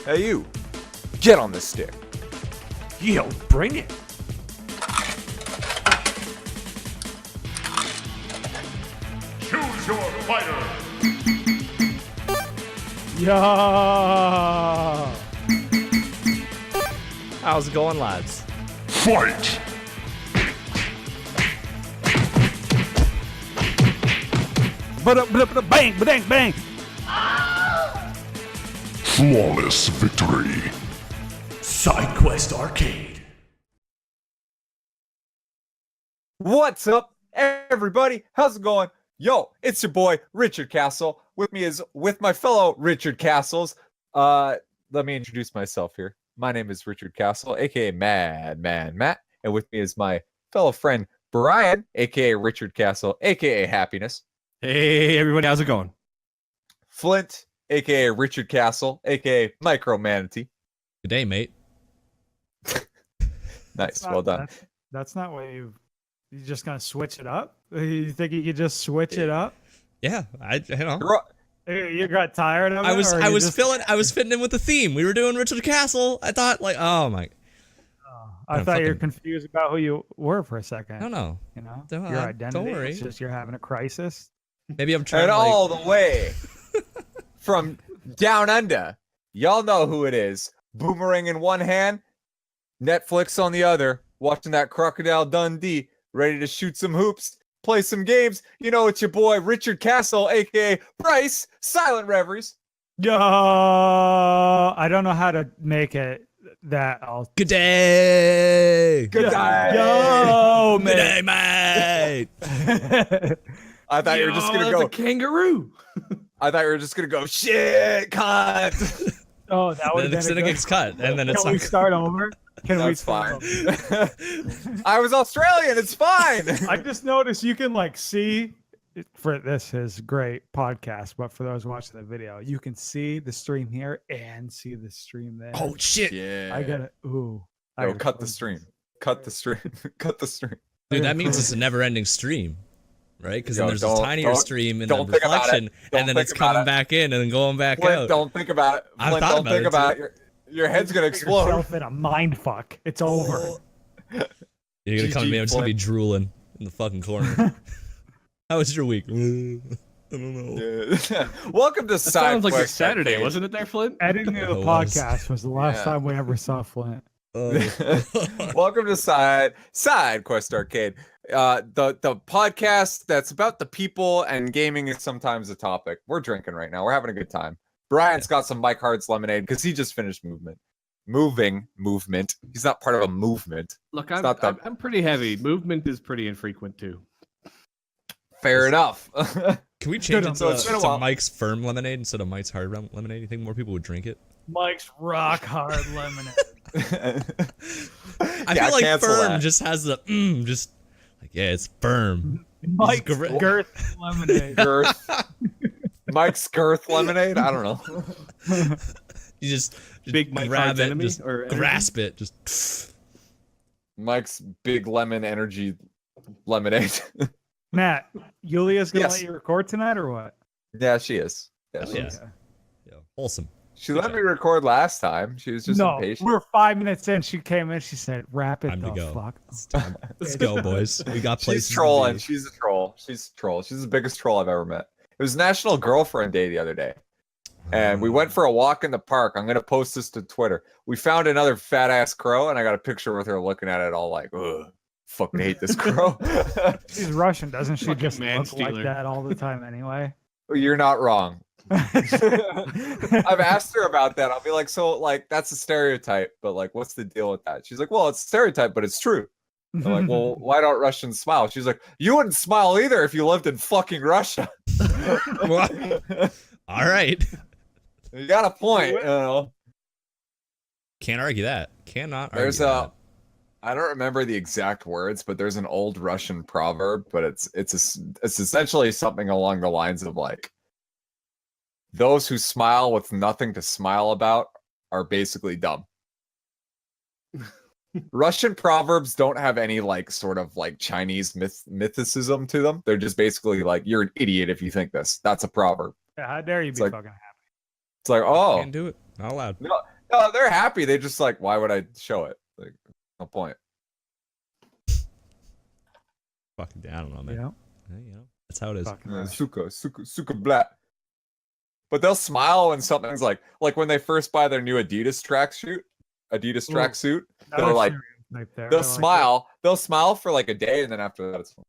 Hey, you. Get on this stick. Yo, bring it. Choose your fighter. Yo. How's it going, lads? Fight. Bang, bang, bang. Flawless victory. SideQuest Arcade. What's up, everybody? How's it going? Yo, it's your boy, Richard Castle. With me is with my fellow Richard Castles. Let me introduce myself here. My name is Richard Castle, aka Madman Matt. And with me is my fellow friend, Brian, aka Richard Castle, aka Happiness. Hey, everybody, how's it going? Flint, aka Richard Castle, aka Micro Manatee. Good day, mate. Nice, well done. That's not what you're just gonna switch it up. You think you could just switch it up? Yeah, you know. You got tired of it. I was or you just- fitting in with the theme. We were doing Richard Castle. I thought like, oh my. I thought you were confused about who you were for a second. No. You know, Don't- your don't identity. worry. It's just you're having a crisis. Maybe I'm trying And to like, all the way from down under, y'all know who it is. Boomerang in one hand, Netflix on the other, watching that Crocodile Dundee, ready to shoot some hoops, play some games. You know, it's your boy Richard Castle, aka Bryce, Silent Reveries. Yo, I don't know how to make it that. I'll. good day. Good day. Yo, Good day, man. mate. I thought you were just gonna go. kangaroo. I thought you were just gonna go. Shit, cunt. Oh, that would then have been it gets cut, and then it's Can we like, start over? Can we That's start fine. over? I was Australian. It's fine. I just noticed you can like see for this is great podcast, but for those watching the video, you can see the stream here and see the stream there. oh shit, Yeah. I gotta ooh. I Yo, gotta cut the close stream. this. Cut the stream. Cut the stream. dude, that means it's a never-ending stream, right? Because then Yo, there's a don't- tinier don't- stream and don't then think about it. reflection, Don't and then think it's about coming it. back in and then going back Flint, out. don't think about it. I've Flint, thought don't about think it, about too. it. Your head's gonna Put explode. yourself in a mind fuck. It's over. You're gonna come to GG, me. I'm just gonna be Flint. drooling in the fucking corner. How was your week? I don't know. Yeah. Welcome to That sounds like a SideQuest Saturday, Arcade. wasn't it there, Flint? Editing the It was. podcast was the last Yeah. time we ever saw Flint. Welcome to SideQuest Arcade. The podcast that's about the people and gaming is sometimes a topic. We're drinking right now. We're having a good time. Brian's got some Mike Hard's lemonade because he just finished movement. He's not part of a movement. Look, It's not that- I'm pretty heavy. Movement is pretty infrequent too. Fair enough. Can we change it So it's been a to while. Mike's Firm Lemonade instead of Mike's Hard Lemonade? You think more people would drink it? Mike's rock hard lemonade. I feel like cancel Firm that. just has the just like yeah, it's firm. Mike's gr- girth lemonade. Girth. Mike's Girth lemonade. I don't know. You just Big Mike grab Hard's it, enemy, just or enemy? grasp it, just Mike's Big Lemon Energy lemonade. Matt, Yulia's gonna Yes. let you record tonight or what? Yeah, she is. Yeah, Oh, she yeah. is. yeah, wholesome. She let me record last time. She was just No, impatient. we're 5 minutes in. She came in. She said, "Wrap it Time to the go. fuck." It's time. Let's go, boys. We got places. She's to trolling. be. She's a troll. She's a troll. She's the biggest troll I've ever met. It was National Girlfriend Day the other day. And we went for a walk in the park. I'm gonna post this to Twitter. We found another fat ass crow, and I got a picture with her looking at it all like, ugh, fucking hate this crow. She's Russian, doesn't she? Fucking Just man look stealer. like that all the time anyway. You're not wrong. I've asked her about that. I'll be like, so like that's a stereotype, but like what's the deal with that? She's like, well, it's a stereotype, but it's true. I'm like, well, why don't Russians smile? She's like, you wouldn't smile either if you lived in fucking Russia. All right. You got a point, you know. Can't argue that. Cannot argue There's that. I don't remember the exact words, but there's an old Russian proverb, but it's essentially something along the lines of like, those who smile with nothing to smile about are basically dumb. Russian proverbs don't have any like sort of like Chinese mythicism to them. They're just basically like, you're an idiot if you think this. That's a proverb. Yeah, how dare you be like- fucking happy? It's like, oh, Can't do it. Not allowed. no, No, they're happy. They just like, why would I show it? Like, no point. Fucking, I don't know, man. Yeah. You know, that's how it is. Fucking right. Suka black. But they'll smile when something's like when they first buy their new Adidas tracksuit, tracksuit. They're Another like, stereotype there. I they'll like smile. They'll smile for like a day, and then after that, it's fine.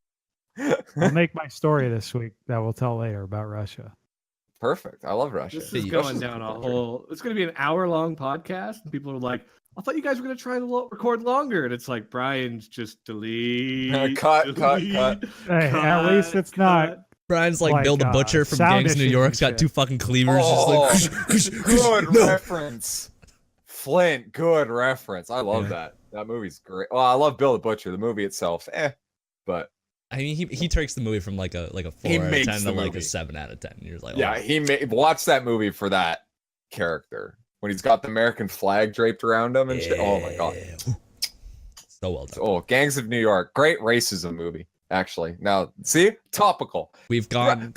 it. I'll make my story this week that we'll tell later about Russia. Perfect. I love Russia. This is Yeah, going Russia's down a country. whole. It's going to be an hour-long podcast, and people are like, "I thought you guys were going to try to record longer," and it's like Brian's just delete, Cut. Hey, at least it's not. Brian's like, Like, Bill the Butcher from sound Gangs of New issues York's and got two shit. fucking cleavers. Oh, Just like, good no. reference. Flint, good reference. I love Yeah. that. That movie's great. Well, I love Bill the Butcher. The movie itself, but I mean, he takes the movie from like a 4 He out of makes 10 to the like movie. a 7 out of 10. You're like, yeah, oh, he watch that movie for that character when he's got the American flag draped around him and shit. Oh my god. yeah. So well done. Oh, Gangs of New York, great racism movie. Actually, now see, topical. We've gone.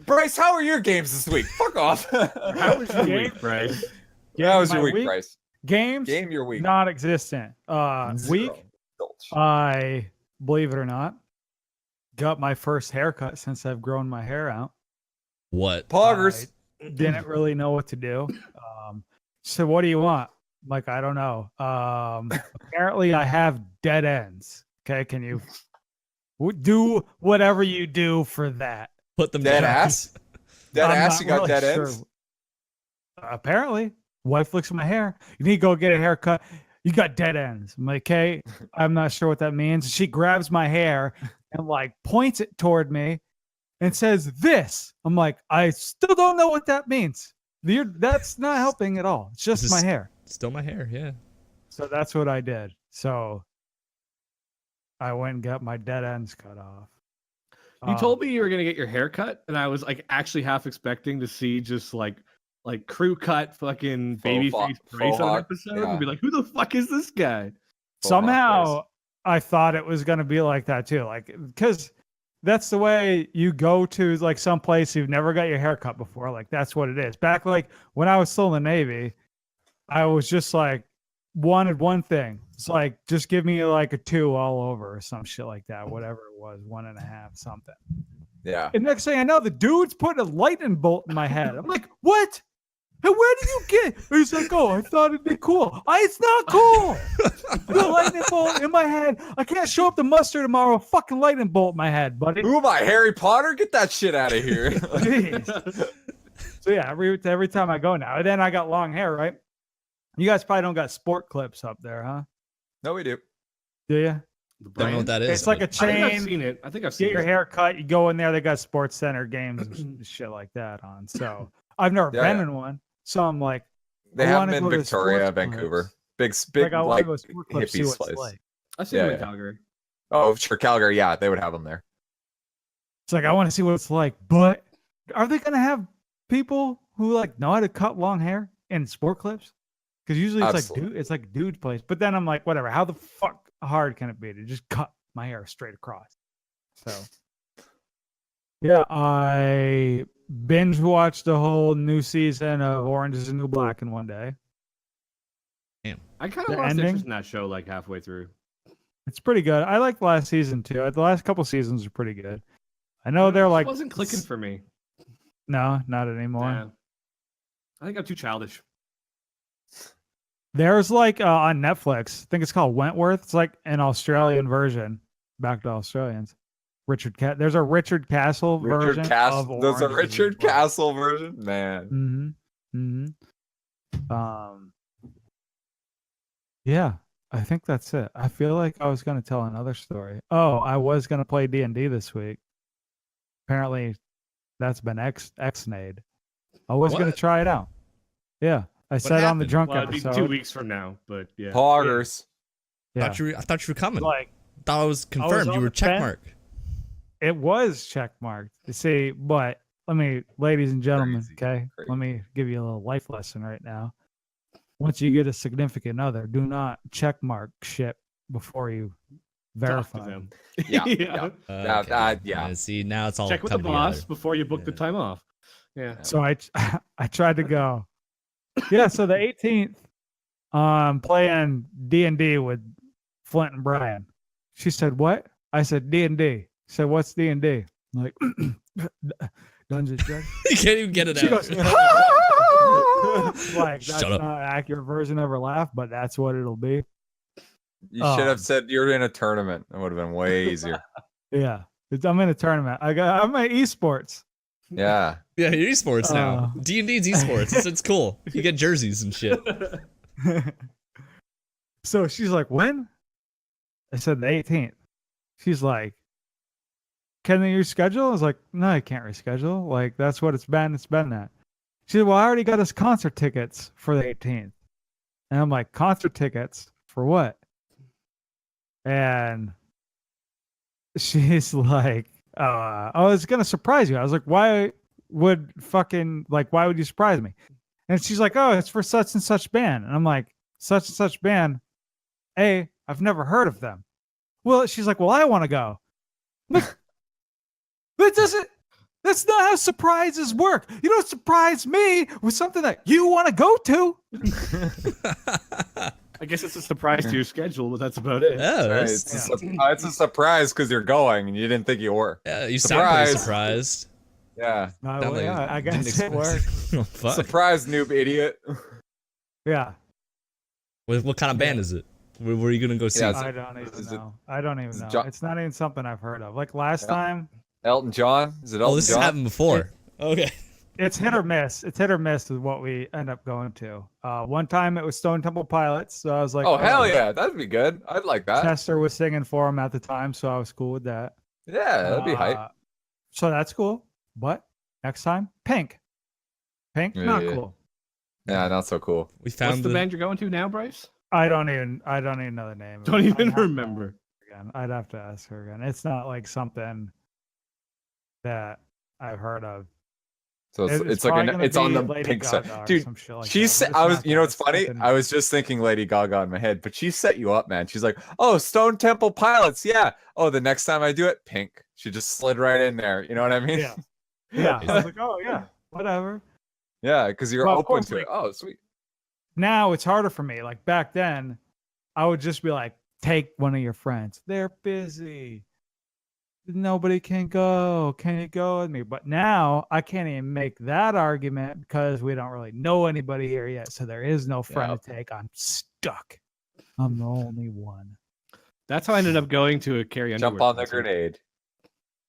Bryce, how are your games this week? Fuck off. How was your week, Bryce? How was My your week, Bryce? Games Game your week. non-existent. Week. Zero. Zilch. I believe it or not, got my first haircut since I've grown my hair out. What? Poggers. I didn't really know what to do. So what do you want? I'm like, I don't know. Apparently I have dead ends. Okay, can you do whatever you do for that? Put them Dead down. ass. Dead I'm ass. not You got really dead sure. ends. Apparently, wife looks at my hair. You need to go get a haircut. You got dead ends. I'm like, okay, I'm not sure what that means. She grabs my hair and like points it toward me and says, "This." I'm like, I still don't know what that means. That's not helping at all. It's just This my is- hair. Still my hair, yeah. So that's what I did. So I went and got my dead ends cut off. You told me you were gonna get your hair cut, and I was like actually half expecting to see just like crew cut fucking babyface faux Bryce on an hawk, episode yeah. and be like, who the fuck is this guy? somehow I thought it was going to be like that too. Like, because that's the way you go to like some place you've never got your hair cut before. Like, that's what it is. Back like when I was still in the Navy, I was just like, wanted one thing. It's like, just give me like a 2 all over or some shit like that. Whatever it was, 1.5, something. Yeah. And next thing I know, the dude's putting a lightning bolt in my head. I'm like, what? Hey, where did you get? He's like, oh, I thought it'd be cool. It's not cool. The lightning bolt in my head. I can't show up to muster tomorrow. Fucking lightning bolt in my head, buddy. Who am I, Harry Potter? Get that shit out of here. Jeez. So yeah, every time I go now. And then I got long hair, right? You guys probably don't got sport clips up there, huh? No, we do. Do you? Don't know what that is. It's like a but- I think I've chain. seen it. I think I've seen Get your it. hair cut. You go in there. They got Sports Center games and shit like that on. So I've never Yeah, been yeah. in one. So I'm like, They I have wanna them go in to Victoria, sports Vancouver. clips. Big, I want like to go to sport clips, see hippie what it's place. like. I've seen Yeah, them in yeah. Calgary. Oh, sure, Calgary. Yeah, they would have them there. It's like I want to see what it's like. But are they gonna have people who like know how to cut long hair in sport clips? Because usually it's Absolutely. like dude place. But then I'm like, whatever. How the fuck hard can it be to just cut my hair straight across? So yeah, I binge watched the whole new season of Orange Is the New Black in one day. I kind The of lost ending? interest in that show like halfway through. It's pretty good. I liked last season too. The last couple seasons are pretty good. I know they're It like wasn't clicking for me. no, not anymore. Nah. I think I'm too childish. There's like on Netflix, I think it's called Wentworth. It's like an Australian version. Back to Australians. There's a Richard Castle Richard version. Castle. There's a Orange Is the New Richard Black. Castle version, man. Yeah, I think that's it. I feel like I was going to tell another story. Oh, I was going to play D&D this week. Apparently, that's been ex-nayed. I was going What? to try it out. Yeah, I said on the happened? drunk Well, it'd be episode. 2 weeks from now, but yeah. Poggers. Yeah. I thought you were coming. Like thought I was confirmed. on You were the fence. checkmark. it was check marked. You see, but let me, ladies and gentlemen, Crazy, okay, crazy. let me give you a little life lesson right now. Once you get a significant other, do not check mark shit before you Talk to verify. them. Yeah, yeah. Yeah. See, now it's all Check with the coming boss together. before you book the Yeah. time off. Yeah. So I I tried to go. Yeah, so the 18th, playing D&D with Flint and Brian. She said, "What?" I said, "D&D." She said, "What's D&D?" I'm like, Dungeons and Dragons. You can't even get it She out. goes, like, that's Shut up. not an accurate version of her laugh, but that's what it'll be. You should have Um, said you're in a tournament. It would have been way easier. Yeah. I'm in a tournament. I'm at esports. Yeah. Yeah, you're esports now. D&D's esports. It's cool. You get jerseys and shit. So she's like, "When?" I said the 18th. She's like, "Can you reschedule?" I was like, "No, I can't reschedule. Like, that's what it's been. It's been that." She said, "Well, I already got us concert tickets for the 18th." And I'm like, "Concert tickets for what?" And she's like, I was going to surprise you. I was like, why would you surprise me? And she's like, "Oh, it's for such and such band." And I'm like, "Such and such band? I've never heard of them." Well, she's like, "Well, I want to go." I'm like, that's not how surprises work. You don't surprise me with something that you want to go to. I guess it's a surprise to your schedule, but that's about it. Yeah, Right, that's, it's a surprise because you're going and you didn't think you were. yeah, you sound pretty Surprise. surprised. Yeah. Sound like Yeah, I you didn't guess it expect- works. Oh, fuck. Surprise, noob idiot. Yeah. What kind of band is it? Where are you gonna go see? Yeah, it? I don't even is it- know. I don't even is it know. John- It's not even something I've heard of. Like last Yeah. time, Elton John? Is it Elton Oh, this has John? happened before. Okay. it's hit or miss. It's hit or miss with what we end up going to. One time it was Stone Temple Pilots, so I was like, Oh, hell yeah. That'd be good. I'd like that. Chester was singing for him at the time, so I was cool with that. Yeah, that'd be hype. So that's cool. But next time, Pink. Pink, not Yeah. cool. Yeah, not so cool. We What's found the band you're going to now, Bryce? I don't even know the name. of Don't it. even I'd have to remember. ask her again. I'd have to ask her again. It's not like something that I've heard of. So it's like probably an, gonna it's on be the Lady pink Gaga side. or Dude, some shit like she that, said, but it's not you know that. what's funny? Something- I was just thinking Lady Gaga in my head, but she set you up, man. She's like, "Oh, Stone Temple Pilots, yeah. Oh, the next time I do it, Pink." She just slid right in there. You know what I mean? Yeah. Yeah. I was like, "Oh yeah, whatever." Yeah, because you're Well, of open course, to it. Oh, sweet. Now it's harder for me. Like back then, I would just be like, "Take one of your friends. They're busy. Nobody can go. Can you go with me?" But now I can't even make that argument because we don't really know anybody here yet. So there is no friend Yep. to take. I'm stuck. I'm the only one. That's how I ended up going to a Carrie Underwood Jump on the concert. grenade.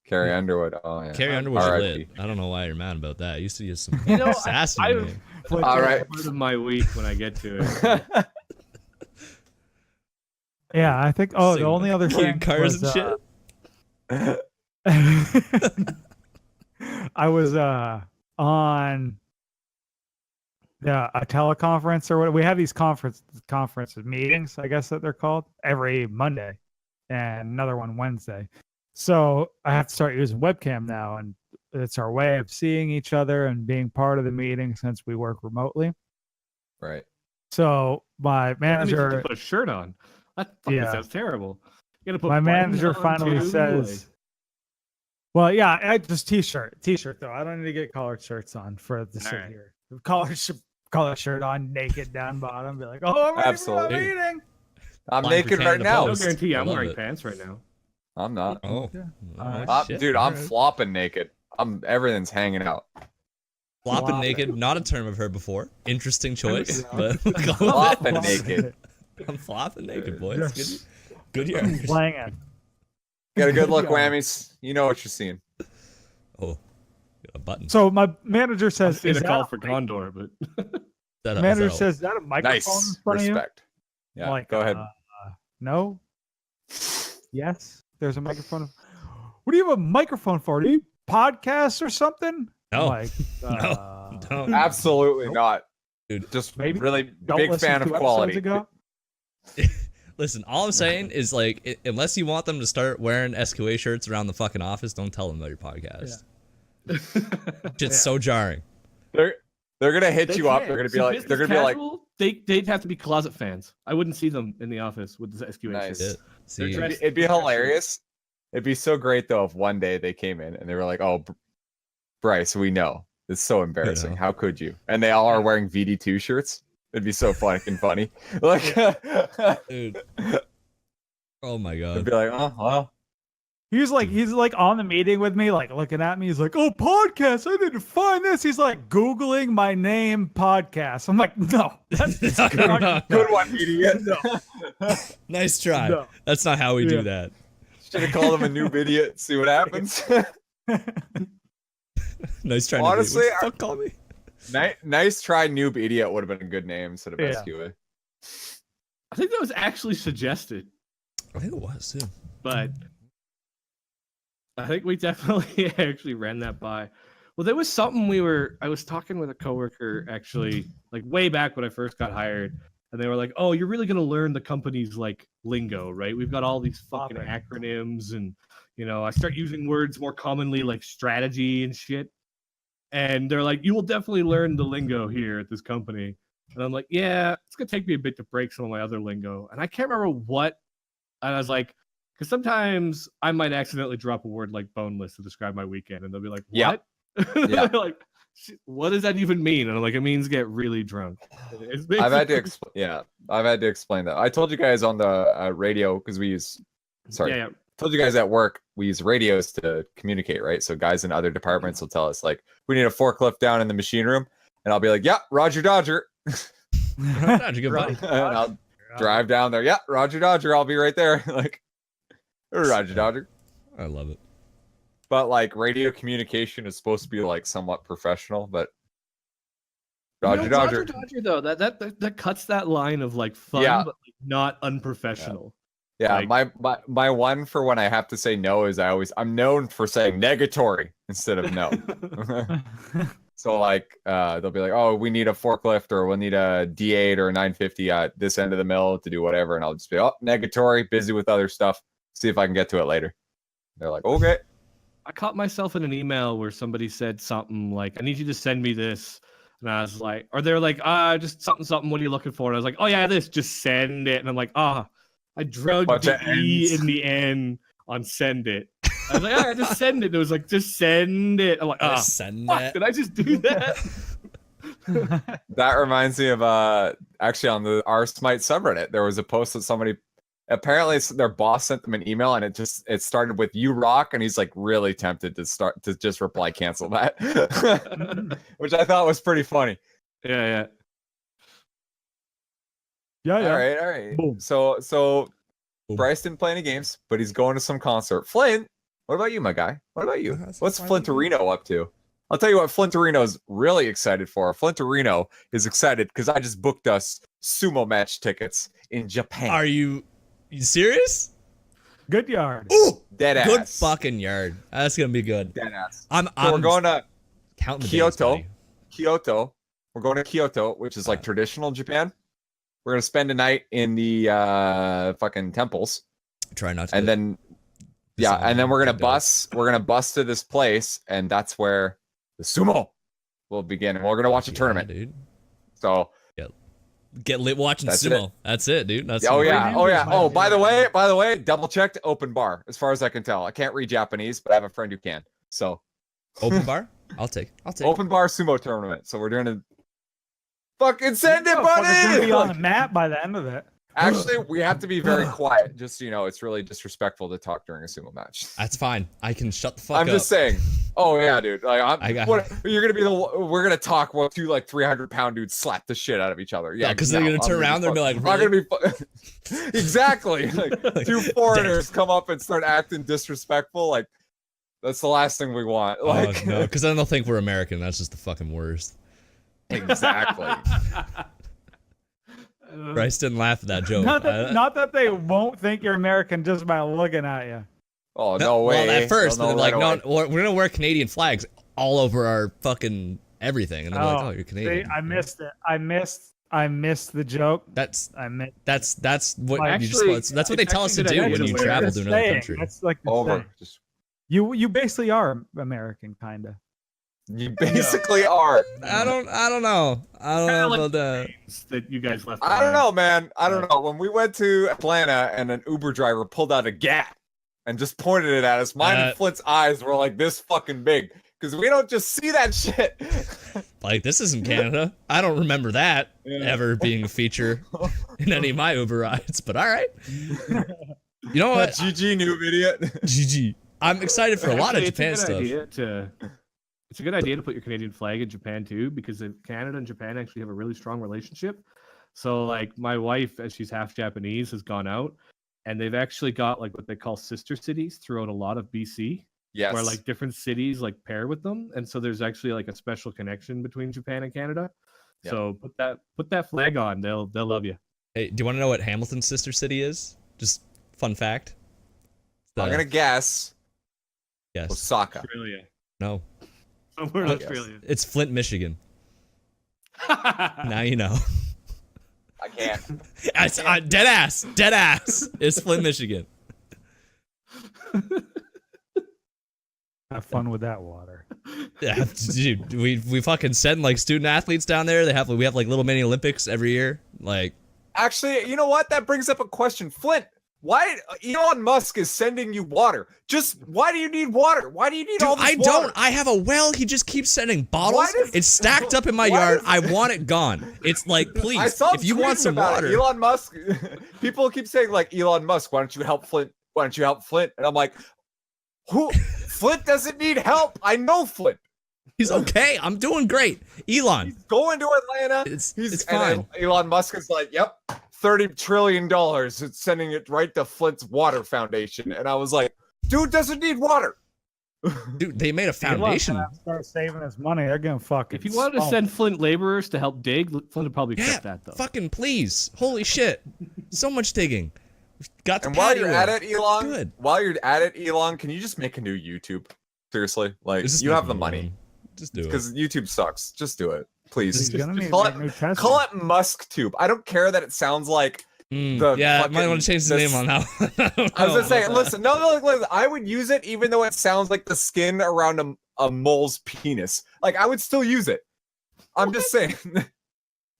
Carrie Underwood. Oh yeah. Carrie Underwood's R.I.P. lit. I don't know why you're mad about that. I used to use some You know, sass in I- the name. But All right. Part of my week when I get to it. yeah, I think. Oh, the Sing only other Kid thing Cars was, and shit. I was on a teleconference or what we have these conferences meetings, I guess that they're called, every Monday and another one Wednesday. So I have to start using webcam now, and it's our way of seeing each other and being part of the meeting since we work remotely. Right. So my That means you have manager to put a shirt on. That fucking Yeah. sounds terrible. You gotta put my buttons manager on, finally too, says, well, yeah, I just t-shirt though. I don't need to get collared shirts on for the sit Alright. here. Collar shirt on, naked down bottom, be like, "Oh, I'm ready Absolutely. for the meeting." I'm Applying for naked right Canada now. No Post. guarantee I I'm love wearing it. pants right now. I'm not. Oh, Yeah. oh, shit. Dude, I'm Alright. flopping naked. Everything's hanging out. Flopping Flopping. naked, not a term I've heard before. Interesting choice, Yeah. but go with Flopping it. naked. I'm flopping naked, boys. Yes. Good year. Flanging. Got a good look, Yeah. whammies. You know what you're seeing. Oh, got a button. So my manager I says, see "Is the that call a for mic-" Condor, but Manager says, "Is that a microphone in Nice. front of you?" Respect. Yeah. Like, go ahead. No. Yes, there's a microphone. What do you have a microphone for? Do you podcast or something? No. Like, Don't. Absolutely Nope. not. Dude. Just Maybe really don't big listen fan to of episodes quality. ago. Listen, all I'm saying is like, unless you want them to start wearing SQA shirts around the fucking office, don't tell them about your podcast. It's Yeah. so jarring. They're gonna hit They you up. can't. They're gonna be See, like, business they're gonna be like, casual, they'd have to be closet fans. I wouldn't see them in the office with the SQA. Nice. shirts. It. See, dressed- it'd be hilarious. It'd be so great though if one day they came in and they were like, "Oh, Bryce, we know It's so embarrassing. know. How could you? And they all are wearing VD2 shirts. It'd be so fucking funny. Like, Dude. Oh my god. I'd be like, oh well. He's like on the meeting with me, like looking at me. He's like, "Oh, podcast! I need to find this." He's like googling my name, podcast. I'm like, "No, that's No, good. no, Good one, idiot. Nice try. No. That's not how we Yeah. do that. Should have called him a noob idiot. See what happens. Nice try. Honestly, what the fuck call me? Nice try, noob idiot would have been a good name instead of Yeah. SQA. I think that was actually suggested, I think it was too. but I think we definitely actually ran that by. Well, there was something I was talking with a coworker actually, like way back when I first got hired, and they were like, "Oh, you're really gonna learn the company's like lingo, right? We've got all these fucking acronyms, and I start using words more commonly like strategy and shit." And they're like, "You will definitely learn the lingo here at this company." And I'm like, "Yeah, it's gonna take me a bit to break some of my other lingo." And I can't remember what. And I was like, because sometimes I might accidentally drop a word like boneless to describe my weekend, and they'll be like, "What?" Yeah. Yeah. They're like, "What does that even mean?" And I'm like, "It means get really drunk." It's I've had to basically- explain. Yeah, I've had to explain that. I told you guys on the radio because we use. Sorry, Yeah, told you guys at work we use radios to communicate, right? So guys in other departments will tell us like, we need a forklift down in the machine room, and I'll be like, "Yeah, Roger Dodger," Roger, good buddy. and I'll drive down there. "Yeah, Roger Dodger, I'll be right there." Like, Roger Dodger. I love it. But like radio communication is supposed to be like somewhat professional, but Roger Dodger. Dodger though, that cuts that line of like fun, Yeah. but like, not unprofessional. Yeah, Like- my one for when I have to say no is I'm known for saying negatory instead of no. So like they'll be like, "Oh, we need a forklift or we'll need a D8 or a 950 at this end of the mill to do whatever," and I'll just be, "Oh, negatory, busy with other stuff. See if I can get to it later." They're like, "Okay." I caught myself in an email where somebody said something like, "I need you to send me this," and I was like, or they're like, "Just something. What are you looking for?" And I was like, "Oh yeah, this. Just send it." And I'm like, I drugged Bunch the of E Ns. in the N on send it. I was like, "All right, just send it." It was like, "Just send it." I'm like, Send fuck, that. did I just do that? That reminds me of actually on the R Smite subreddit, there was a post that somebody apparently their boss sent them an email and it started with "You rock," and he's like really tempted to just reply cancel that, which I thought was pretty funny. Yeah. Yeah, yeah. All right. Boom. So Boom. Bryce didn't play any games, but he's going to some concert. Flint, what about you, my guy? What about you? That's What's fine with me. Flintorino up to? I'll tell you what Flintorino's really excited for. Flintorino is excited because I just booked us sumo match tickets in Japan. Are you serious? Good yard. Ooh, Dead good ass. fucking yard. That's gonna be good. Dead ass. I'm So we're going to counting the days, Kyoto. buddy. Kyoto. We're going to Kyoto, which is like traditional Japan. We're gonna spend a night in the fucking temples, Try not to. and then and then we're gonna Get dope. bus. We're gonna bus to this place, and that's where the sumo will begin. And we're gonna watch a Yeah, tournament. dude. So, Get lit watching That's sumo. That's it, dude. That's oh it. yeah, oh yeah. Might Oh, be by the way, double checked open bar. As far as I can tell, I can't read Japanese, but I have a friend who can. So, Open bar. I'll take. open bar sumo tournament. So we're doing a fucking send it, Motherfucker's gonna buddy. be on the map by the end of it. Actually, we have to be very quiet. Just it's really disrespectful to talk during a sumo match. That's fine. I can shut the fuck I'm up. just saying. Oh yeah, dude. Like, I got- you're gonna be we're gonna talk while two like 300-pound dudes slap the shit out of each other. Yeah, 'cause they're gonna turn around, they'll be like, I'm gonna be exactly. Like, Like, two foreigners come up and start acting disrespectful. Like, that's the last thing we want. Like, Oh, no, because then they'll think we're American. That's just the fucking worst. exactly. Bryce didn't laugh at that joke. Not that they won't think you're American just by looking at you. Oh no way. Well, at first, They'll but know they're like, right no, away. we're gonna wear Canadian flags all over our fucking everything, and they're like, oh, you're See, Canadian. I missed it. I missed the joke. That's I missed. that's what Like, you just. actually, That's what they it's tell us to actually do good when idea you to wear travel it. to another Saying. country. That's like the Over. saying. Just, You basically are American, kind of. you basically are. I don't know. I don't Kinda know like about that. that you guys left. I don't behind. know, man. I don't know. When we went to Atlanta and an Uber driver pulled out a gat and just pointed it at us, mine and Flint's eyes were like this fucking big because we don't just see that shit. Like, this isn't Canada. I don't remember that Yeah. ever being a feature in any of my Uber rides, but all right. You know what? GG new video. GG. I'm excited for a lot of Actually, Japan it's a good stuff. idea it's a good idea to put your Canadian flag in Japan too, because Canada and Japan actually have a really strong relationship. So like my wife, as she's half Japanese, has gone out, and they've actually got like what they call sister cities throughout a lot of BC. Yes. Where like different cities like pair with them, and so there's actually like a special connection between Japan and Canada. Yep. So put that flag on, they'll love you. Hey, do you want to know what Hamilton's sister city is? Just fun fact. I'm gonna guess Yes. Osaka. Australia, No. somewhere in Yes. Australia. It's Flint, Michigan. Now you know. I can't. It's dead ass. Dead ass. It's Flint, Michigan. Have fun with that water. Yeah, dude, we fucking send like student athletes down there. We have like little mini Olympics every year. Like, Actually, you know what? That brings up a question. Flint, why Elon Musk is sending you water? Just why do you need water? Why do you need dude, all this I water? don't. I have a well. He just keeps sending bottles. Why does- It's stacked up in my why yard. does- I want it gone. It's like, I please, saw if you want tweeting some about it. water, Elon Musk. People keep saying like Elon Musk, why don't you help Flint? Why don't you help Flint? And I'm like, who? Flint doesn't need help. I know Flint. he's okay. I'm doing great. Elon, He's going to Atlanta. it's He's fine. and Elon Musk is like, yep, $30 trillion. It's sending it right to Flint's Water Foundation. And I was like, dude doesn't need water. Dude, they made a Elon's foundation. gonna have to start saving his money. They're gonna fucking. If you wanted to stomp. send Flint laborers to help dig, Flint would probably Yeah, accept that though. fucking please. Holy shit. So much digging. We've got the And while you're patio. at it, Elon, Good. while you're at it, Elon, can you just make a new YouTube? Seriously, like Just you make have the me money one. Just do it. because YouTube sucks. Just do it, please. He's gonna need call like, it, new Tesla. call it Musk Tube. I don't care that it sounds like. the Yeah, fucking- might want to change the this- name on that one. I was gonna say, listen, no, listen, I would use it even though it sounds like the skin around a mole's penis. Like I would still use it. I'm just saying.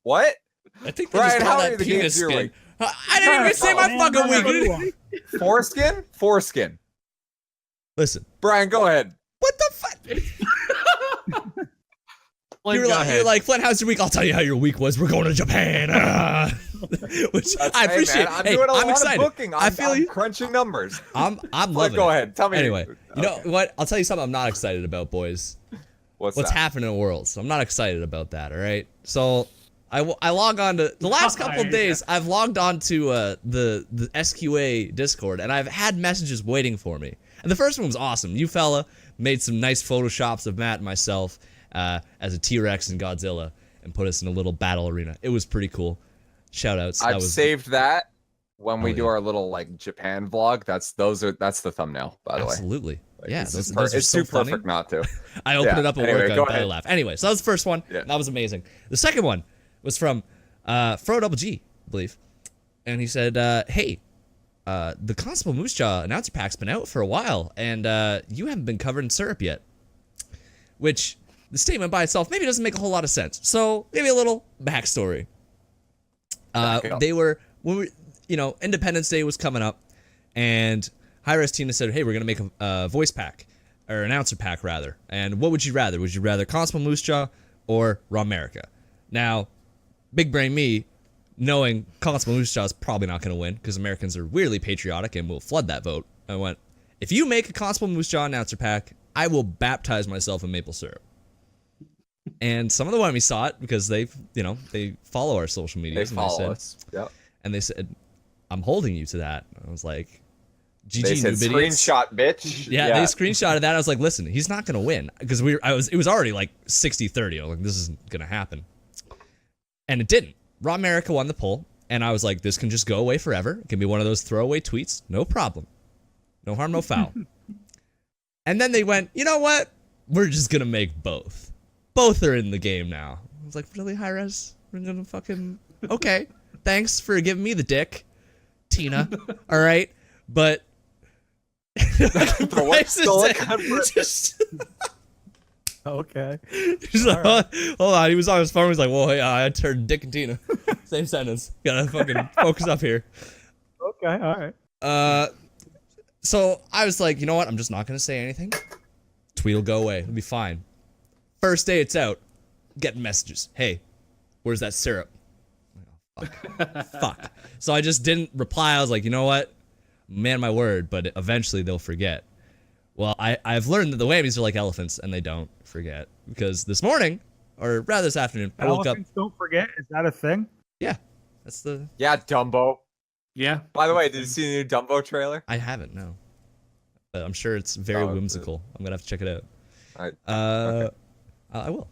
What? I think they Brian, just how call many that of the games penis you're skin. like- I didn't even say my fucking week. Foreskin? Foreskin. Listen, Brian, go ahead. what the fuck? Flint, You're go like, ahead. Flint, how's your week? I'll tell you how your week was. We're going to Japan. Which I Hey, appreciate. man, I'm Hey, doing a I'm lot excited. of booking. I feel I'm you. crunching numbers. I'm But loving go it. ahead. Tell me. Anyway, you know Okay. what? I'll tell you something I'm not excited about, boys. What's What's that? happening in the world. So I'm not excited about that, all right? So I log on to the last couple of days. I've logged on to the SQA Discord, and I've had messages waiting for me. And the first one was awesome. You fella made some nice photoshops of Matt and myself as a T-Rex and Godzilla, and put us in a little battle arena. It was pretty cool. Shout outs. I've saved that when we Oh, do yeah. our little like Japan vlog. That's the thumbnail, by the way. Absolutely. Like, Yeah, it's, those, just those are it's so too funny. perfect not to. I opened Yeah, it up at anyway, work. go I belly ahead. laugh. Anyway, so that was the first one. Yeah. That was amazing. The second one was from Fro Double G, I believe, and he said, "Hey, the Constable Moose Jaw announcer pack's been out for a while, and you haven't been covered in syrup yet." Which the statement by itself maybe doesn't make a whole lot of sense. So maybe a little backstory. Back it up. They were when we, Independence Day was coming up, and Hi-Res Tina said, "Hey, we're gonna make a voice pack, or announcer pack rather. And what would you rather? Would you rather Constable Moose Jaw or Raw America?" Now, big brain me, knowing Constable Moose Jaw is probably not gonna win because Americans are weirdly patriotic and will flood that vote. I went, if you make a Constable Moose Jaw announcer pack, I will baptize myself in maple syrup. And some of the women saw it because they follow our social They medias. follow us. Yep. And they said, "I'm holding you to that." I was like, "GG, They said noob idiots." screenshot, bitch. Yeah, they screenshotted that. I was like, "Listen, he's not gonna win," because it was already like 60-30. I was like, "This isn't gonna happen," and it didn't. Raw America won the poll, and I was like, "This can just go away forever. It can be one of those throwaway tweets, no problem, no harm, no foul." And then they went, "You know what? We're just gonna make both. Both are in the game now." I was like, "Really, Hi-Res? We're gonna fucking okay? Thanks for giving me the dick, Tina. All right, but." For what? Bryce is Still like- looking Okay. He's like, hold on. He was on his phone. He's like, "Well, yeah, I turned Dick and Tina." Same sentence. Gotta fucking focus up here. Okay. All right. So I was like, you know what? I'm just not gonna say anything. tweet will go away. It'll be fine. First day it's out, getting messages. Hey, where's that syrup? Fuck. So I just didn't reply. I was like, you know what? Man, my word. But eventually they'll forget. Well, I've learned that the whammies are like elephants, and they don't forget. Because this morning, or rather this afternoon, I woke up. Elephants don't forget. Is that a thing? Yeah, that's the. Yeah, Dumbo. Yeah. By the way, did you see the new Dumbo trailer? I haven't, no. But I'm sure it's very Oh, whimsical. I'm gonna have to check it out. Okay. I will.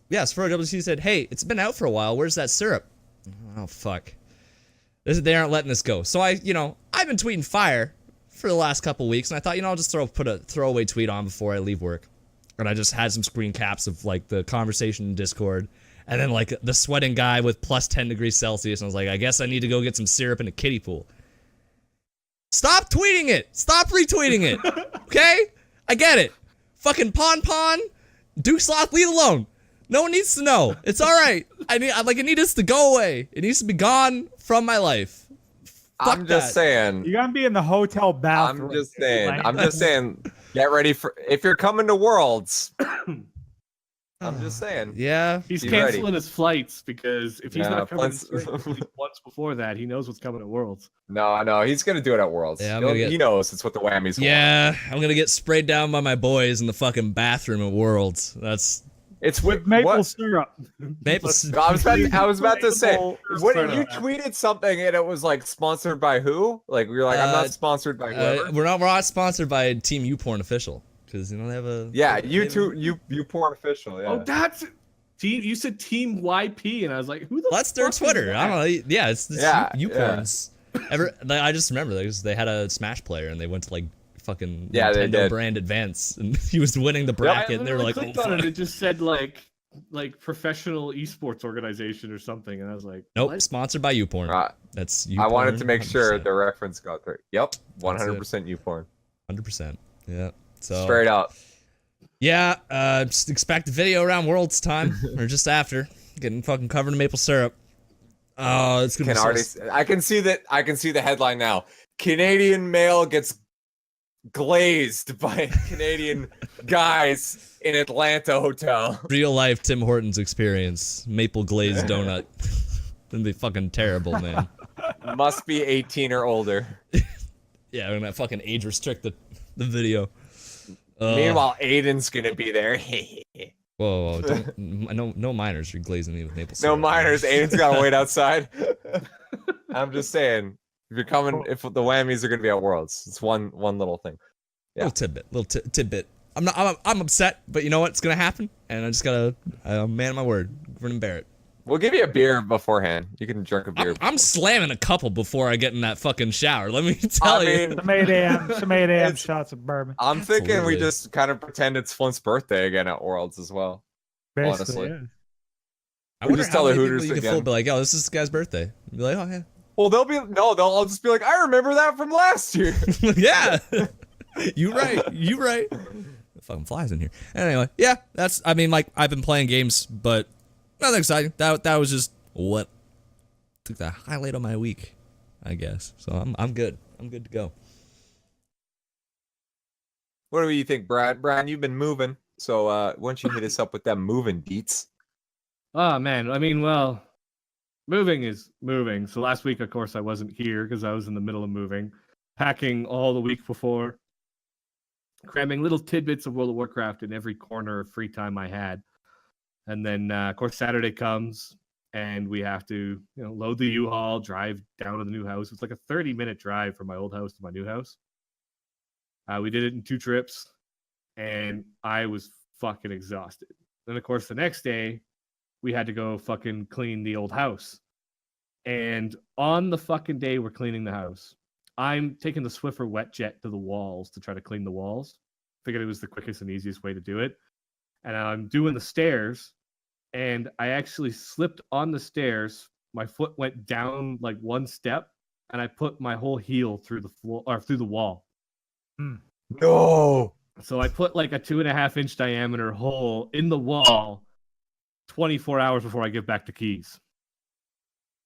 Yes, for WC said, hey, it's been out for a while. Where's that syrup? Oh fuck. They aren't letting this go. So I've been tweeting fire for the last couple weeks, and I thought, I'll just put a throwaway tweet on before I leave work. And I just had some screen caps of like the conversation in Discord, and then like the sweating guy with plus 10 degrees Celsius. And I was like, I guess I need to go get some syrup in a kiddie pool. Stop tweeting it. Stop retweeting it. Okay? I get it. Fucking Pon, Duke Sloth, leave it alone. No one needs to know. It's all right. I need this to go away. It needs to be gone from my life. Fuck I'm just that. saying. You're gonna be in the hotel bathroom. I'm just saying. Get ready for if you're coming to Worlds. I'm just saying. Yeah. He's Be canceling ready. his flights because if he's Yeah, not coming plus- once before that, he knows what's coming at Worlds. No, he's gonna do it at Worlds. Yeah, I'm gonna get- He knows it's what the whammies want. Yeah, I'm gonna get sprayed down by my boys in the fucking bathroom at Worlds. That's It's with Maple what? syrup. maple. I was about to say, what Sorry you about that. tweeted something and it was like sponsored by who? Like you're like, I'm not sponsored by whoever. We're not sponsored by Team YouPorn official because they have a. Yeah, they you have a- two, you porn official. Yeah. Oh, that's team. You said Team YP, and I was like, who the? That's their fuck is Twitter. that? I don't know. Yeah, it's Yeah, YouPorns. I just remember they had a Smash player and they went to like fucking Yeah, they Nintendo did. brand advance and he was winning the I bracket and they were like, literally oh, clicked on it. fuck. It just said like professional esports organization or something, and I was like, Nope, what? sponsored by YouPorn. Right. That's YouPorn. I wanted to make sure 100%. the reference got through. Yep, 100% you porn. 100%. Yeah. So Straight up. yeah, just expect a video around Worlds time or just after, getting fucking covered in maple syrup. Oh, it's gonna Can be already. so. I can see that. I can see the headline now. Canadian male gets glazed by Canadian guys in Atlanta hotel. Real life Tim Hortons experience. Maple glazed donut. That'd be fucking terrible, man. Must be 18 or older. Yeah, we're gonna fucking age restrict the video. Meanwhile, Aiden's gonna be there. Whoa, don't, no minors are glazing me with maple syrup. No minors. Aiden's gotta wait outside. I'm just saying, if you're coming, if the whammies are gonna be at Worlds, it's one little thing. Yeah. Little tidbit. I'm upset, but you know what? It's gonna happen, and I just gotta man my word, Vernon Barrett. We'll give you a beer beforehand. You can drink a beer. I'm slamming a couple before I get in that fuking shower. Let me tell you. mean, Some 8 a.m. It's- shots of bourbon. I'm thinking we Absolutely. just kind of pretend it's Flint's birthday again at Worlds as well. Basically, honestly. yeah. I we wonder just how tell the many people Hooters you can again. fool, be like, oh, this is this guy's birthday. Be like, oh Well, they'll all just be like, I remember that from last year. yeah, yeah. You right. Fucking flies in here. Anyway, yeah, that's. I mean, like I've been playing games, but nothing exciting. That was just what took the highlight of my week, I guess. So I'm good. I'm good to go. What do you think, Brad? Brad, you've been moving, so why don't you hit us up with them moving beats? Oh man, I mean, well, moving is moving. So last week, of course, I wasn't here because I was in the middle of moving, packing all the week before, cramming little tidbits of World of Warcraft in every corner of free time I had. And then, of course, Saturday comes and we have to, load the U-Haul, drive down to the new house. It's like a 30-minute drive from my old house to my new house. We did it in 2 trips and I was fucking exhausted. Then, of course, the next day, we had to go fucking clean the old house. And on the fucking day we're cleaning the house, I'm taking the Swiffer wet jet to the walls to try to clean the walls. Figured it was the quickest and easiest way to do it. And I'm doing the stairs, and I actually slipped on the stairs. My foot went down like 1 step, and I put my whole heel through the floor or through the wall. No. So I put like a 2.5-inch diameter hole in the wall 24 hours before I get back to Keys.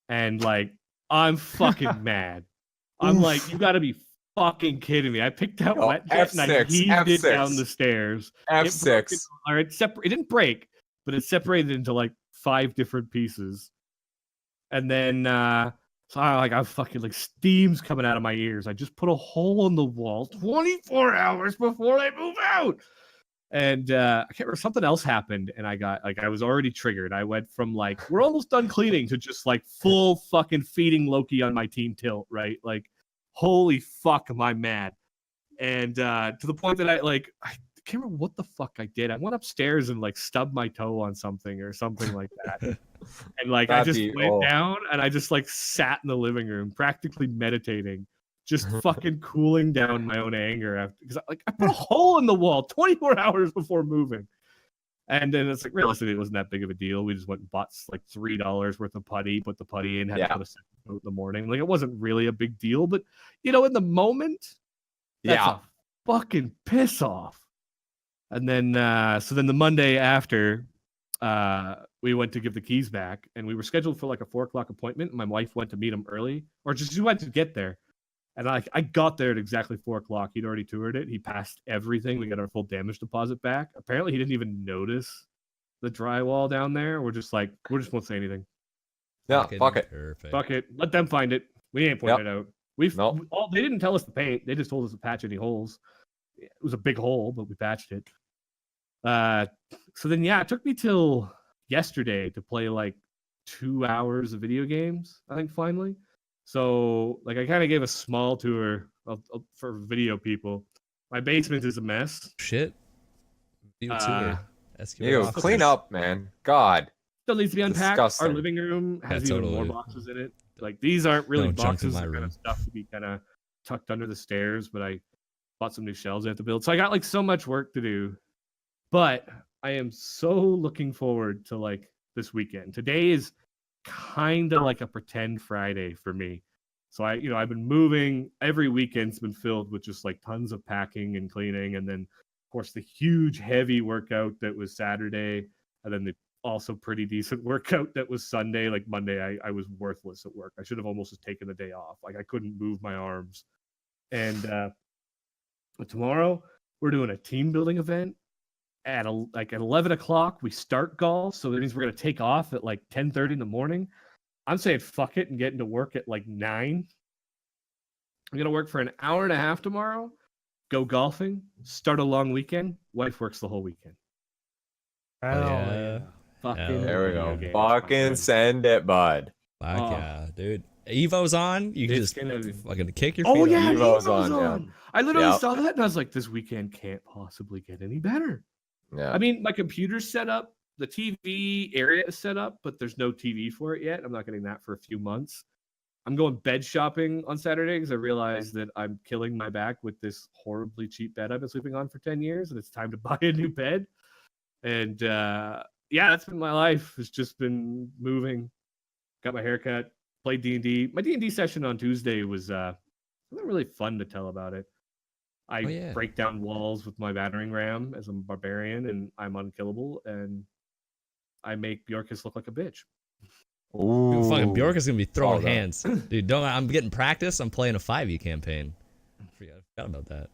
And like, I'm fucking mad. I'm like, you gotta be fucking kidding me? I picked that Yo, wet jet and I F6, heaved it F6. down the stairs. F6. Or it didn't break, but it separated into like 5 different pieces. And then so I fucking like steam's coming out of my ears. I just put a hole in the wall 24 hours before they move out. And I can't remember, something else happened, and I got like I was already triggered. I went from like we're almost done cleaning to just like full fucking feeding Loki on my team tilt, right? Like holy fuck, am I mad? And to the point that I can't remember what the fuck I did. I went upstairs and like stubbed my toe on something or something like that. And like I just went down and I just like sat in the living room practically meditating, just fucking cooling down my own anger after, because I put a hole in the wall 24 hours before moving. And then it's like realistically it wasn't that big of a deal. We just went and bought like $3 worth of putty, put the putty in, had to put a second coat in the morning. Like it wasn't really a big deal, but you know, in the moment, that's a fucking piss off. And then so then the Monday after, we went to give the keys back, and we were scheduled for like a 4:00 appointment. And my wife went to meet him early, or just she went to get there. And I got there at exactly 4:00. He'd already toured it. He passed everything. We got our full damage deposit back. Apparently, he didn't even notice the drywall down there. We're just like, we just won't say anything. Yeah, fuck it. Perfect. Fuck it. Let them find it. We ain't pointing it out. They didn't tell us to paint. They just told us to patch any holes. It was a big hole, but we patched it. So then, it took me till yesterday to play like 2 hours of video games, I think, finally. So, like, I kind of gave a small tour for video people. My basement is a mess. Shit. You too. Ew, clean up, man. God. Still needs to be unpacked. Disgusting. Our living room has even more boxes in it. Like, these aren't really Don't junk in boxes. my They're kind room. of stuff to be kind of tucked under the stairs, but I bought some new shelves I have to build. So I got like so much work to do. But I am so looking forward to like this weekend. Today is kind of like a pretend Friday for me. So I've been moving. Every weekend's been filled with just like tons of packing and cleaning, and then of course the huge heavy workout that was Saturday, and then the also pretty decent workout that was Sunday. Like Monday, I was worthless at work. I should have almost just taken the day off. Like I couldn't move my arms. And tomorrow we're doing a team building event. At 11 o'clock, we start golf, so that means we're gonna take off at like 10:30 in the morning. I'm saying fuck it and get into work at like 9. I'm gonna work for an hour and a half tomorrow. Go golfing. Start a long weekend. Wife works the whole weekend. Fucking There we go. video games, Fucking send it, bud. Fuck yeah, dude. Evo's on. You can It's just gonna be- fucking kick your feet Oh up. yeah, Evo's Evo's on, on. I literally Yep. saw that and I was like, this weekend can't possibly get any better. Yeah. I mean, my computer's set up, the TV area is set up, but there's no TV for it yet. I'm not getting that for a few months. I'm going bed shopping on Saturday because I realized that I'm killing my back with this horribly cheap bed I've been sleeping on for 10 years, and it's time to buy a new bed. And that's been my life. It's just been moving. Got my haircut, played D&D. My D&D session on Tuesday was something really fun to tell about it. I break down walls with my battering ram as a barbarian, and I'm unkillable, and I make Bjorkus look like a bitch. Ooh. Fucking Bjork is gonna be throwing Oh, no. hands, dude. I'm getting practice. I'm playing a 5e campaign. I forgot about that.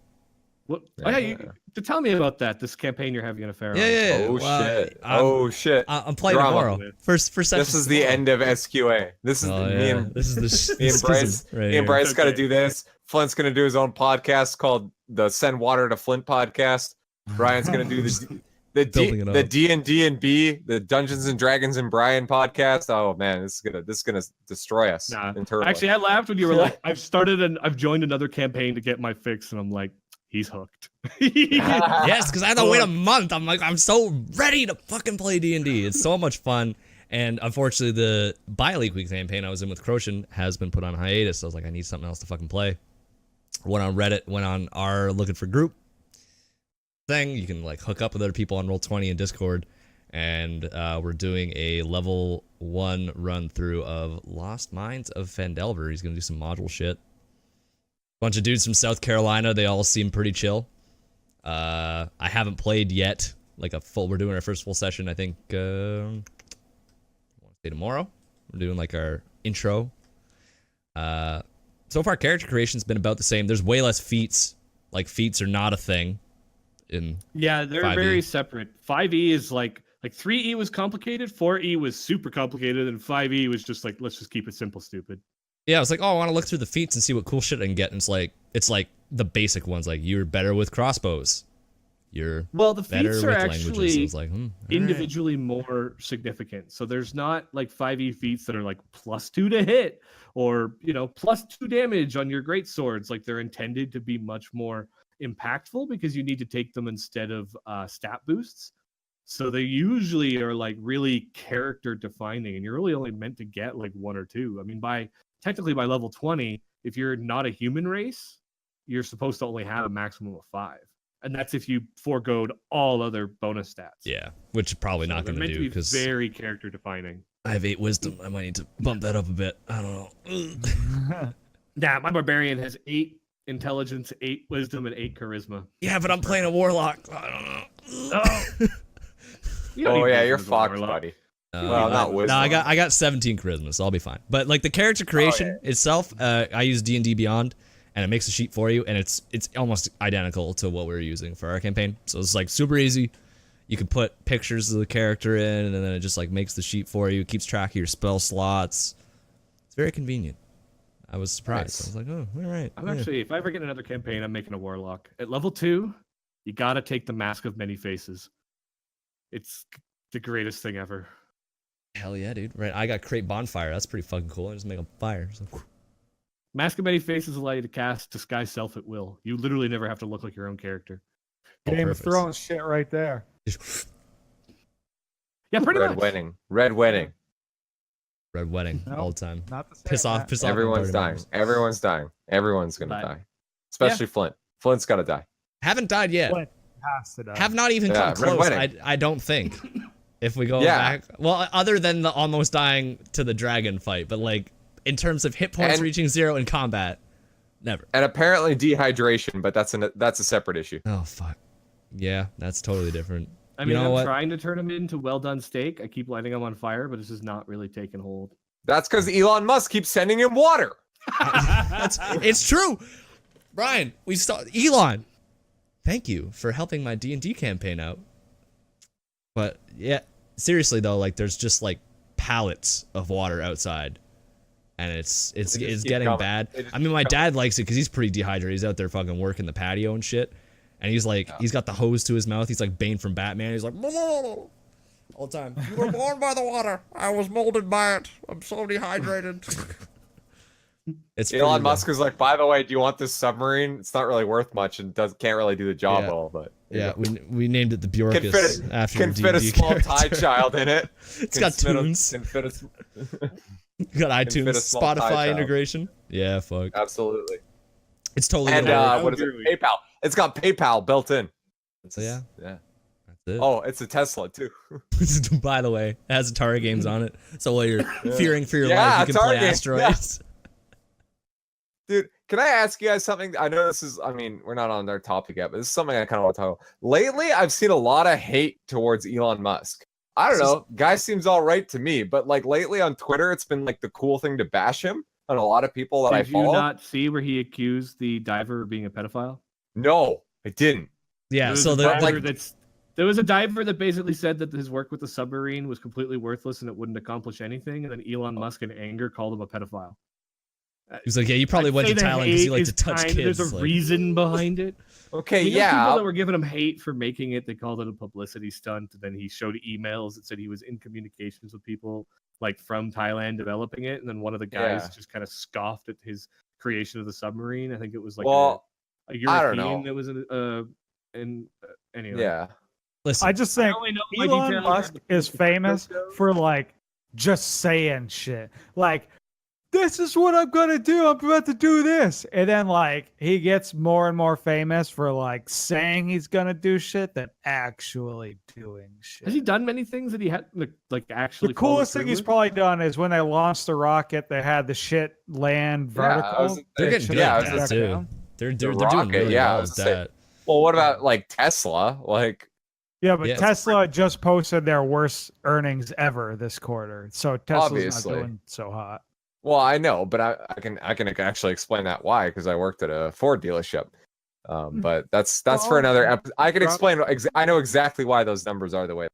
What? Oh, yeah, to tell me about that. This campaign you're having in a fair. Yeah. Oh Well, shit. Oh shit. I'm playing Drama. tomorrow. First session. This is the end of SQA. This is me and This is the me and Bryce. Right me and Bryce got to Okay. do this. Flint's gonna do his own podcast called the Send Water to Flint podcast. Brian's gonna do the Building it up. D&D and B, the Dungeons and Dragons and Brian podcast. Oh man, this is gonna destroy us Nah. internally. Actually, I laughed when you were like, I've joined another campaign to get my fix, and I'm like, he's hooked. Yes, because I had to wait a month. I'm like, I'm so ready to fucking play D&D. It's so much fun. And unfortunately, the Bioleague Week campaign I was in with Croshan has been put on hiatus. So I was like, I need something else to fucking play. Went on Reddit, went on our looking for group thing. You can like hook up with other people on Roll20 and Discord. And we're doing a level 1 run through of Lost Mines of Phandelver. He's gonna do some module shit. Bunch of dudes from South Carolina. They all seem pretty chill. I haven't played yet. We're doing our first full session, I think, I want to say tomorrow. We're doing like our intro. so far character creation's been about the same. There's way less feats. Like feats are not a thing in Yeah, they're 5e. very separate. 5e is like 3e was complicated, 4e was super complicated, and 5e was just like, let's just keep it simple, stupid. Yeah, I was like, oh, I want to look through the feats and see what cool shit I can get. And it's like the basic ones, like you're better with crossbows. You're Well, the better feats with are languages. So actually it's like, all right. individually more significant. So there's not like 5e feats that are like +2 to hit or, +2 damage on your great swords. Like they're intended to be much more impactful because you need to take them instead of stat boosts. So they usually are like really character defining, and you're really only meant to get like 1 or 2. I mean, technically by level 20, if you're not a human race, you're supposed to only have a maximum of 5. And that's if you foregoed all other bonus stats. Yeah, which is probably So not they're going to meant do be because very character defining. I have 8 wisdom. I might need to bump that up a bit. I don't know. Nah, my barbarian has 8 intelligence, 8 wisdom, and 8 charisma. Yeah, but I'm playing a warlock. I don't know. Oh, You don't Oh need yeah, wisdom you're as a fucked, warlock. buddy. Uh, Well, not no, wisdom. I got 17 charisma, so I'll be fine. But like the character creation itself, I use D&D Beyond, and it makes a sheet for you, and it's almost identical to what we were using for our campaign. So it's like super easy. You can put pictures of the character in, and then it just like makes the sheet for you. It keeps track of your spell slots. It's very convenient. I was surprised. Nice. I was like, oh, all right. I'm yeah. actually, if I ever get another campaign, I'm making a warlock. At level 2, you gotta take the Mask of Many Faces. It's the greatest thing ever. Hell yeah, dude. Right, I got create bonfire. That's pretty fucking cool. I just make a fire. So, Mask of Many Faces allow you to cast Disguise Self at will. You literally never have to look like your own character. Game of perfect. Thrones shit right there. Yeah, pretty Red much. wedding. Red wedding. Red wedding Nope. all the time. Not the same. Piss off, Matt. piss off. my Everyone's party dying. members. Everyone's dying. Everyone's gonna But- die. Especially Flint. Flint's gotta die. Haven't died yet. Flint has to die. Have not even Yeah, come Red close. Wedding. I don't think. If we go Yeah. back, well, other than the almost dying to the dragon fight, but like in terms of hit points And- reaching 0 in combat, never. And apparently dehydration, but that's a separate issue. Oh fuck. Yeah, that's totally different. I You mean, know I'm what? trying to turn him into well done steak. I keep lighting him on fire, but it's just not really taking hold. That's because Elon Musk keeps sending him water. It's true. Brian, we saw Elon. Thank you for helping my D&D campaign out. But yeah, seriously though, like there's just like pallets of water outside, and it's They just keep getting coming. bad. They just I mean, my keep dad likes it because he's pretty dehydrated. He's out there fucking working the patio and shit, and he's like, he's got the hose to his mouth. He's like Bane from Batman. He's like, all the time. You were born by the water. I was molded by it. I'm so dehydrated. It's Elon pretty Musk is like, by the way, do you want this submarine? It's not really worth much and can't really do the job Yeah. well, but Yeah, we named it the can fit, Bjorkus after your can fit a D&D small character. Thai child in it. It's got Can fit a- tunes. can fit a- Got fit iTunes, a small Thai Spotify child. integration. Yeah, fuck. Absolutely. It's totally And gonna work. what is it? PayPal. It's got PayPal built in. So yeah, Yeah. that's it. Oh, it's a Tesla too. By the way, it has Atari games on it. So while you're fearing for your Yeah, life, you can Atari play games, Asteroids. Dude, can I ask you guys something? I know this is, I mean, we're not on our topic yet, but this is something I kind of want to talk about. Lately, I've seen a lot of hate towards Elon Musk. I don't This is- know. Guy seems all right to me, but like lately on Twitter, it's been like the cool thing to bash him. And a lot of people that I Did you follow. not see where he accused the diver of being a pedophile? No, I didn't. Yeah. There was So a the diver there was a diver that basically said that his work with the submarine was completely worthless and it wouldn't accomplish anything. And then Elon Musk, in anger, called him a pedophile. he's like, yeah, you probably I'd went say to the Thailand because you hate like to is touch kind- kids. There's a like- reason behind it. Okay, You know, yeah. people that were giving him hate for making it, they called it a publicity stunt. And then he showed emails that said he was in communications with people like from Thailand developing it. And then one of the guys Yeah. just kind of scoffed at his creation of the submarine. I think it was like Well, a I don't European know. that was anyway. Yeah. Listen, I just think only know my Elon details. Musk is famous for like just saying shit. Like, this is what I'm gonna do. I'm about to do this, and then like he gets more and more famous for like saying he's gonna do shit than actually doing shit. Has he done many things that he had like actually? The coolest followed thing he's through with? probably done is when they launched the rocket, they had the shit land Yeah, I vertical. was- they're It getting should good yeah, at I have was that stuck too. down. They're The doing rocket, really yeah, I well was with gonna say- that. Well, what about like Tesla? Like, Yeah, but Yeah, it's Tesla just posted their worst earnings ever this quarter, so Tesla's Obviously. not doing so hot. Well, I know, but I can actually explain that why, because I worked at a Ford dealership. But that's for Well, another episode. I can drop- explain. I know exactly why those numbers are the way,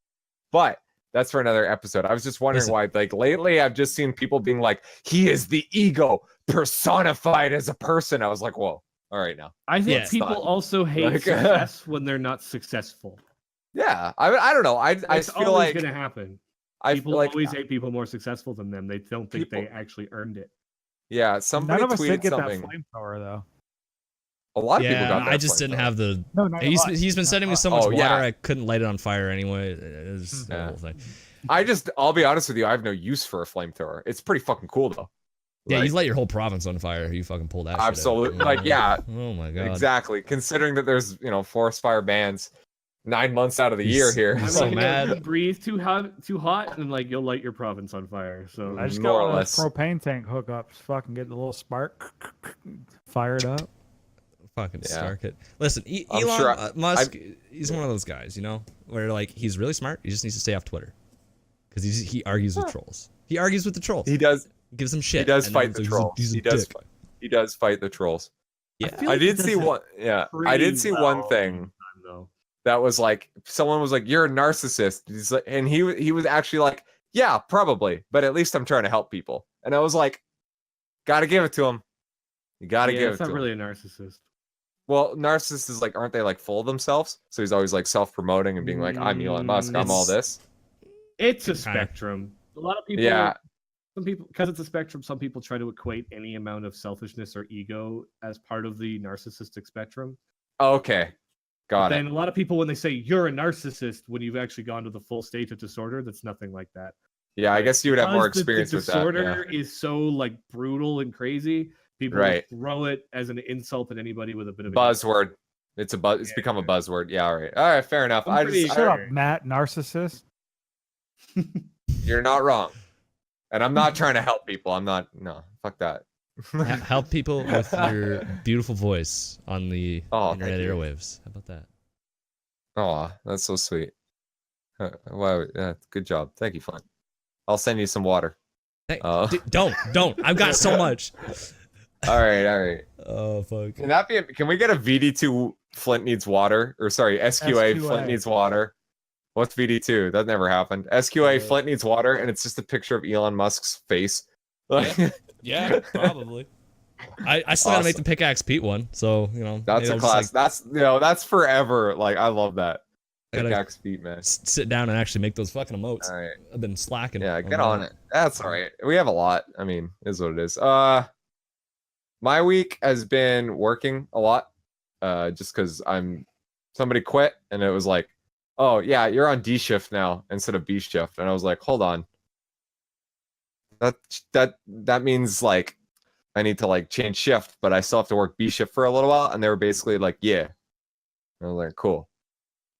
but that's for another episode. I was just wondering Listen. why, like lately, I've just seen people being like, "He is the ego personified as a person." I was like, "Whoa, all right now." I think Yeah. people Not. also hate Like- success when they're not successful. Yeah, I don't know. I It's feel always like gonna happen. I People feel like always hate people more successful than them. They don't think they People- actually earned it. yeah. Somebody None of us tweeted did get something. that flamethrower though. A lot of people Yeah, got that. I just didn't flamethrower. have the. No, not He's been sending me so much Oh, water, yeah. I couldn't light it on fire anyway. It was the Yeah. whole thing. I'll be honest with you. I have no use for a flamethrower. It's pretty fucking cool though. Yeah, Like, you light your whole province on fire. You fucking pull that. shit out. Absolutely. Like, yeah. Oh my god. exactly. Considering that there's forest fire bans 9 months out of the year He's- here. he's I'm so like, mad. You breathe too hot, and like you'll light your province on fire. So I just More got or one of those less. propane tank hookups. Fucking get the little spark, fire it up. Fucking Yeah. start it. Listen, I'm Elon sure Musk, he's one of those guys, where like he's really smart. He just needs to stay off Twitter because he argues with trolls. He argues with the trolls. He does. gives them shit. He does and fight everyone's the like, trolls. He's a He does. dick. He does fight the trolls. Yeah. feel I like he did see does it one. Yeah, I pretty did see well one all thing the time, though. that was like someone was like, "You're a narcissist," He's like, and he was actually like, "Yeah, probably, but at least I'm trying to help people." And I was like, "Gotta give it to him. You gotta Yeah, give it it's to not him." really a narcissist. Well, narcissists is like, aren't they like full of themselves? So he's always like self-promoting and being like, "I'm Elon Musk. I'm all It's- this." It's a Kinda. spectrum. A lot of people. Yeah. Some people, because it's a spectrum, some people try to equate any amount of selfishness or ego as part of the narcissistic spectrum. Okay, got Then it. a lot of people, when they say you're a narcissist, when you've actually gone to the full stage of disorder, that's nothing like that. Yeah, I Like, guess you would have more Because experience the with that. disorder is so like brutal and crazy. People Right. throw it as an insult at anybody with a bit of Buzzword. It's a buzz. It's become a buzzword. Yeah, all right. All right, fair enough. I'm I pretty just Shut I- up, Matt, narcissist. you're not wrong. And I'm not trying to help people. I'm not. No, fuck that. Help people with your beautiful voice on the Oh, internet thank you. airwaves. How about that? Oh, that's so sweet. Wow, yeah, good job. Thank you, Flint. I'll send you some water. Hey, Oh. don't. I've got so much. All right, all right. Oh fuck. Can that be? Can we get a VD2 Flint needs water? Or sorry, SQA, Flint SQA. needs water. What's VD2? That never happened. SQA Flint needs water, and it's just a picture of Elon Musk's face. Like, Yeah, probably. I still gotta make Awesome. the pickaxe Pete one, so that's maybe a I'll just, class. That's that's forever. Like I love that. Gotta- Pickaxe feet, man. sit down and actually make those fucking emotes. All right. I've been slacking. Yeah, get on it. That's all right. We have a lot. I mean, it is what it is. My week has been working a lot. Just because somebody quit and it was like, oh yeah, you're on D shift now instead of B shift. And I was like, hold on. That means like I need to like change shift, but I still have to work B shift for a little while. And they were basically like, yeah. And I was like, cool.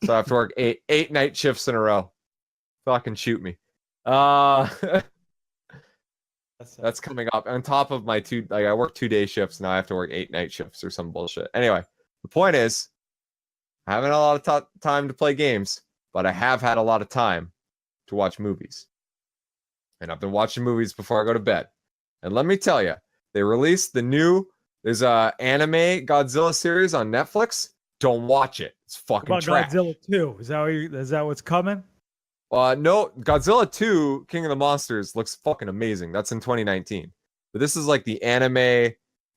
So I have to work eight night shifts in a row. Fucking shoot me. That's coming up on top of my two. Like I work 2-day shifts now. I have to work 8 night shifts or some bullshit. Anyway, the point is, I haven't had a lot of time to play games, but I have had a lot of time to watch movies. And I've been watching movies before I go to bed. And let me tell you, they released there's a anime Godzilla series on Netflix. Don't watch it. It's What fucking about trash. Godzilla 2? Is that what's coming? No, Godzilla 2, King of the Monsters looks fucking amazing. That's in 2019. But this is like the anime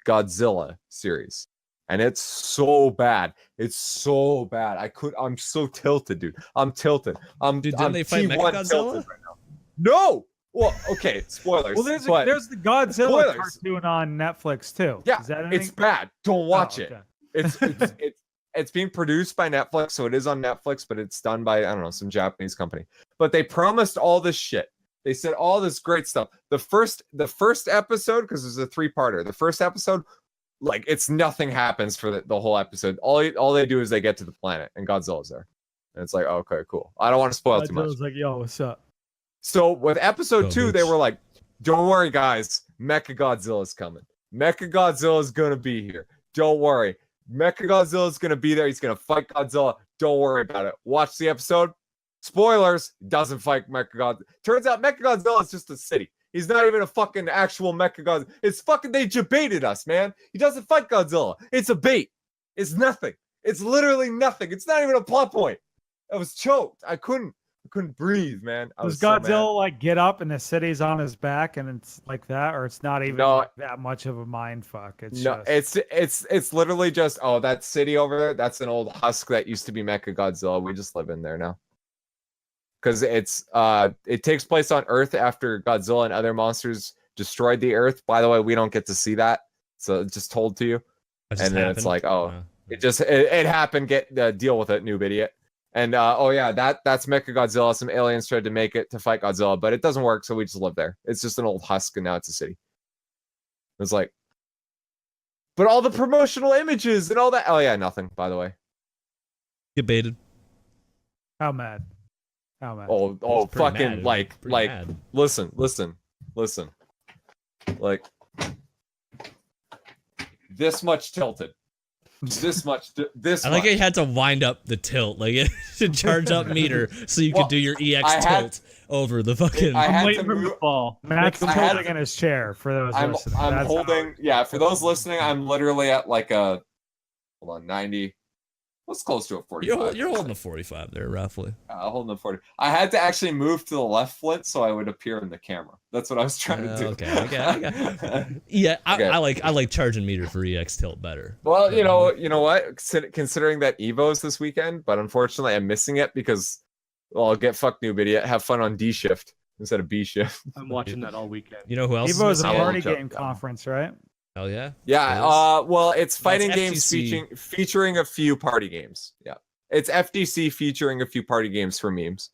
Godzilla series. And it's so bad. It's so bad. I'm so tilted, dude. I'm tilted. Dude, didn't I'm they fight T1 Mechagodzilla? tilted right now. No! Well, okay, spoilers. Well, but there's the Godzilla Spoilers. cartoon on Netflix too. Yeah, Is that anything? it's bad. Don't watch Oh, it. okay. It's being produced by Netflix, so it is on Netflix, but it's done by, I don't know, some Japanese company. But they promised all this shit. They said all this great stuff. The first episode, because there's a 3-parter. The first episode, like it's nothing happens for the whole episode. All they do is they get to the planet and Godzilla's there. And it's like, okay, cool. I don't want to spoil too much. Godzilla's like, yo, what's up? So with episode Go, 2, they bitch. were like, don't worry, guys. Mechagodzilla's coming. Mechagodzilla's gonna be here. Don't worry. Mechagodzilla's gonna be there. He's gonna fight Godzilla. Don't worry about it. Watch the episode. Spoilers, doesn't fight Mechagodzilla. Turns out Mechagodzilla is just a city. He's not even a fucking actual Mechagodzilla. It's fucking, they baited us, man. He doesn't fight Godzilla. It's a bait. It's nothing. It's literally nothing. It's not even a plot point. I was choked. I couldn't breathe, man. I Does was so mad. Godzilla like get up and the city's on his back and it's like that, or it's not even No. like that much of a mind fuck? It's No, just it's literally just, oh, that city over there, that's an old husk that used to be Mechagodzilla. We just live in there now. Because it takes place on Earth after Godzilla and other monsters destroyed the Earth. By the way, we don't get to see that, so it's just told to you. That just And then it's happened. like, oh, Yeah. it happened. Deal with it, noob idiot. And oh yeah, that's Mechagodzilla. Some aliens tried to make it to fight Godzilla, but it doesn't work, so we just live there. It's just an old husk, and now it's a city. It's like, but all the promotional images and all that. Oh yeah, nothing. By the way. Get baited. how mad? How mad? Oh, It's pretty fucking mad. like, Pretty mad. listen. Like, this much tilted. This much. This I like much. how you had to wind up the tilt, like to charge up meter, so you Well, could do your EX I had- tilt over the fucking. I I'm had waiting to for him to move- fall. Matt's I had- tilting in his chair for those listening. I'm That's how holding. Yeah, for those listening, I'm literally at like a. Hold on, 90. What's close to a 45? You're holding a 45 there, roughly. Holding a 40. I had to actually move to the left foot so I would appear in the camera. That's what I was trying to do. Okay, I got. Yeah, Okay. I like charging meter for EX tilt better. Well, you know what? Considering that Evo's this weekend, but unfortunately I'm missing it because, well, I'll get fucked noob idiot. Have fun on D shift instead of B shift. I'm watching that all weekend. You know who else? Evo's is a missing? I'll party jump game down. conference, right? Hell yeah. Yeah. It is. Well, it's fighting That's games FGC. featuring a few party games. Yeah. It's FDC featuring a few party games for memes.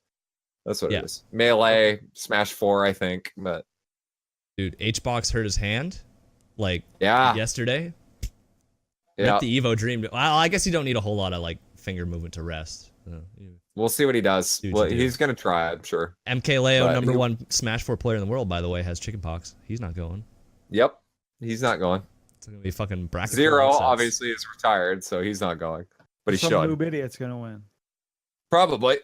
That's what Yeah. it is. Melee, Smash 4, I think. But Dude, HBox hurt his hand, like yeah. yesterday. Yeah. Met the Evo dream. Well, I guess you don't need a whole lot of like finger movement to rest. We'll see what he does. See what Well, you do. he's gonna try, I'm sure. MK Leo, But number he- one Smash 4 player in the world, by the way, has chickenpox. He's not going. Yep. He's not going. It's gonna be fucking bracket. Zero upsets. obviously is retired, so he's not going. But he Some should. noob idiot's gonna win. Probably.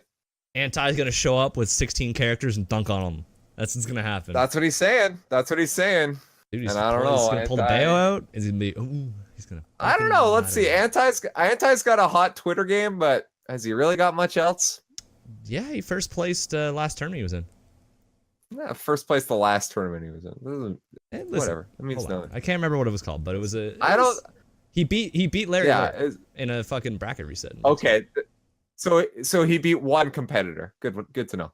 Anti's gonna show up with 16 characters and dunk on them. That's what's gonna happen. That's what he's saying. That's what he's saying. Dude, he's and I don't he's know, gonna pull the Anti- Bayo out. Is he gonna be? Ooh, he's gonna. I don't know. Let's see. Anti's got a hot Twitter game, but has he really got much else? Yeah, he first placed last tournament he was in. Yeah, first place the last tournament he was in. This isn't- Listen, whatever. It means hold on. nothing. I can't remember what it was called, but it was a. I don't. He beat Larry Yeah. Lord in a fucking bracket reset. Okay. So he beat one competitor. Good to know.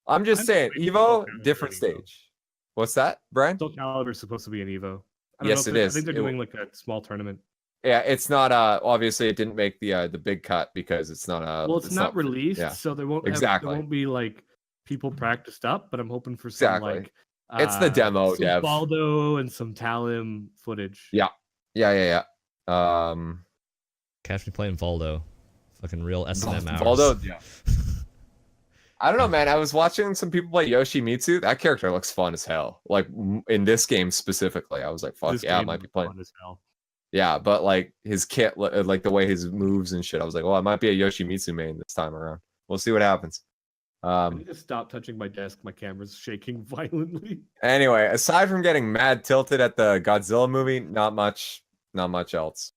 I'm just I'm saying, waiting for Evo, Soul Calibur different Evo. stage. What's that, Brian? Soul Calibur is supposed to be an Evo. I don't Yes, know if it I is. think they're It doing like a small tournament. Yeah, it's not. Obviously, it didn't make the big cut because it's not. Well, it's not released, yeah. so there won't Exactly. there won't be like people practiced up. But I'm hoping for some Exactly. like It's the demo, some Dev. Baldo and some Talim footage. Yeah. Yeah. Catch me playing Valdo. Fucking real S&M hours. Valdo. Yeah. I don't know, man. I was watching some people play Yoshimitsu. That character looks fun as hell. Like in this game specifically, I was like, "Fuck This yeah, I game might be is playing." fun as hell. Yeah, but like his kit, like the way his moves and shit, I was like, "Well, I might be a Yoshimitsu main this time around." We'll see what happens. I need to stop touching my desk. My camera's shaking violently. Anyway, aside from getting mad tilted at the Godzilla movie, not much else.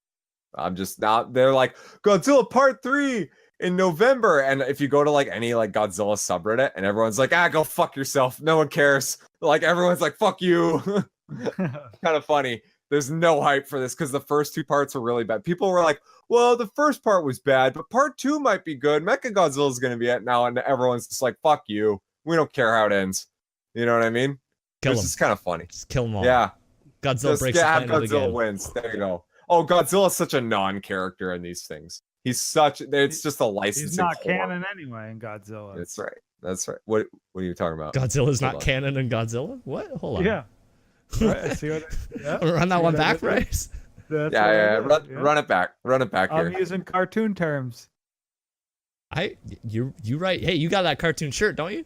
I'm just not. They're like Godzilla Part 3 in November, and if you go to like any like Godzilla subreddit, and everyone's like, go fuck yourself. No one cares. Like everyone's like, fuck you. Kind of funny. There's no hype for this because the first two parts were really bad. People were like, well, the first part was bad, but part 2 might be good. Mechagodzilla is going to be it now, and everyone's just like, fuck you. We don't care how it ends. You know what I mean? Kill It's him. just kind of funny. Just kill them all. Yeah. Godzilla Just breaks the have planet Godzilla again. wins. There you go. Oh, Godzilla's such a non-character in these things. He's such. It's just a licensing. He's not whore. canon anyway in Godzilla. That's right. That's right. What are you talking about? Godzilla's Hold not on. canon in Godzilla? What? Hold on. Yeah. Right, see what? Yeah. Run that See one what I back, did there? right? That's Yeah, what I yeah. did, Run it back. Run it back I'm here. using cartoon terms. You right. Hey, you got that cartoon shirt, don't you?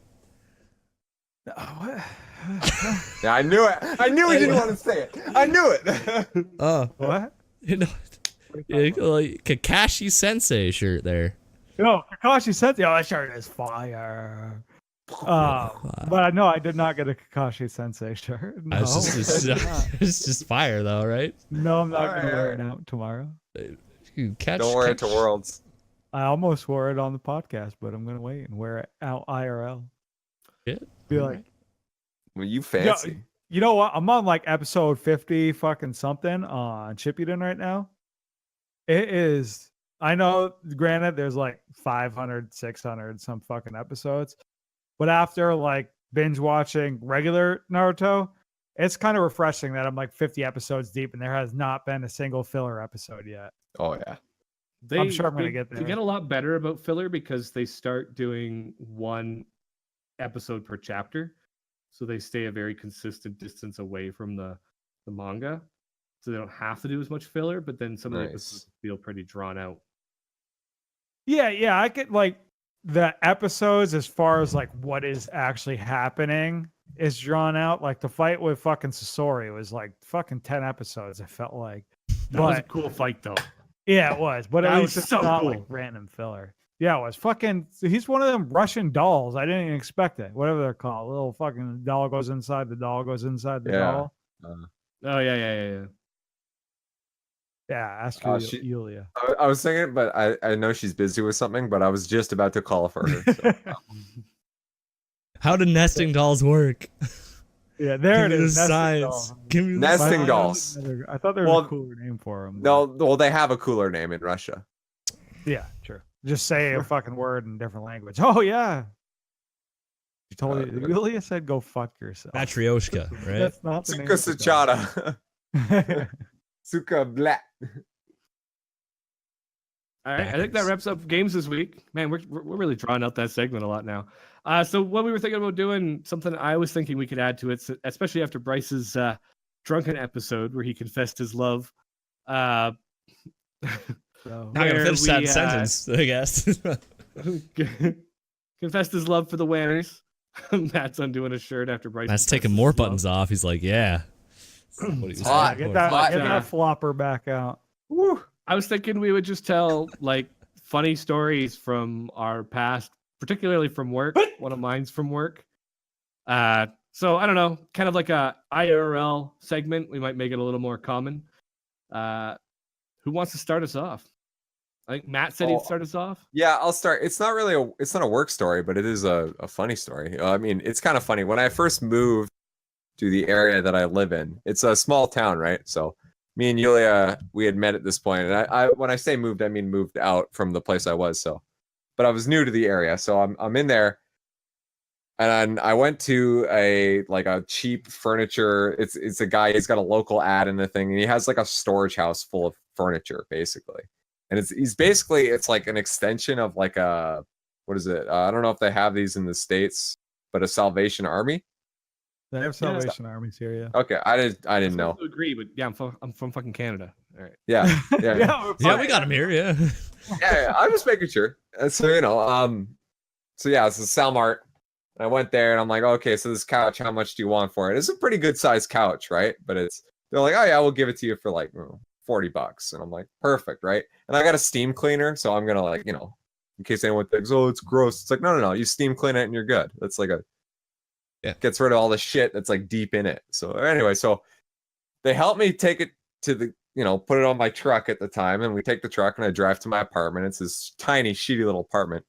Oh, what? Yeah, I knew it. I knew he didn't want to say it. I knew it. What? You know, like Kakashi Sensei shirt there. No, Kakashi said, "Oh, that shirt is fire." But no, I did not get a Kakashi Sensei shirt. No, It's I did not. it's just fire though, right? No, I'm not Alright, gonna wear it alright. out tomorrow. You catch, Don't wear it to catch- Worlds. I almost wore it on the podcast, but I'm gonna wait and wear it out IRL. Yeah, Be alright. like, Well, you fancy. you know what? I'm on like episode 50 fucking something on Shippuden right now. It is, I know, granted, there's like 500, 600 some fucking episodes, but after like binge watching regular Naruto, it's kind of refreshing that I'm like 50 episodes deep and there has not been a single filler episode yet. Oh yeah. They, sure I'm gonna they- get They there. get a lot better about filler because they start doing one episode per chapter, so they stay a very consistent distance away from the manga, so they don't have to do as much filler. But then some of the Nice. episodes feel pretty drawn out. Yeah, I get like the episodes as far as like what is actually happening is drawn out. Like the fight with fucking Sasori was like fucking 10 episodes, it felt like. That was a But cool fight though. yeah, it was. But That at was least it's so not cool. like random filler. Yeah, it was fucking. He's one of them Russian dolls. I didn't even expect it. Whatever they're called, little fucking doll goes inside the doll goes inside the Yeah. doll. Oh yeah. Yeah, ask Yulia. I was thinking, but I know she's busy with something, but I was just about to call for her. So. How do nesting dolls work? Yeah, there Give it me is. the nesting science. doll. Give me the Nesting science. dolls. I thought there was Well, a cooler name for them. No, well, they have a cooler name in Russia. Yeah, true. Just say a fucking word in a different language. Oh yeah. You told you. Yulia said, "Go fuck yourself." Matryoshka, right? That's not the name Suka of the dog. Sachata. Suka Black. All right, I think that wraps up games this week. Man, we're really drawing out that segment a lot now. So what we were thinking about doing, something I was thinking we could add to it, especially after Bryce's drunken episode where he confessed his love. So, Not gonna where finish that we, sentence, I guess. confessed his love for the Wanners. Matt's undoing his shirt after Bryce. Matt's taking confesses more his love. buttons off. He's like, yeah. What he was hot. saying get before. that, Hot. get that flopper back out. Woo. I was thinking we would just tell like funny stories from our past, particularly from work. One of mine's from work. So I don't know, kind of like a IRL segment. We might make it a little more common. Who wants to start us off? I think Matt said he'd start us off. Yeah, I'll start. It's not really it's not a work story, but it is a funny story. I mean, it's kind of funny. When I first moved to the area that I live in, it's a small town, right? So me and Yulia, we had met at this point. And I when I say moved, I mean moved out from the place I was. So, but I was new to the area. So I'm in there. And I went to a cheap furniture. It's a guy, he's got a local ad in the thing, and he has like a storage house full of furniture, basically. And it's like an extension of like a, what is it? I don't know if they have these in the States, but a Salvation Army. They have Salvation Armies here, yeah. Okay, I didn't know. I agree, but yeah, I'm from fucking Canada. All right. Yeah, yeah, yeah. we're Yeah, fine. we got him here. Yeah. Yeah, I'm just making sure. So so yeah, it's a Salmart. And I went there and I'm like, okay, so this couch, how much do you want for it? It's a pretty good sized couch, right? But they're like, oh yeah, we'll give it to you for like $40. And I'm like, perfect, right? And I got a steam cleaner, so I'm gonna in case anyone thinks, oh, it's gross. It's like, no, you steam clean it and you're good. That's like gets rid of all the shit that's like deep in it. So anyway, so they helped me take it to the, put it on my truck at the time, and we take the truck and I drive to my apartment. It's this tiny, shitty little apartment.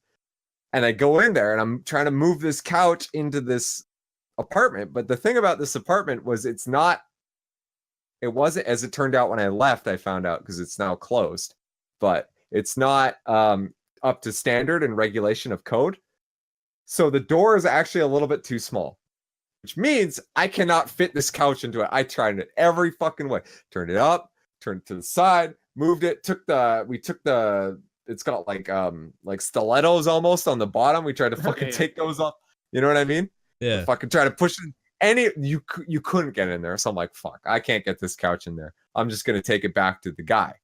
And I go in there and I'm trying to move this couch into this apartment. But the thing about this apartment was it wasn't, as it turned out when I left, I found out because it's now closed, but it's not up to standard and regulation of code. So the door is actually a little bit too small, which means I cannot fit this couch into it. I tried it every fucking way. Turned it up, turned it to the side, moved it, it's got like stilettos almost on the bottom. We tried to fucking take those off. You know what I mean? Yeah. Fucking try to push it. You couldn't get in there. So I'm like, fuck, I can't get this couch in there. I'm just gonna take it back to the guy.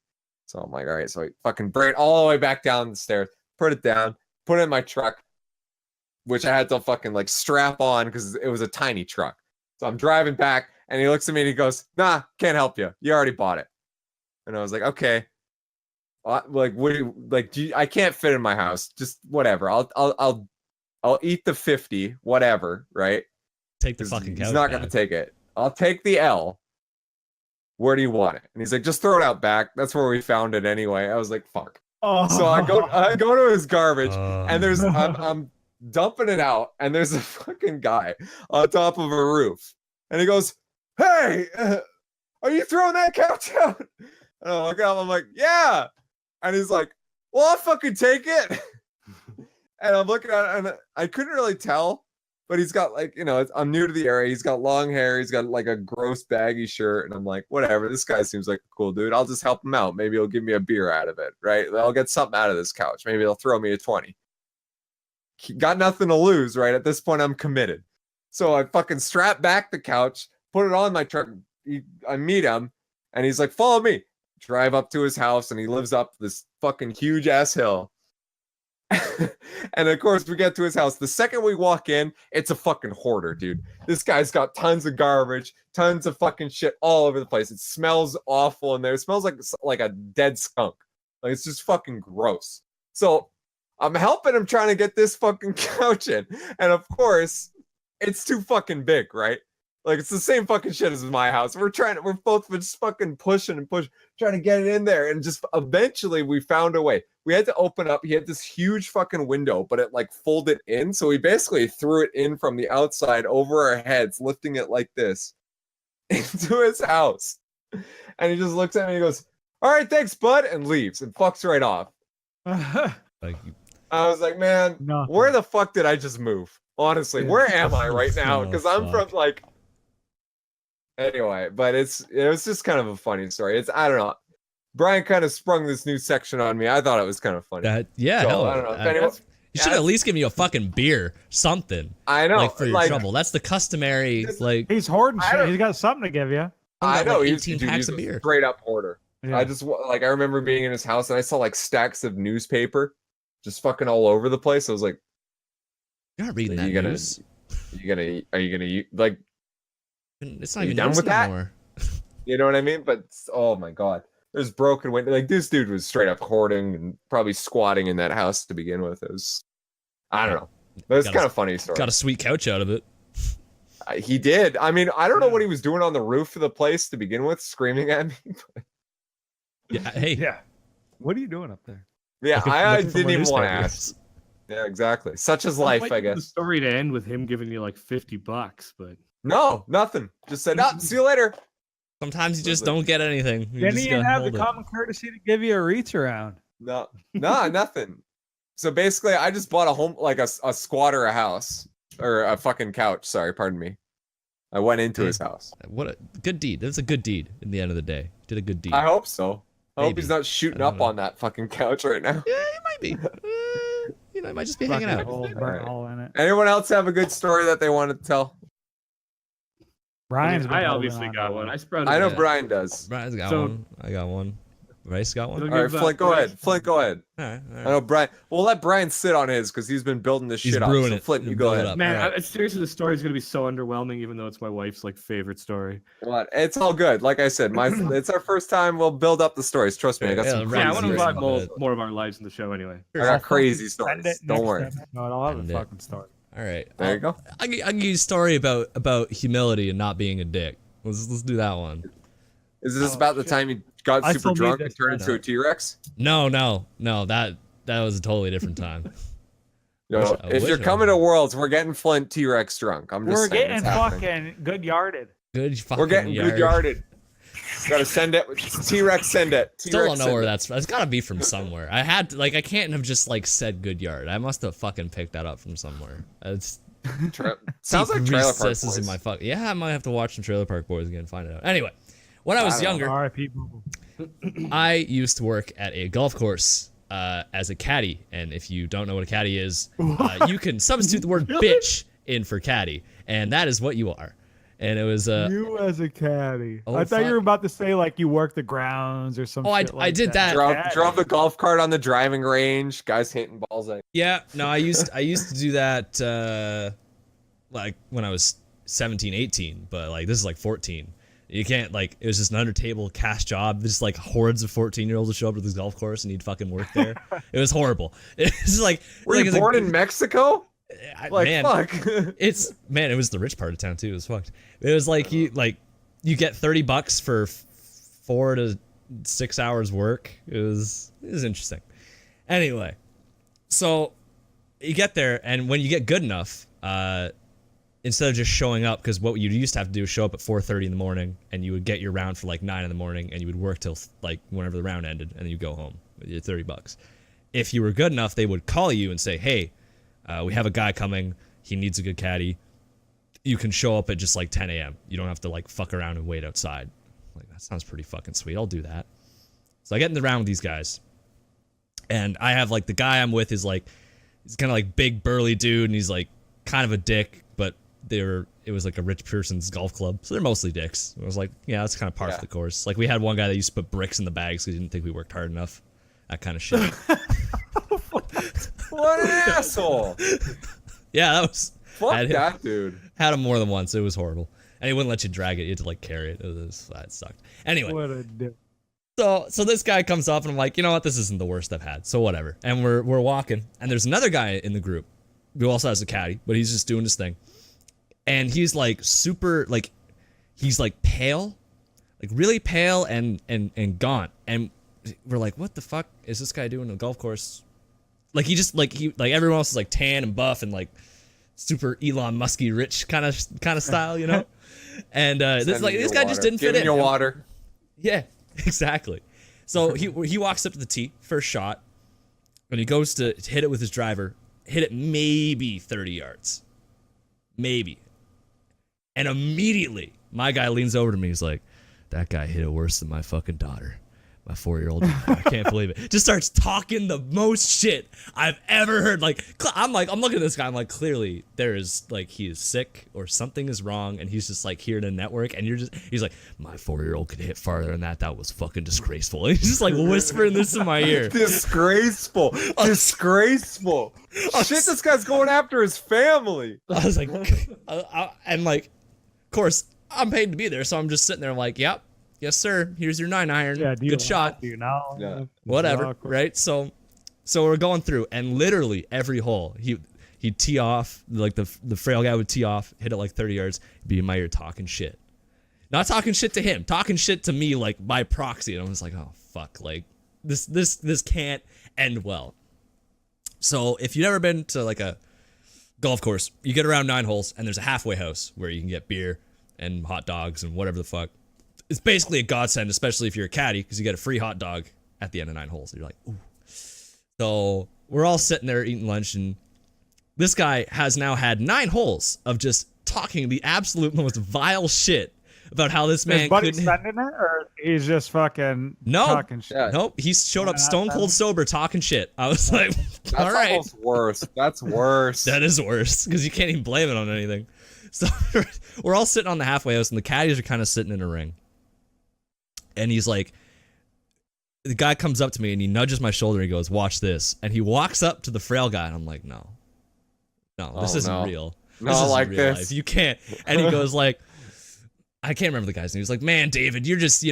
So I'm like, all right. So I fucking bring it all the way back down the stairs, put it down, put it in my truck, which I had to fucking like strap on because it was a tiny truck. So I'm driving back and he looks at me and he goes, nah, can't help you. You already bought it. And I was like, okay. Like, what do you, like, I can't fit in my house. Just whatever. I'll I'll eat the 50, whatever, right? Take the 'Cause fucking couch. He's not gonna back. take it. I'll take the L. Where do you want it? And he's like, just throw it out back. That's where we found it anyway. I was like, fuck. Oh. So I go to his garbage, Uh, and I'm dumping it out, and there's a fucking guy on top of a roof, and he goes, "Hey, are you throwing that couch out?" And I look up, I'm like, "Yeah," and he's like, "Well, I'll fucking take it." And I'm looking at it, and I couldn't really tell, but he's got like, I'm new to the area. He's got long hair. He's got like a gross baggy shirt, and I'm like, whatever. This guy seems like a cool dude. I'll just help him out. Maybe he'll give me a beer out of it, right? I'll get something out of this couch. Maybe they'll throw me a 20. Got nothing to lose, right? At this point, I'm committed. So I fucking strap back the couch, put it on my truck. I meet him, and he's like, "Follow me." Drive up to his house, and he lives up this fucking huge ass hill. And of course, we get to his house. The second we walk in, it's a fucking hoarder, dude. This guy's got tons of garbage, tons of fucking shit all over the place. It smells awful in there. It smells like a dead skunk. Like, it's just fucking gross. So I'm helping him trying to get this fucking couch in, and of course, it's too fucking big, right? Like, it's the same fucking shit as my house. We're both just fucking pushing and pushing, trying to get it in there. And just eventually we found a way. We had to open up. He had this huge fucking window, but it like folded in. So we basically threw it in from the outside over our heads, lifting it like this into his house. And he just looks at me and he goes, "All right, thanks, bud," and leaves and fucks right off. like, I was like, man, Nothing. where the fuck did I just move? Honestly, where am I right now? Because I'm from like. Anyway, but it was just kind of a funny story. I don't know. Brian kind of sprung this new section on me. I thought it was kind of funny. yeah, So, hell, I don't know. If anyone, you should at least give me a fucking beer, something. I know, Like for your trouble. That's the customary. Like He's hoarding I shit. don't- He's got something to give you. I got, know like, he's 18 dude, packs he's of a beer. straight up hoarder. Yeah. I remember being in his house and I saw like stacks of newspaper, just fucking all over the place. I was like, you're not reading Are that you gonna- news. are you gonna like, It's not Are you even done news with that? anymore. you know what I mean? But oh my god, there's broken window. Like, this dude was straight up hoarding and probably squatting in that house to begin with. It was, I don't know, but it's Got a- kind of funny story. Got a sweet couch out of it. He did. I mean, I don't know what he was doing on the roof of the place to begin with, screaming at me. Yeah. Hey. Yeah. What are you doing up there? Yeah, looking- I looking for didn't more even want to newspapers. ask. Yeah, exactly. Such is I'm life, waiting I for the guess. story to end with him giving you like $50, but No, nothing. Just said, "Oh, see you later." Sometimes you just Listen. don't get anything. You Didn't just he even gotta have the hold it. common courtesy to give you a reach around? No, nothing. So basically, I just bought a home, like a squatter, a house, or a fucking couch. Sorry, pardon me. I went into his house. What a good deed. That's a good deed in the end of the day. Did a good deed. I hope so. I hope Maybe. he's not shooting I don't up know. on that fucking couch right now. Yeah, it might be. You know, it might just be hanging Fucking out. old burnt Alright. hole in it. Anyone else have a good story that they want to tell? Brian's been I holding obviously on got to one. it. I sprouted. I know it. Brian does. Brian's got So- one. I got one. Rice got one. It'll All right, give, Flint, go Bryce- ahead. Flint, go ahead. All right. All I right. know Brian. We'll let Brian sit on his because he's been building this He's shit up. brewing So it. Flint, you He'll go build it ahead. up. Man, Alright. seriously, the story is gonna be so underwhelming, even though it's my wife's like favorite story. What? It's all good. Like I said, it's our first time. We'll build up the stories. Trust me, I got Yeah, some right. Yeah, I crazy want to Crazy stories. involve stories. more of our lives in the show anyway. I I'll got crazy fucking stories. send it Don't next worry. episode. I'll have Send a it. fucking story. All right. There you go. I'll give you a story about humility and not being a dick. Let's do that one. Is this Oh, about the shit. time you got I super still need drunk this and turned right into now. a T-Rex? No. That was a totally different time. No, Wish- I if wish you're I coming was. to Worlds, we're getting Flint T-Rex drunk. I'm just We're saying, getting it's happening. fucking good yarded. Good fucking We're getting yard. good yarded. Gotta send it. T-Rex, send it. Still T-Rex, don't know send where it. that's. It's gotta be from somewhere. I had to, I can't have just said good yard. I must have fucking picked that up from somewhere. It's Sounds like deep Trailer Park recesses Boys. in my fuck. Yeah, I might have to watch some Trailer Park Boys again and find it out. Anyway, when I was I don't know. younger, R.I.P. Boo Boo. I used to work at a golf course as a caddy, and if you don't know what a caddy is, you can substitute the word bitch in for caddy, and that is what you are. And it was You as a caddy. oh, I thought you fuck. were about to say like you work the grounds or something. I did that. Drove the golf cart on the driving range. Guys hitting balls at yeah. No, I used to do that like when I was 17, 18, but this is 14. You can't it was just an under table cash job. Just hordes of 14-year-olds would show up to this golf course and you'd fucking work there. It was horrible. It's Were you born in Mexico? Like, man, fuck. it was the rich part of town too. It was fucked. It was like you get $30 for 4 to 6 hours work. It was interesting. Anyway, so you get there, and when you get good enough, instead of just showing up, because what you used to have to do is show up at 4:30 in the morning, and you would get your round for like 9 in the morning, and you would work till like whenever the round ended, and then you go home with your $30. If you were good enough, they would call you and say, hey, we have a guy coming. He needs a good caddy. You can show up at just like 10 a.m. You don't have to like fuck around and wait outside. Like, that sounds pretty fucking sweet. I'll do that. So I get in the round with these guys. And I have like the guy I'm with is like, he's kind of like big burly dude, and he's like kind of a dick, but it was like a rich person's golf club. So they're mostly dicks. I was like, yeah, that's kind of par for the course. Like, we had one guy that used to put bricks in the bags because he didn't think we worked hard enough. That kind of shit. What an asshole. Yeah, that was... Fuck that dude. Had him more than once. It was horrible. And he wouldn't let you drag it. You had to like carry it. It sucked. Anyway. What a dick. So this guy comes up and I'm like, you know what? This isn't the worst I've had. So whatever. And we're walking. And there's another guy in the group who also has a caddy, but he's just doing his thing. And he's like super, like, he's like pale, like really pale and gaunt. And we're like, what the fuck is this guy doing on the golf course? Like, he just, like, everyone else is like tan and buff and like super Elon Musky rich kind of style, you know? And this guy just didn't fit in. Your water. Yeah, exactly. So he walks up to the tee, first shot, and he goes to hit it with his driver, hit it maybe 30 yards. Maybe. And immediately, my guy leans over to me, he's like, that guy hit it worse than my fucking daughter. My 4-year-old, I can't believe it. Just starts talking the most shit I've ever heard. Like, I'm looking at this guy. I'm like, clearly he is sick or something is wrong, and he's just like here to network. And he's like, my 4-year-old could hit farther than that. That was fucking disgraceful. And he's just like whispering this in my ear. Disgraceful. Disgraceful. Shit, this guy's going after his family. I was like, and like, of course, I'm paid to be there, so I'm just sitting there like, yep. Yes, sir. Here's your 9-iron. Yeah, good shot. Do you know? Yeah. Whatever. Right. So we're going through, and literally every hole, he'd tee off, like the frail guy would tee off, hit it like 30 yards, be in my ear talking shit. Not talking shit to him, talking shit to me like by proxy. And I was like, oh fuck, like this can't end well. So if you've never been to like a golf course, you get around 9 holes, and there's a halfway house where you can get beer and hot dogs and whatever the fuck. It's basically a godsend, especially if you're a caddy, because you get a free hot dog at the end of 9 holes. You're like, ooh. So we're all sitting there eating lunch, and this guy has now had 9 holes of just talking the absolute most vile shit about how this man Is Buddy couldn't. sending it, or he's just fucking talking shit? Yeah. Nope, he showed up stone cold sober talking shit. I was like, That's all right. almost worse. That's worse. That is worse, because you can't even blame it on anything. So we're all sitting on the halfway house, and the caddies are kind of sitting in a ring. And he's like, the guy comes up to me and he nudges my shoulder and he goes, watch this. And he walks up to the frail guy and I'm like, no, this isn't real. No, this isn't like real this. life. You can't. And he goes like, I can't remember the guy's name. He was like, man, David, you're just,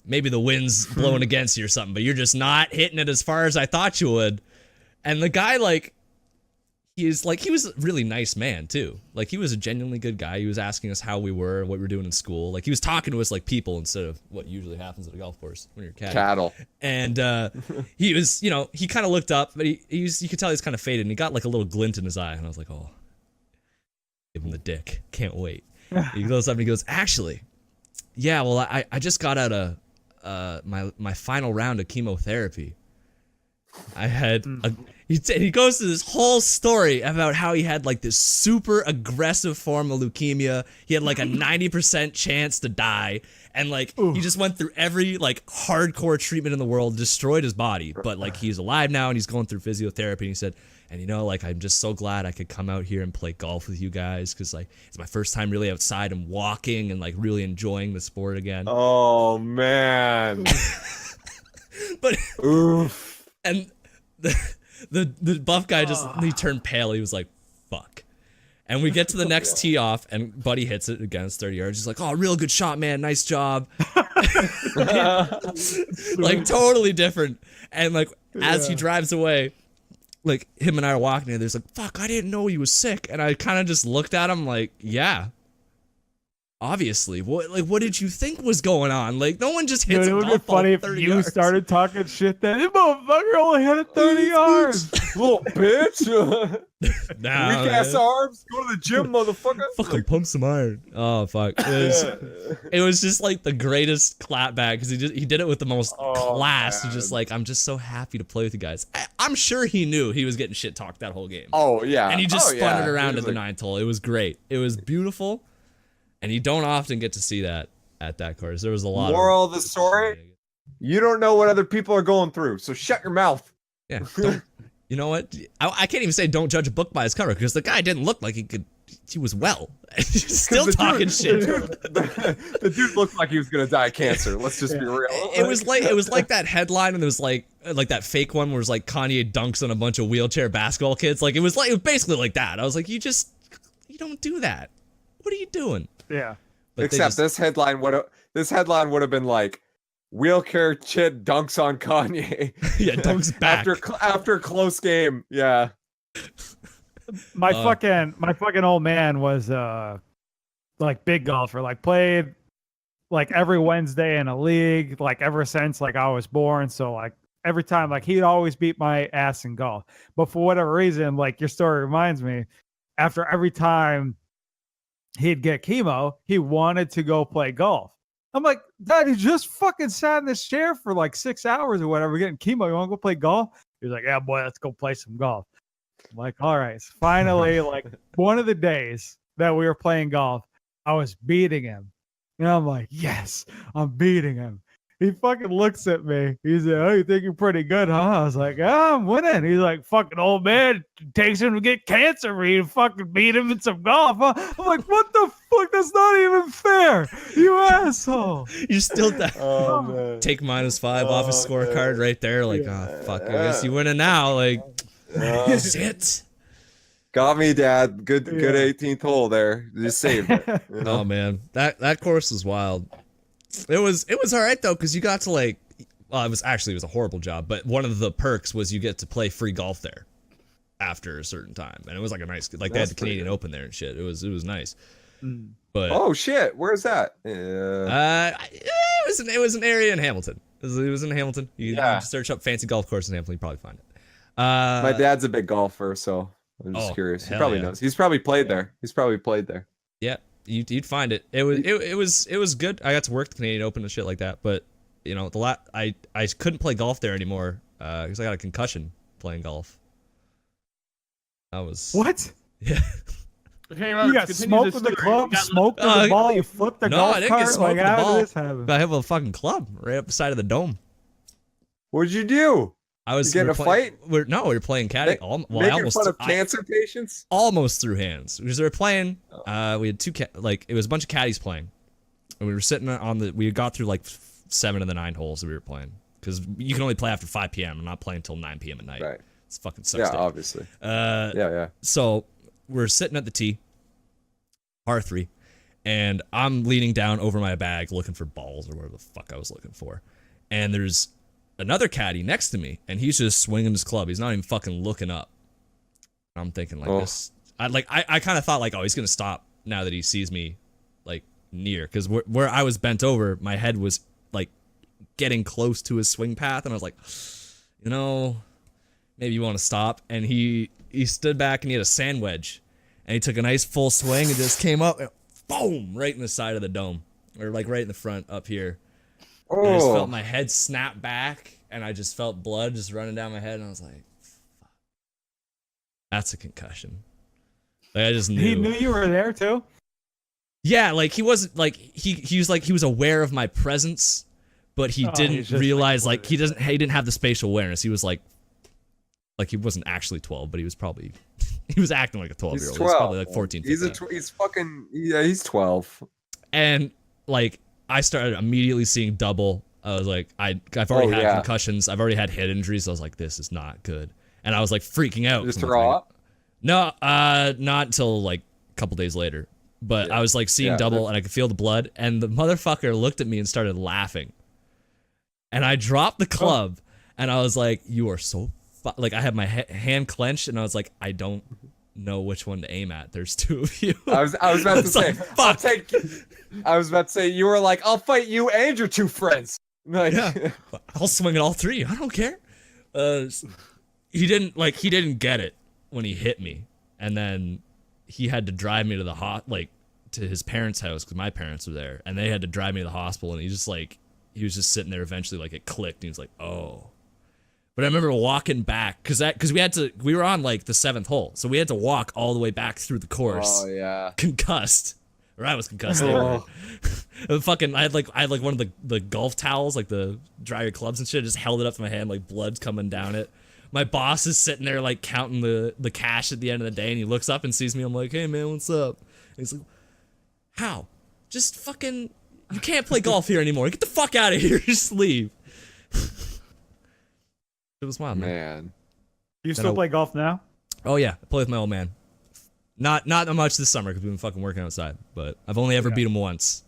maybe the wind's blowing against you or something, but you're just not hitting it as far as I thought you would. And the guy, like, he was a really nice man too. Like, he was a genuinely good guy. He was asking us how we were, what we were doing in school. Like, he was talking to us like people instead of what usually happens at a golf course when you're a caddy. Cattle. And he was, he kind of looked up, but you could tell he's kind of faded, and he got like a little glint in his eye, and I was like, oh, give him the dick. Can't wait. He goes up and he goes, actually, yeah, well, I just got out of my final round of chemotherapy. I had he goes to this whole story about how he had like this super aggressive form of leukemia. He had like a 90% chance to die, and like he just went through every like hardcore treatment in the world, destroyed his body, but like he's alive now and he's going through physiotherapy. And he said, and like, I'm just so glad I could come out here and play golf with you guys, because like it's my first time really outside and walking and like really enjoying the sport again. Oh man. But Oof. and the buff guy he turned pale. He was like, fuck. And we get to the next tee off, and Buddy hits it again. It's 30 yards. He's like, oh, real good shot, man. Nice job. Like, totally different. And like, as he drives away, like him and I are walking and there's like, fuck, I didn't know he was sick. And I kind of just looked at him like, yeah. Obviously, what did you think was going on? Like, no one just hits Dude, it a would be golf ball funny if 30 you yards. started talking shit. That this motherfucker only hit it 30 yards. Little bitch. Nah, Weak ass man. arms. Go to the gym, motherfucker. Fucking pump some iron. Oh fuck! It was just like the greatest clapback because he did it with the most class. He's just like, I'm just so happy to play with you guys. I'm sure he knew he was getting shit talked that whole game. Oh yeah. And he just spun yeah. it around He at was the like, ninth hole. It was great. It was beautiful, and you don't often get to see that at that course. There was a lot. Moral of the story: you don't know what other people are going through, so shut your mouth. Yeah. Don't, you know what? I can't even say don't judge a book by its cover because the guy didn't look like he could. He was well. He's still talking shit. The dude looked like he was gonna die of cancer. Let's just be real. It was like that headline, and there was like that fake one where it was like Kanye dunks on a bunch of wheelchair basketball kids. Like it was basically like that. I was like, you don't do that. What are you doing? Yeah. But they Except just- this headline would have been like, wheelchair kid dunks on Kanye. Yeah, dunks back. after close game. Yeah. My fucking old man was like big golfer, like played like every Wednesday in a league, like ever since like I was born. So like every time, like he'd always beat my ass in golf. But for whatever reason, like your story reminds me, after every time he'd get chemo, he wanted to go play golf. I'm like, Dad, he just fucking sat in this chair for like 6 hours or whatever, getting chemo. You want to go play golf? He was like, yeah, boy, let's go play some golf. I'm like, all right. So finally, like one of the days that we were playing golf, I was beating him. And I'm like, yes, I'm beating him. He fucking looks at me. He's like, oh, you think you're pretty good, huh? I was like, yeah, I'm winning. He's like, fucking old man, it takes him to get cancer for you to fucking beat him in some golf. Huh? I'm like, what the fuck? That's not even fair. You asshole. You still Oh man. take -5 off his Oh, scorecard man. right there. Like, oh fuck, I guess you winning now. Like, shit. Got me, Dad. Good Yeah. 18th hole there. Just saved it. You know? Oh man, that course was wild. It was all right though, because you got to like, well, it was a horrible job, but one of the perks was you get to play free golf there after a certain time, and it was like a nice, like they had That's the pretty Canadian good. Open there and shit. It was nice, Mm. but Oh shit, where's that? it was an area in Hamilton. It was in Hamilton. You Yeah. just search up fancy golf course in Hamilton, you probably find it. My dad's a big golfer, so I'm just oh, curious. He hell probably yeah. knows. He's probably played there. Yeah, you'd find it. It was good. I got to work the Canadian Open and shit like that, but you know, I couldn't play golf there anymore because I got a concussion playing golf. That was What? Yeah. Okay, You got smoked with the club, smoked with the ball, you flipped the No, golf I didn't cart? get smoked Like, with the how ball. did this happen? But I have a fucking club right up the side of the dome. What'd you do? I was You get in we a were playing- fight? we were playing caddy. I Making almost fun of cancer patients? almost threw hands because they were playing. Oh. We had it was a bunch of caddies playing, and we were sitting on the. We got through like 7 of the 9 holes that we were playing because you can only play after 5 p.m. I'm not playing until 9 p.m. at night. Right. It's fucking sucks. Yeah, dick. obviously. Yeah. So we're sitting at the tee, par 3, and I'm leaning down over my bag looking for balls or whatever the fuck I was looking for, and there's another caddy next to me, and he's just swinging his club. He's not even fucking looking up. I'm thinking like Oh. this. I kind of thought like, oh, he's gonna stop now that he sees me like near, because where I was bent over, my head was like getting close to his swing path, and I was like, you know, maybe you want to stop. And he stood back and he had a sand wedge, and he took a nice full swing and just came up and boom right in the side of the dome, or like right in the front up here. And I just Oh, felt my head snap back, and I just felt blood just running down my head, and I was like, fuck. That's a concussion. Like, I just knew. He knew you were there too? Yeah, like he wasn't like he was aware of my presence, but he Oh, didn't he's just, realize like, like he didn't have the spatial awareness. He was like he wasn't actually 12, but he was probably he was acting like a 12-year-old. he's He 12. was probably like 14. He's 15. he's fucking yeah. He's 12. And like I started immediately seeing double. I was like, I've already had yeah. concussions. I've already had head injuries. So I was like, this is not good. And I was like freaking out. Just 'cause I'm throw like, up. No, not until like a couple days later. But I was like seeing Yeah, double, and I could feel the blood. And the motherfucker looked at me and started laughing. And I dropped the club, and I was like, "You are so spot. Like I had my hand clenched, and I was like, I don't know which one to aim at. There's two of you. I was about to was say, like, I'll fuck. take. I was about to say, you were like, I'll fight you and your two friends. Like, Yeah, I'll swing at all three. I don't care. He didn't get it when he hit me, and then he had to drive me to the to his parents' house because my parents were there, and they had to drive me to the hospital. And he was just sitting there. Eventually, like it clicked, and he was like, "Oh." But I remember walking back because we were on like the 7th hole, so we had to walk all the way back through the course, oh yeah. concussed. Or I was concussed. Oh. I had like one of the golf towels, like the dry your clubs and shit. Just held it up to my hand, like blood's coming down it. My boss is sitting there like counting the cash at the end of the day, and he looks up and sees me. I'm like, "Hey man, what's up?" And he's like, "How? Just fucking, you can't play golf here anymore. Get the fuck out of here. Just leave." It was wild, man. Man. You still play golf now? Oh yeah, I play with my old man. Not much this summer because we've been fucking working outside, but I've only ever beat him once.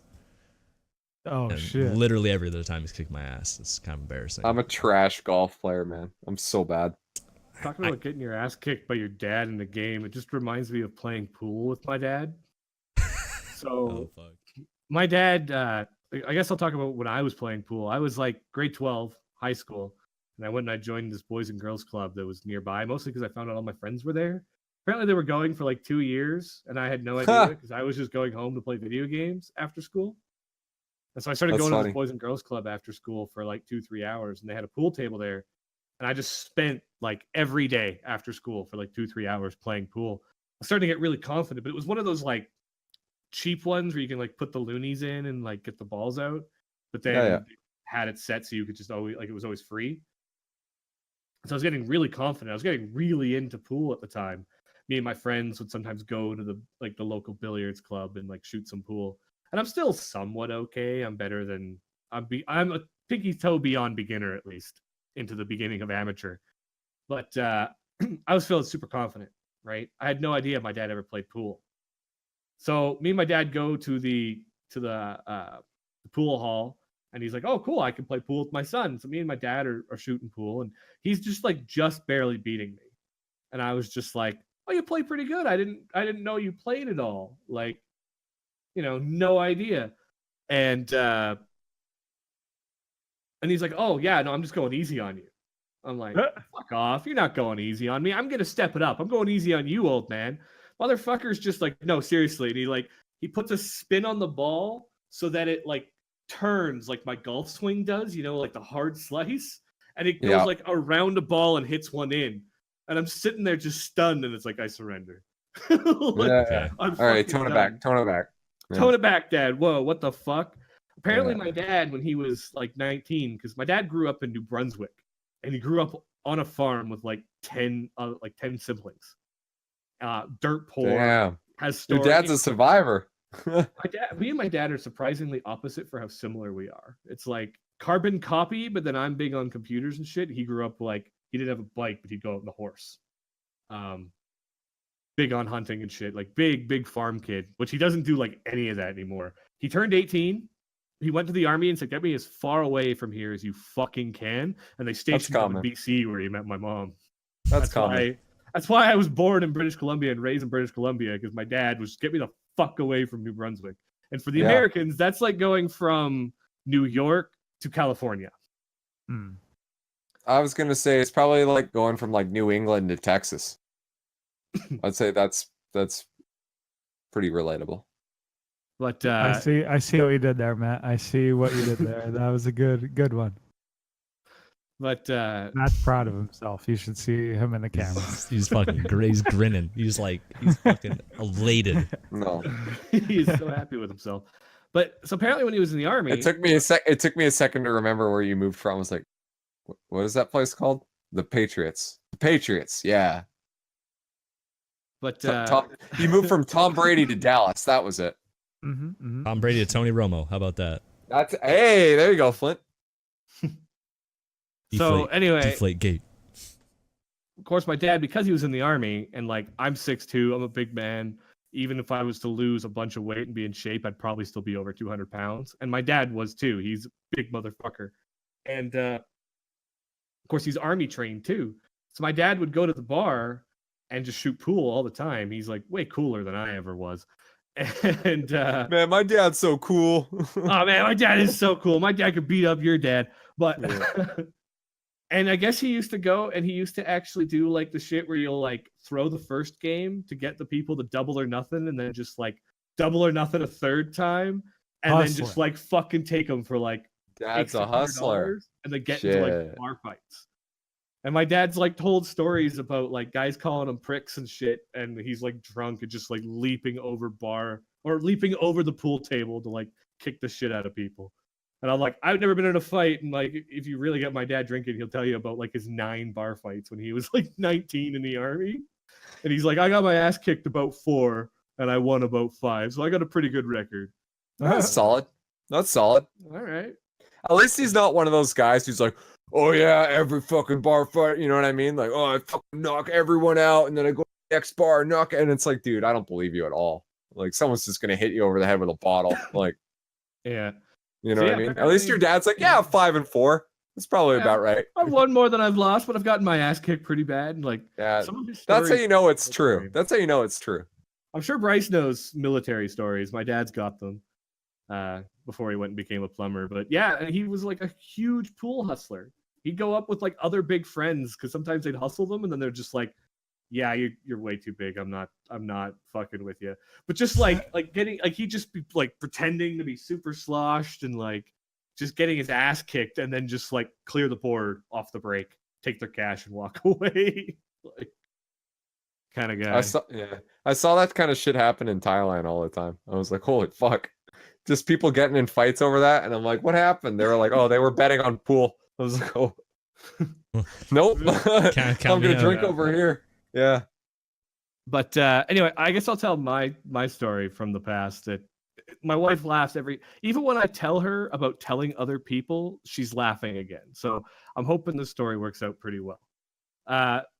Oh And shit! literally every other time he's kicked my ass. It's kind of embarrassing. I'm a trash golf player, man. I'm so bad. Talking about getting your ass kicked by your dad in the game, it just reminds me of playing pool with my dad. So Oh fuck. my dad, I guess I'll talk about when I was playing pool. I was like grade 12, high school, and I went and I joined this boys and girls club that was nearby, mostly because I found out all my friends were there. Apparently they were going for like 2 years, and I had no idea because I was just going home to play video games after school. And so I started That's going to funny. this boys and girls club after school for like 2-3 hours, and they had a pool table there. And I just spent like every day after school for like 2-3 hours playing pool. I started to get really confident, but it was one of those like cheap ones where you can like put the loonies in and like get the balls out, but then Yeah. had it set so you could just always like it was always free. So I was getting really confident. I was getting really into pool at the time. Me and my friends would sometimes go to the local billiards club and like shoot some pool. And I'm still somewhat okay. I'm better than I'm a pinky toe beyond beginner at least into the beginning of amateur. But I was feeling super confident, right? I had no idea my dad ever played pool. So me and my dad go to the pool hall, and he's like, "Oh, cool! I can play pool with my son." So me and my dad are shooting pool, and he's just barely beating me, and I was just like, "Oh, you play pretty good. I didn't know you played at all. Like, no idea." And he's like, "Oh yeah, no, I'm just going easy on you." I'm like, "Fuck off! You're not going easy on me. I'm gonna step it up. I'm going easy on you, old man." Motherfucker's just like, "No, seriously." And he puts a spin on the ball so that it like turns like my golf swing does, like the hard slice, and it goes like around a ball and hits one in. And I'm sitting there just stunned, and it's like, I surrender. Yeah. I'm All right, fucking tone it done. back. Tone it back. Yeah. Tone it back, Dad. Whoa, what the fuck? Apparently, Yeah. my dad, when he was like 19, because my dad grew up in New Brunswick, and he grew up on a farm with like 10 siblings. Dirt poor. Damn. Has Your stories. dad's a survivor. Me and my dad are surprisingly opposite for how similar we are. It's like carbon copy, but then I'm big on computers and shit. He grew up like he didn't have a bike, but he'd go out on the horse. Big on hunting and shit, like big farm kid, which he doesn't do like any of that anymore. He turned 18. He went to the army and said, "Get me as far away from here as you fucking can." And they stationed him in common. BC where he met my mom. That's common. That's why I was born in British Columbia and raised in British Columbia, because my dad was get me the fuck away from New Brunswick. And for the Yeah. Americans, that's like going from New York to California. Hmm. I was gonna say it's probably like going from like New England to Texas. I'd say that's pretty relatable. But I see what you did there, Matt. I see what you did there. That was a good one. Matt's proud of himself. You should see him in the camera. He's fucking he's grinning. He's fucking elated. No, he's so happy with himself. But so apparently when he was in the army, it took me a second to remember where you moved from. I was like, what is that place called? The Patriots. The Patriots. Yeah. but You moved from Tom Brady to Dallas. That was it. Tom Brady to Tony Romo. How about that? Hey, there you go, Flint. so anyway, Deflate gate. of course, my dad, because he was in the army, and like I'm 6'2", I'm a big man. Even if I was to lose a bunch of weight and be in shape, I'd probably still be over 200 pounds. And my dad was too. He's a big motherfucker. And of course, he's army trained too. So my dad would go to the bar and just shoot pool all the time. He's like way cooler than I ever was. And Man, my dad's so cool. oh man, my dad is so cool. My dad could beat up your dad. But and I guess he used to go and he used to actually do like the shit where you'll like throw the first game to get the people to double or nothing, and then just like double or nothing a third time, and then just like fucking take them for like Dad's a hustler. $600 and then get into like bar fights. And my dad's like told stories about like guys calling him pricks and shit, and he's like drunk and just like leaping over the pool table to like kick the shit out of people. And I'm like, I've never been in a fight, and like if you really get my dad drinking, he'll tell you about like his 9 bar fights when he was like 19 in the army. And he's like, I got my ass kicked about 4 and I won about 5, so I got a pretty good record. That's solid. That's solid. All right. At least he's not one of those guys who's like, oh yeah, every fucking bar fight, you know what I mean? Like, oh, I fucking knock everyone out, and then I go to the next bar and knock, and it's like, dude, I don't believe you at all. Like, someone's just gonna hit you over the head with a bottle. Like, Yeah. you know So, what I yeah, mean? At least your dad's like, yeah, 5 and 4. That's probably Yeah. about right. I've won more than I've lost, but I've gotten my ass kicked pretty bad. And like Yeah, some of his that's how stories- you know it's true. That's how you know it's true. I'm sure Bryce knows military stories. My dad's got them before he went and became a plumber. But yeah, and he was like a huge pool hustler. He'd go up with like other big friends because sometimes they'd hustle them, and then they're just like, "Yeah, you're way too big. I'm not fucking with you." But just like getting like he'd just be like pretending to be super sloshed and like just getting his ass kicked, and then just like clear the board off the break, take their cash, and walk away. Like kind of guy. I saw that kind of shit happen in Thailand all the time. I was like, holy fuck. Just people getting in fights over that, and I'm like, what happened? They were like, oh, they were betting on pool. I was like, oh, nope. Count I'm me gonna out. drink over here. Yeah. But anyway, I guess I'll tell my story from the past. That my wife laughs even when I tell her about telling other people, she's laughing again. So I'm hoping the story works out pretty well.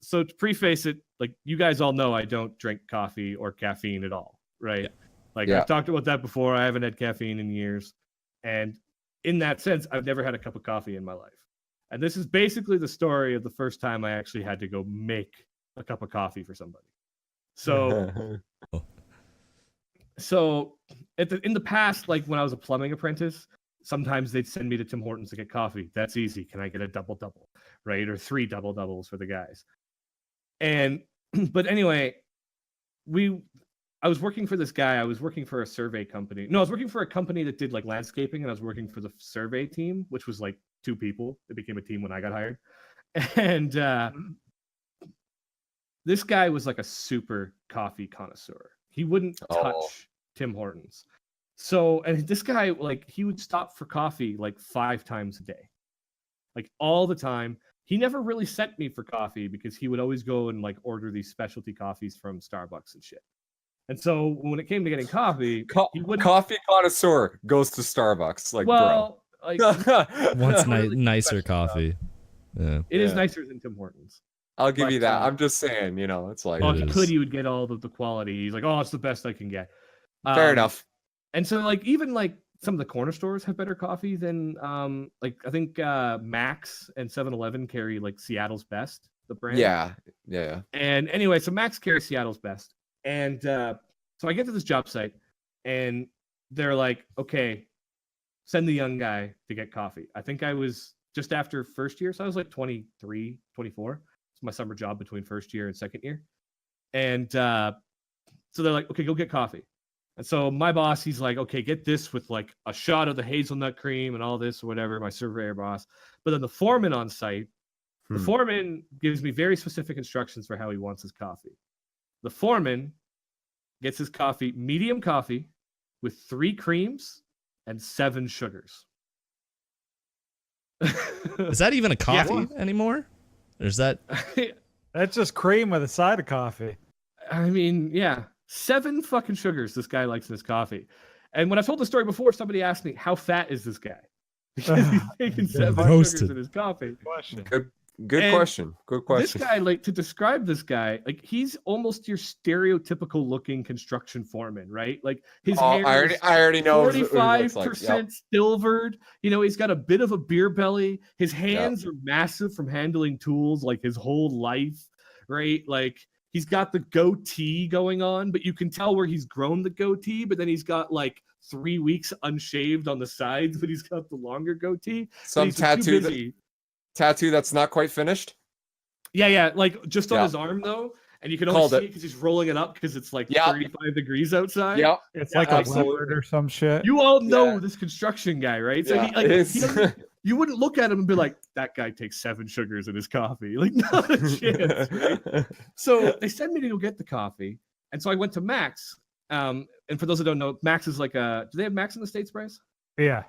So to preface it, like you guys all know, I don't drink coffee or caffeine at all, right? Yeah. Like Yeah. I've talked about that before. I haven't had caffeine in years, and in that sense, I've never had a cup of coffee in my life. And this is basically the story of the first time I actually had to go make a cup of coffee for somebody. So in the past, like when I was a plumbing apprentice, sometimes they'd send me to Tim Hortons to get coffee. That's easy. Can I get a double-double, right? Or 3 double-doubles for the guys. And but anyway, I was working for this guy. I was working for a survey company. No, I was working for a company that did like landscaping, and I was working for the survey team, which was like 2 people. It became a team when I got hired. And this guy was like a super coffee connoisseur. He wouldn't touch Tim Hortons. So, and this guy, like, he would stop for coffee like 5 times a day, like all the time. He never really sent me for coffee because he would always go and like order these specialty coffees from Starbucks and shit. And so when it came to getting coffee, he wouldn't. Coffee connoisseur goes to Starbucks. Like, Well, like bro. Wants Really nicer special coffee. Yeah. it is Yeah. nicer than Tim Hortons. I'll give you But, that. I'm just saying, you know, it's like Oh, It he is. could. He would get all of the quality. He's like, oh, it's the best I can get. fair enough. And so, like, even like some of the corner stores have better coffee than, like, I think Max and 7-Eleven carry like Seattle's Best, the brand. Yeah. And anyway, so Max carries Seattle's Best, and so I get to this job site, and they're like, okay, send the young guy to get coffee. I think I was just after first year, so I was like 23, 24. It's my summer job between first year and second year. And so they're like, okay, go get coffee. And so my boss, he's like, okay, get this with like a shot of the hazelnut cream and all this or whatever, my surveyor boss. But then the foreman on site, the foreman gives me very specific instructions for how he wants his coffee. The foreman gets his coffee, medium coffee, with 3 creams and 7 sugars. Is that even a coffee Yeah. anymore? Or is that That's just cream with a side of coffee. I mean, yeah, 7 fucking sugars this guy likes in his coffee. And when I told the story before, somebody asked me, how fat is this guy? Because he's taking 7 Roasted. sugars in his coffee. Question. Good Good And question. Good This question. guy, like, to describe this guy, like, he's almost your stereotypical looking construction foreman, right? Like, his Oh, hair is I already know what he looks 45% like. silvered. You know, he's got a bit of a beer belly. His Yep. hands are massive from handling tools like his whole life, right? Like, he's got the goatee going on, but you can tell where he's grown the goatee, but then he's got like 3 weeks unshaved on the sides, but he's got the longer goatee. Some He's just too tattoo busy. tattoo that's not quite finished. Yeah, like just on Yeah. his arm though, and you can only Called see it. it because he's rolling it up because it's like Yeah. 35 degrees outside. Yep. It's Yeah, like a absolutely. leopard or some shit. You all know Yeah. this construction guy, right? So Yeah, he, like, it's- he doesn't- you wouldn't look at him and be like, that guy takes 7 sugars in his coffee. Like, not a chance, right? So they send me to go get the coffee. And so I went to Max. And for those that don't know, Max is like do they have Max in the States, Bryce? Yeah,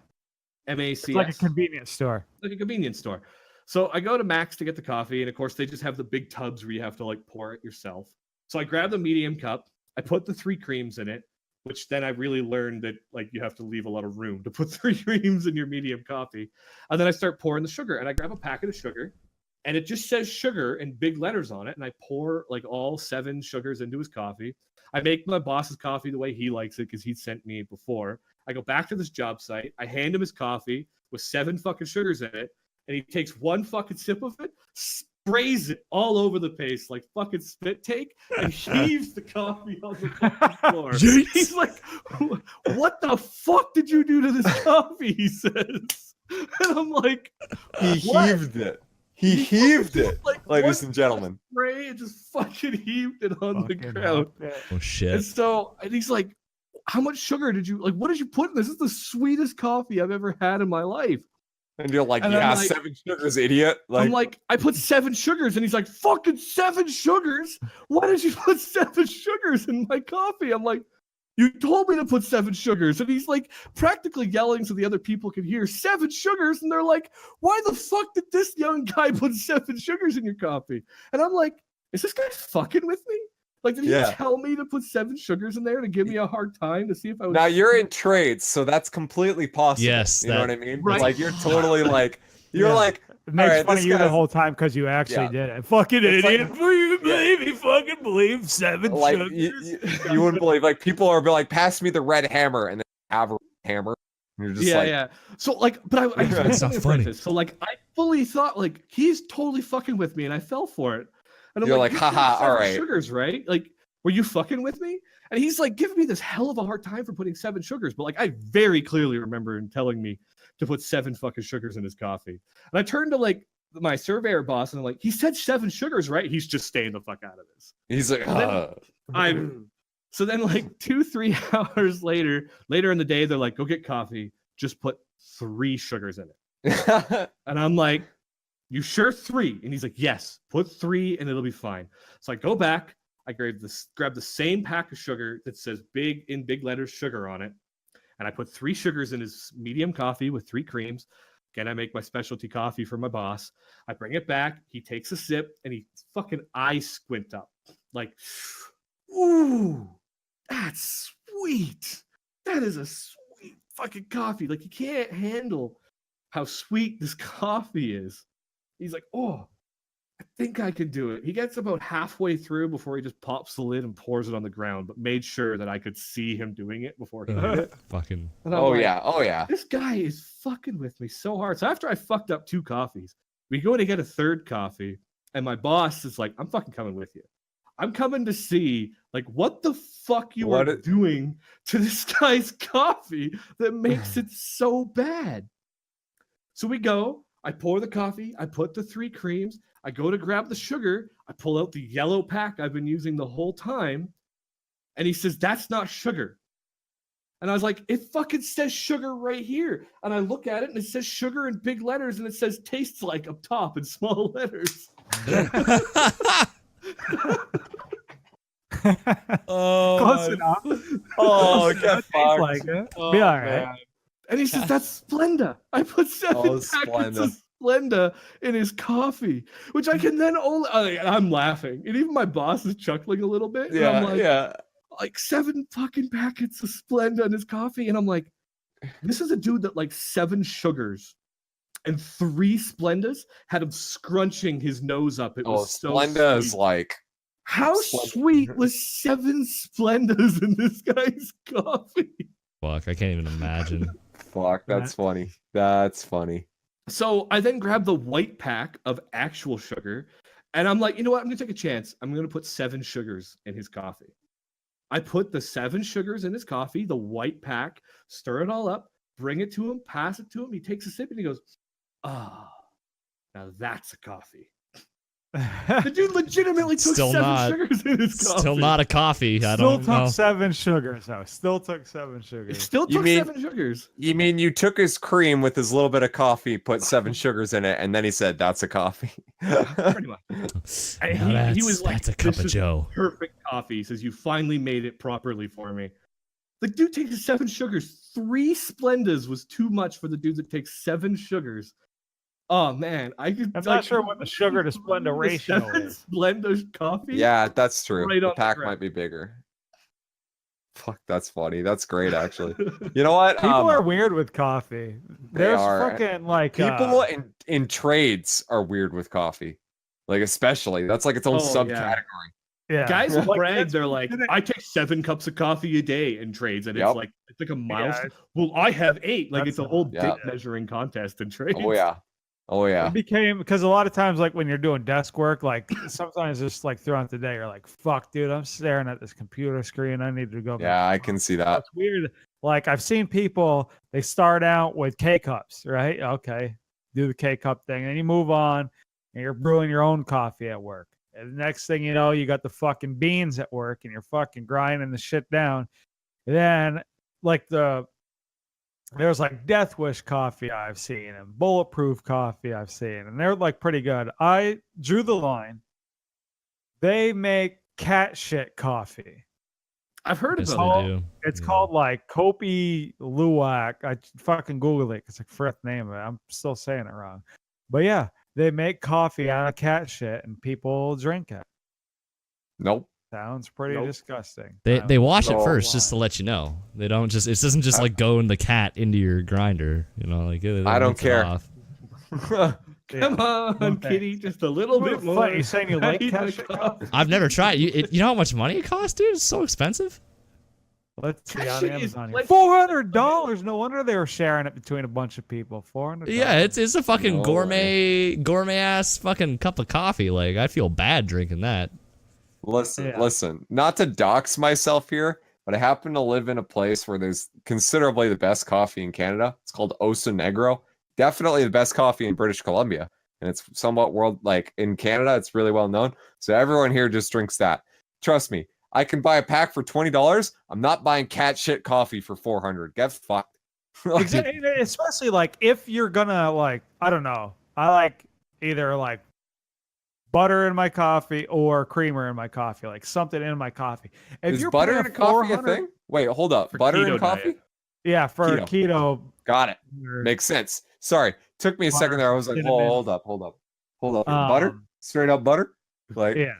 MACS? it's like a convenience store. Like a convenience store. So I go to Max to get the coffee, and of course they just have the big tubs where you have to like pour it yourself. So I grab the medium cup, I put the 3 creams in it, which then I really learned that like you have to leave a lot of room to put 3 creams in your medium coffee. And then I start pouring the sugar, and I grab a packet of sugar, and it just says sugar in big letters on it, and I pour like all 7 sugars into his coffee. I make my boss's coffee the way he likes it because he'd sent me before. I go back to this job site, I hand him his coffee with 7 fucking sugars in it, and he takes 1 fucking sip of it, sprays it all over the place like fucking spit take, and heaves the coffee on the fucking floor. Yeet. He's like, "What the fuck did you do to this coffee?" He says, and I'm like, He "What?" heaved it. He heaved it, Like, ladies one and gentlemen. spray and just fucking heaved it on the Fucking ground. hell. Yeah. Oh shit. And so, and he's like, "How much sugar did you like? What did you put in this? This is the sweetest coffee I've ever had in my life." And you're like, And I'm yeah, like- 7 sugars, idiot. Like, I'm like, "I put 7 sugars," and he's like, "Fucking 7 sugars? Why did you put 7 sugars in my coffee?" I'm like, "You told me to put 7 sugars," and he's like practically yelling so the other people can hear 7 sugars, and they're like, "Why the fuck did this young guy put 7 sugars in your coffee?" And I'm like, "Is this guy fucking with me? Like, did he Yeah. tell me to put 7 sugars in there to give me a hard time to see if I was?" now you're in trades, so that's completely possible. Yes, you know that- what I mean. Right. Like you're totally like, you're Yeah. like, It makes Alright, fun this of you the guy's- whole time because you actually Yeah. did it. Fucking It's like- idiot. You believe he fucking believe 7 like sugars. you wouldn't believe. Like people are be like, pass me the red hammer, and then have a hammer. And you're just yeah, like, yeah. So like, but I That's not totally funny. apprentice. So like, I fully thought like he's totally fucking with me, and I fell for it. And I'm You're like, "You put haha, 7 alright." sugars, right? Like, were you fucking with me? And he's like giving me this hell of a hard time for putting 7 sugars, but like I very clearly remember him telling me to put 7 fucking sugars in his coffee. And I turned to like my surveyor boss, and I'm like, "He said 7 sugars, right?" He's just staying the fuck out of this. he's like, And then- I'm so then like 2-3 hours later in the day, they're like, "Go get coffee, just put 3 sugars in it." And I'm like, "You sure 3?" And he's like, "Yes, put 3 and it'll be fine." So I go back, I grab the same pack of sugar that says big letters sugar on it, and I put 3 sugars in his medium coffee with 3 creams. Again, I make my specialty coffee for my boss. I bring it back, he takes a sip, and he fucking eyes squint up like, "Ooh, that's sweet. That is a sweet fucking coffee." Like, he can't handle how sweet this coffee is. He's like, "Oh, I think I can do it." He gets about halfway through before he just pops the lid and pours it on the ground, but made sure that I could see him doing it before he did it. Fucking. And I'm oh like, yeah, oh yeah. this guy is fucking with me so hard. So after I fucked up 2 coffees, we go to get a 3rd coffee, and my boss is like, "I'm fucking coming with you. I'm coming to see like what the fuck you What are it- doing to this guy's coffee that makes it so bad." So we go, I pour the coffee, I put the 3 creams, I go to grab the sugar, I pull out the yellow pack I've been using the whole time, and he says, "That's not sugar." And I was like, "It fucking says sugar right here." And I look at it, and it says sugar in big letters, and it says "tastes like" up top in small letters. Oh, Close my- enough. Oh, Tastes get fucked. like it. Oh, Be all right. man. And he says, "That's Splenda. I put 7 Oh, packets Splenda. of Splenda in his coffee," which I can then only. I'm laughing, and even my boss is chuckling a little bit. And I'm Yeah, like, yeah. like 7 fucking packets of Splenda in his coffee, and I'm like, this is a dude that likes 7 sugars and 3 Splendas had him scrunching his nose up. It Oh, was so Splenda is sweet. like How Splenda. sweet was 7 Splendas in this guy's coffee? Fuck, I can't even imagine. fuck. That's funny. That's funny. So I then grabbed the white pack of actual sugar, and I'm like, you know what? I'm gonna take a chance. I'm gonna put 7 sugars in his coffee. I put the 7 sugars in his coffee, the white pack, stir it all up, bring it to him, pass it to him. He takes a sip and he goes, "Ah, now that's a coffee." The dude legitimately took Still 7 not- sugars in his coffee. Still not a coffee. I Still don't took know. 7 sugars, though. Still took 7 It sugars. still You took mean- 7 sugars. You mean you took his cream with his little bit of coffee, put 7 sugars in it, and then he said, "That's a coffee." Pretty much. And Now he was like, that's a cup "This of is Joe. perfect coffee." He says, "You finally made it properly for me." The dude takes 7 sugars. 3 Splendas was too much for the dude that takes 7 sugars. Oh man, I could. I'm not sure what the sugar to Splenda ratio 7 is. Splenda coffee. Yeah, that's true. Right The on the pack ground. might be bigger. Fuck, that's funny. That's great, actually. You know what? People are weird with coffee. There's are. fucking like People in trades are weird with coffee, like especially. That's like its own Oh, yeah. subcategory. yeah. Guys Like, brag. that's- They're like, isn't it- "I take 7 cups of coffee a day in trades," and Yep. it's like a milestone. it's- Well, I have 8. Like That's it's a a whole lot. Yeah. dick measuring contest in trades. Oh yeah. Oh yeah. It became because a lot of times, like when you're doing desk work, like sometimes just like throughout the day, you're like, "Fuck, dude, I'm staring at this computer screen. I need to go." Yeah, I can see that. That's weird. Like I've seen people, they start out with K cups, right? Okay, do the K cup thing, and you move on, and you're brewing your own coffee at work. And the next thing you know, you got the fucking beans at work, and you're fucking grinding the shit down. And then, like there's like Death Wish coffee I've seen, and Bulletproof coffee I've seen, and they're like pretty good. I drew the line. They make cat shit coffee. I've heard Yes, about they it. do. It's Yeah. called like Kopi Luwak. I fucking Googled it. It's like first name of it. I'm still saying it wrong. But yeah, they make coffee out of cat shit and people drink it. Nope. Sounds pretty Nope. They disgusting. they wash it No first just to let you know. They don't just it doesn't just like go in the cat into your grinder. You know, like they I don't rinse it care. off. Come on, thanks. Kitty, just a little bit more. You saying you like I need cat my shit coffee. coffee? I've never tried. You know how much money it costs, dude? It's so expensive. Let's see Cat on shit is Amazon. like- $400. No wonder they were sharing it between a bunch of people. $400. Yeah, it's a fucking No gourmet ass fucking cup of coffee. Like I feel bad drinking that. Listen, Yeah. listen. Not to dox myself here, but I happen to live in a place where there's considerably the best coffee in Canada. It's called Oso Negro. Definitely the best coffee in British Columbia, and it's somewhat like in Canada. It's really well known. So everyone here just drinks that. Trust me, I can buy a pack for $20. I'm not buying cat shit coffee for $400. Get fucked. Like, Exactly, especially like if you're gonna like, I don't know. I like either like butter in my coffee or creamer in my coffee, like something in my coffee. If is you're butter paying in a coffee a 400 thing? Wait, hold up. For Butter in keto coffee? diet. Yeah, for keto. Got it. or, Makes sense. Sorry, took me a second Butter, there. I was like, cinnamon. hold up. Butter? Um, Straight up butter? Like, Yeah.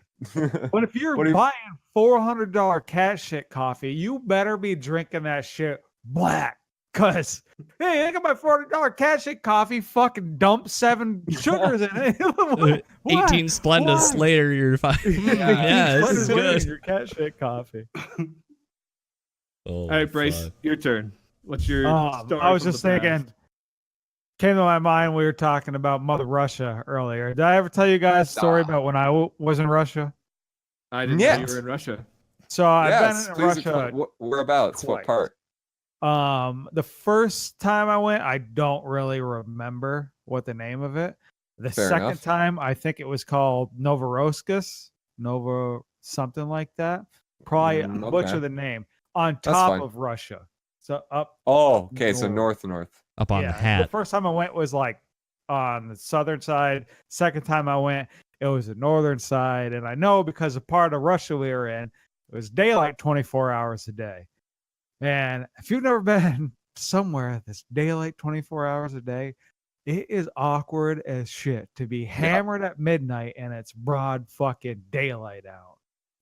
But if you're What do you- buying $400 cat shit coffee, you better be drinking that shit black. Cause hey, I got my $400 cat shit coffee, fucking dump 7 sugars in it. What? 18 Splendas Why? later, you're fine. Yeah, this is good. Your cat shit coffee. Oh, All right, Bryce, fuck. your turn. What's your? story I was from just the past? thinking, came to my mind. We were talking about Mother Russia earlier. Did I ever tell you guys a story Ah. about when I was in Russia? I didn't know you Yes. were in Russia. So I've yes, been in please Russia. explain. Whereabouts? What twice. part? The first time I went, I don't really remember what the name of it. The Fair second enough. time, I think it was called Novorossiysk, Nova something like that. Probably butcher okay. the name. On That's top fine. of Russia, so up. Oh, okay. So North. north. Up on the The hat. first time I went was like on the southern side. Second time I went, it was the northern side. And I know because the part of Russia we were in, it was daylight 24 hours a day. And if you've never been somewhere that's daylight 24 hours a day, it is awkward as shit to be hammered at midnight and it's broad fucking daylight out.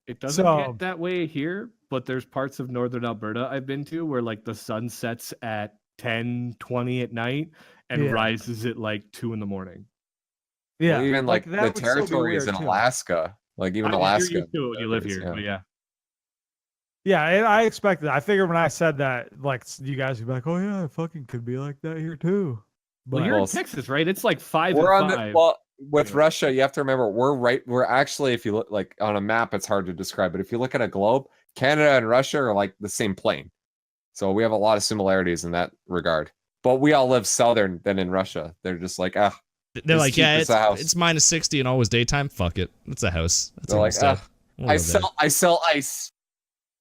It doesn't So- get that way here, but there's parts of northern Alberta I've been to where like the sun sets at 10:20 at night and Yeah. rises at like 2 in the morning. Yeah, Well, even like that the would still be territories in weird, too. Alaska, like even I mean, Alaska. You're used to it when you live territories, here, but yeah. Yeah, and I expected. I figured when I said that, like you guys would be like, "Oh yeah, it fucking could be like that here too." Well, But you're in Well, Texas, right? It's like 5 We're on and the 5. well with Yeah. Russia. You have to remember we're actually, if you look like on a map, it's hard to describe, but if you look at a globe, Canada and Russia are like the same plane. So we have a lot of similarities in that regard. But we all live southern than in Russia. They're just like, They're It's like, cheap, yeah, it's a house. it's minus 60 and always daytime. Fuck it, it's a house. That's they're like, almost we'll live there." I sell ice.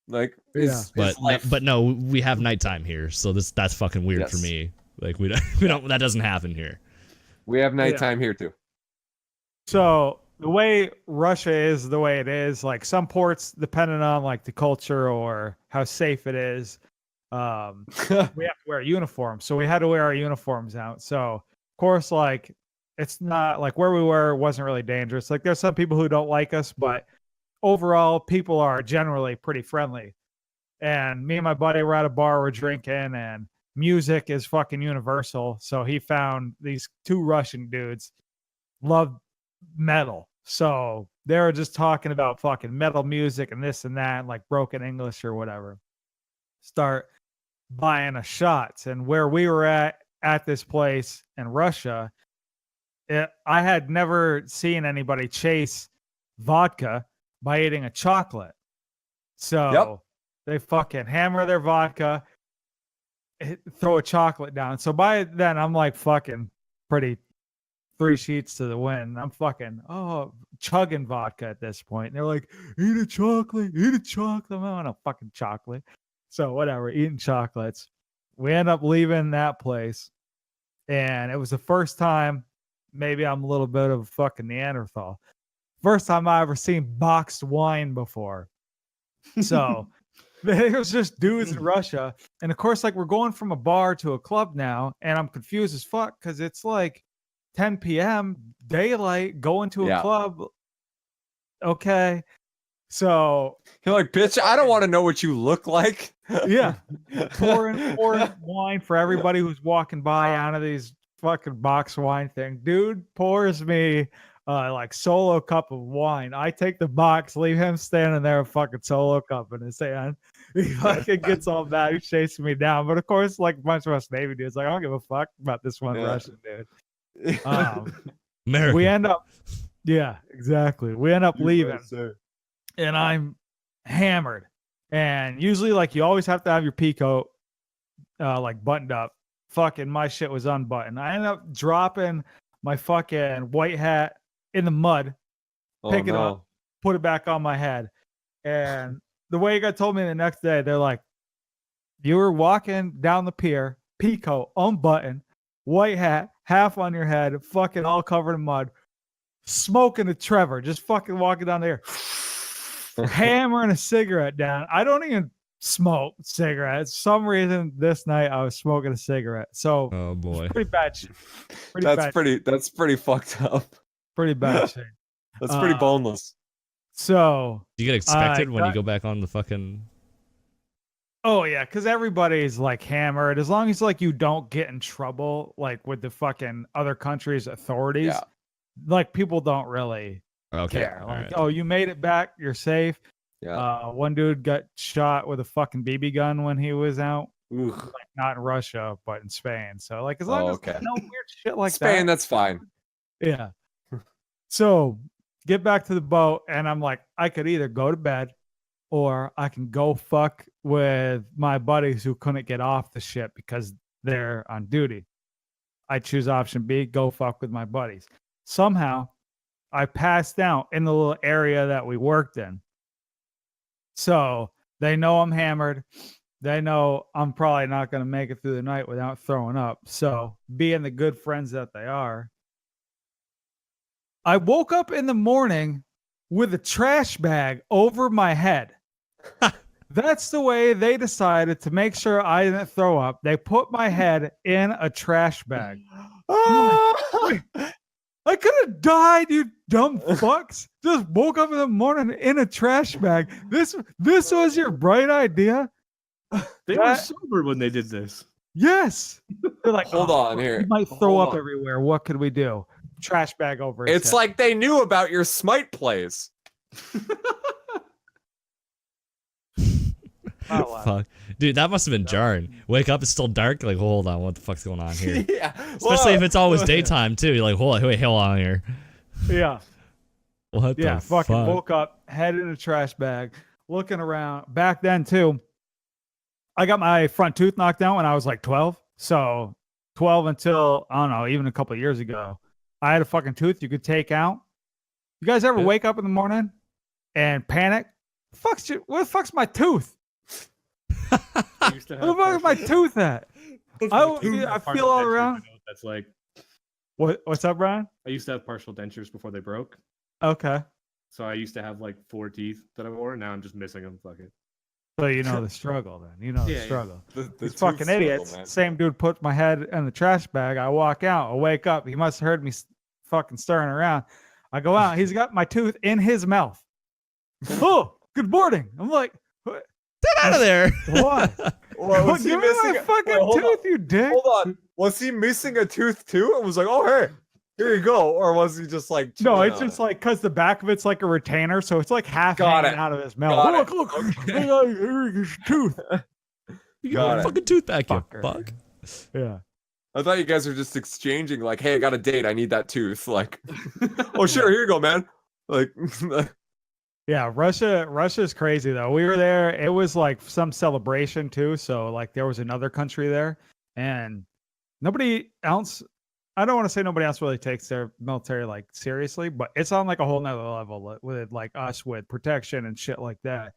Like, it's life. but no, we have nighttime here, so that's fucking weird for Yes. me. Like we don't that doesn't happen here. We have nighttime here too. so the way Russia is the way it is, like some ports, depending on like the culture or how safe it is, we have to wear a uniform. So we had to wear our uniforms out. So of course, like it's not like where we were wasn't really dangerous. Like there's some people who don't like us, but overall, people are generally pretty friendly. And me and my buddy were at a bar, we're drinking, and music is fucking universal. So he found these two Russian dudes love metal. So they were just talking about fucking metal music and this and that, like broken English or whatever. Start buying us shots. And where we were at this place in Russia, I had never seen anybody chase vodka by eating a chocolate. So they fucking hammer their vodka, throw a chocolate down. So by then I'm like fucking pretty 3 sheets to the wind. I'm fucking chugging vodka at this point. And they're like, eat a chocolate. I want a fucking chocolate. So whatever, eating chocolates. We end up leaving that place. And it was the first time, maybe I'm a little bit of a fucking Neanderthal. First time I ever seen boxed wine before. So it was just dudes in Russia. And of course, like we're going from a bar to a club now, and I'm confused as fuck because it's like 10 p.m. daylight going to a Yeah. club. Okay. So You're like, bitch, I don't want to know what you look like. yeah, pouring wine for everybody who's walking by out of these fucking box wine thing. Dude pours me like solo cup of wine. I take the box, leave him standing there, a fucking solo cup in his hand. He fucking gets all mad. He's chasing me down. But of course, like a bunch of us Navy dudes, like I don't give a fuck about this one Yeah. Russian dude. America. We end up, yeah, exactly. We end up leaving, and I'm hammered. And usually, like you always have to have your pea coat like buttoned up. Fucking my shit was unbuttoned. I ended up dropping my fucking white hat in the mud, pick it up, put it back on my head. And the way you got told me the next day, they're like, you were walking down the pier, pea coat unbuttoned, white hat, half on your head, fucking all covered in mud, smoking a Trevor, just fucking walking down there, hammering a cigarette down. I don't even smoke cigarettes. Some reason this night I was smoking a cigarette. So Oh boy. pretty bad shit. That's pretty fucked up. Pretty bad shit. That's pretty boneless. So Do you get expected when you got- go back on the fucking? oh yeah, because everybody's like hammered. As long as like you don't get in trouble like with the fucking other countries' authorities, Yeah. like people don't really Okay. care. all Like, right. oh, you made it back, you're safe. Yeah. One dude got shot with a fucking BB gun when he was out, Ooh. like not in Russia, but in Spain. So like as long as okay. no weird shit like Spain, that. that's fine. Yeah. So get back to the boat, and I'm like, I could either go to bed or I can go fuck with my buddies who couldn't get off the ship because they're on duty. I choose option B, go fuck with my buddies. Somehow I passed out in the little area that we worked in. So they know I'm hammered. They know I'm probably not going to make it through the night without throwing up. So being the good friends that they are, I woke up in the morning with a trash bag over my head. That's the way they decided to make sure I didn't throw up. They put my head in a trash bag. I could have died, you dumb fucks. Just woke up in the morning in a trash bag. This was your bright idea? They were That- sober when they did this. Yes. They're like, Hold "Oh, on fuck, here. He might throw Hold up on. everywhere. What could we do? Trash bag over his It's head." like they knew about your Smite plays. Not allowed. Fuck, dude, that must have been jarring. Wake up, it's still dark. Like, hold on, what the fuck's going on here? Yeah. Especially if it's always Whoa. daytime too. You're like, hold on here. Yeah. What Yeah. the Fucking fuck? woke up, head in a trash bag, looking around. Back then too, I got my front tooth knocked out when I was like 12. So 12 until I don't know, even a couple of years ago, I had a fucking tooth you could take out. You guys ever Yeah. wake up in the morning and panic? Where the fuck's my tooth? I used to Where the fuck is my tooth at? I feel all around. That's like What's up, Brian? I used to have partial dentures before they broke, Okay. so I used to have like 4 teeth that I wore. Now I'm just missing them. Fuck it. So you know the struggle then. You know the Yeah, yeah. struggle. The These tooth fucking struggle, idiots. man. Same dude puts my head in the trash bag. I walk out. I wake up. He must have heard me fucking stirring around. I go out. He's got my tooth in his mouth. Oh, good morning. I'm like, what? Get out of there. What? Well, was he Give me missing my a- fucking wait, hold on. tooth, you dick. Hold on. Was he missing a tooth too? And was like, oh hey, here you go. Or was he just like No, chewing it's on just it? like because the back of it's like a retainer, so it's like half Got hanging it. out of his mouth. Got Look, it. look, Okay. look, here's tooth. You Got got a it. fucking tooth back, you Fucker. fuck. Yeah. I thought you guys were just exchanging like, hey, I got a date. I need that tooth. Like, oh sure, here you go, man. Like, Yeah, Russia's crazy though. We were there. It was like some celebration too. So like there was another country there, and nobody else. I don't want to say nobody else really takes their military like seriously, but it's on like a whole nother level with like us with protection and shit like that.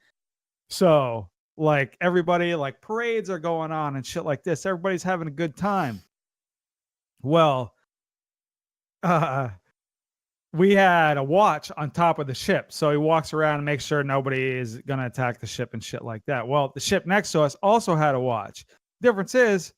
So like everybody like parades are going on and shit like this. Everybody's having a good time. Well, we had a watch on top of the ship. So he walks around and makes sure nobody is going to attack the ship and shit like that. Well, the ship next to us also had a watch. Difference is,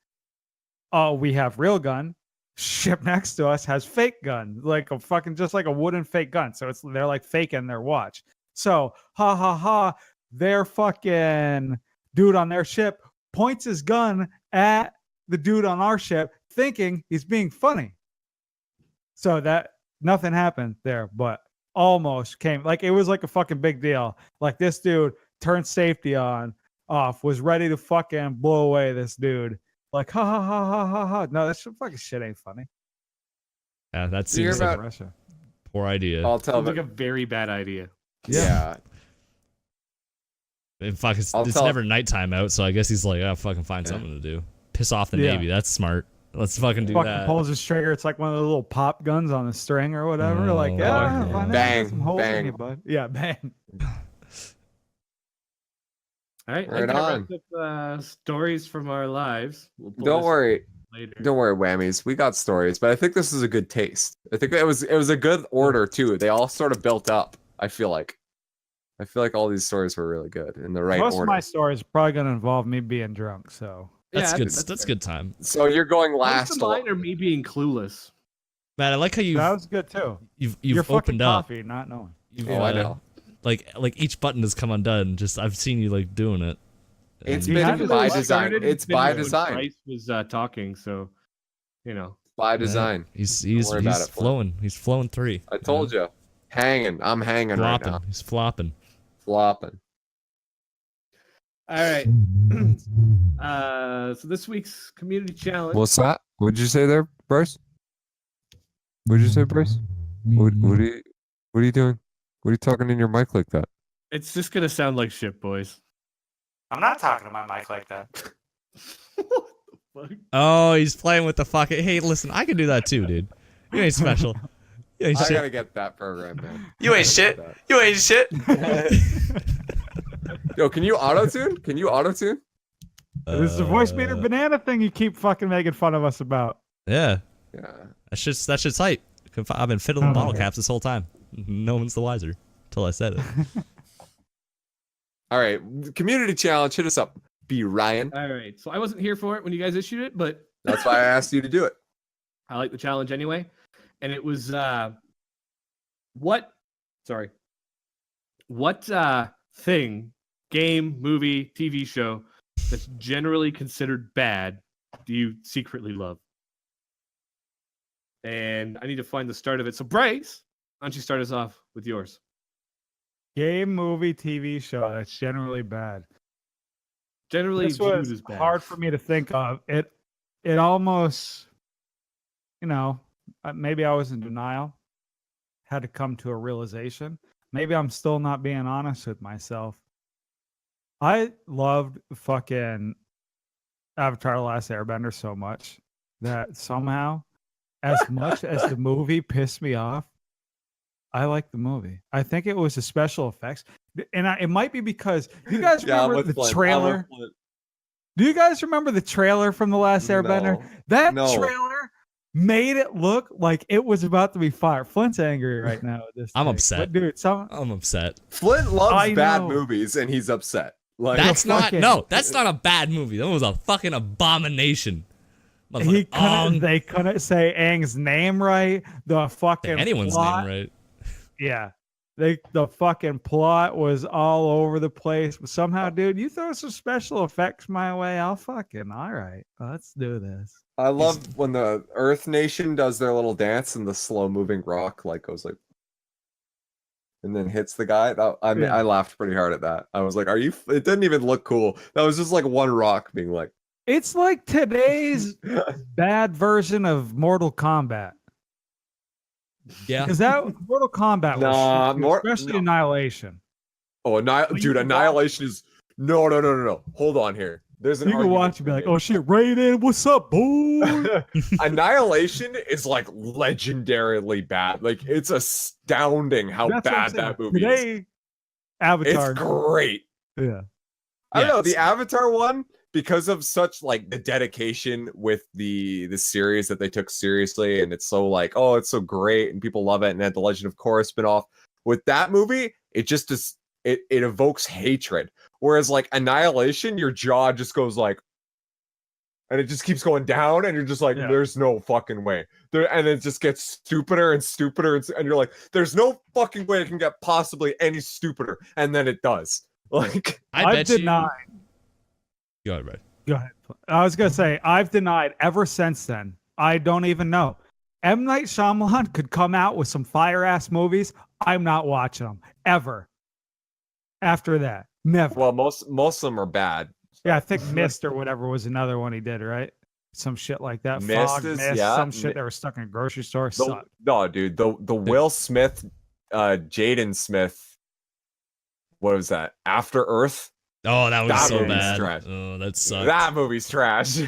we have real gun. Ship next to us has fake gun, like a fucking just like a wooden fake gun. So they're like faking their watch. So ha ha ha, their fucking dude on their ship points his gun at the dude on our ship, thinking he's being funny. So that nothing happened there, but almost came. Like it was like a fucking big deal. Like this dude turned safety off, was ready to fucking blow away this dude. Like ha ha ha ha ha ha. No, that fucking shit ain't funny. Yeah, that you hear seems like about- a Russia. poor idea. I'll tell Sounds like you. a very bad idea. Yeah. And fuck, it's I'll tell- never nighttime out, so I guess he's like, oh, fucking find Yeah. something to do. Piss off the Yeah. Navy. That's smart. Let's fucking do Fucking that. pulls his trigger. It's like one of the little pop guns on the string or whatever. Like, Oh, yeah, okay. find out, Bang, got some holes in bang. you, bud. Yeah, bang. All right, Right that on. wraps up, stories from our lives. We'll pull Don't this worry. later. Don't worry, whammies. We got stories, but I think this is a good taste. I think it was a good order too. They all sort of built up. I feel like all these stories were really good in the right Most of order. my stories are probably gonna involve me being drunk. So That's Yeah, good. that's That's fair. good time. So you're going Most last. of a lot. mine are me being clueless. Man, I like how that was good too. you've Your fucking opened up. coffee, not knowing. You've, Oh, I know. Like each button has come undone. Just I've seen you like doing it. It's And- You been had to by do- design. Started It's in by when design. Bryce was talking, so you know. By design. He's worry about it, Flynn. flowing. He's flowing 3. I told you. Hanging. I'm hanging right Flopping. now. He's flopping. Flopping. All right. So this week's community challenge. What's that? What'd you say there, Bryce? What'd you say, Bryce? What are you doing? What are you talking in your mic like that? It's just gonna sound like shit, boys. I'm not talking to my mic like that. What the fuck? Oh, he's playing with the fucking. Hey, listen, I can do that too, dude. You ain't special. You ain't I shit. gotta get that program, man. You ain't shit. You ain't shit. Yo, can you auto tune? Can you auto tune? This is the voice meter banana thing you keep fucking making fun of us about. Yeah, Yeah. that shit's hype. I've been fiddling Oh, bottle okay. caps this whole time. No one's the wiser till I said it. All right. Community challenge. Hit us up. B Ryan. All right. So I wasn't here for it when you guys issued it, but That's why I asked you to do it. I like the challenge anyway. And it was what thing, game, movie, TV show that's generally considered bad do you secretly love? And I need to find the start of it. So Bryce, why don't you start us off with yours? Game, movie, TV show that's generally bad. Generally This viewed was as bad. hard for me to think of. It almost, maybe I was in denial. Had to come to a realization. Maybe I'm still not being honest with myself. I loved fucking Avatar: The Last Airbender so much that somehow, as much as the movie pissed me off, I like the movie. I think it was the special effects, and it might be because you guys remember the trailer. Do you guys remember the trailer from The Last Airbender? That trailer made it look like it was about to be fire. Flint's angry right now. At this I'm thing. upset. But dude, I'm upset. Flint loves I bad know. movies, and he's upset. Like That's not fucking- that's not a bad movie. That was a fucking abomination. They couldn't say Aang's name right. The fucking anyone's plot, name right. Yeah. The fucking plot was all over the place. But somehow, dude, you throw some special effects my way, I'll fucking all right. Let's do this. I love when the Earth Nation does their little dance and the slow moving rock like goes like and then hits the guy. I laughed pretty hard at that. I was like, "Are you?" It didn't even look cool. That was just like one rock being like. It's like today's bad version of Mortal Kombat. Yeah. Because that Mortal Kombat was shit, especially Annihilation. Oh, Annihilation is no. Hold on here. There's an You can watch and be like, "Oh shit, Raiden, what's up, boy?" Annihilation is like legendarily bad. Like it's astounding how That's what I'm bad saying. that movie is. Today, Avatar. It's great. Yeah. I don't know, the Avatar one, because of such like the dedication with the series that they took seriously, and it's so like, oh, it's so great and people love it, and had the Legend of Korra spin-off. With that movie, it just is it evokes hatred. Whereas like Annihilation, your jaw just goes like, and it just keeps going down, and you're just like, there's no fucking way. And it just gets stupider and stupider, and you're like, there's no fucking way it can get possibly any stupider, and then it does. Like I've denied. Go ahead, Red. Go ahead. I was gonna say I've denied ever since then. I don't even know. M. Night Shyamalan could come out with some fire ass movies. I'm not watching them ever. After that, never. Well, most of them are bad. Yeah, I think Mist or whatever was another one he did, right? Some shit like that. Mist Fog, is- Mist, yeah, some shit that were stuck in a grocery store. Sucked. No, dude, the Will Smith, Jaden Smith. What was that? After Earth. Oh, that was That so movie's bad. trash. Oh, that sucked. That movie's trash.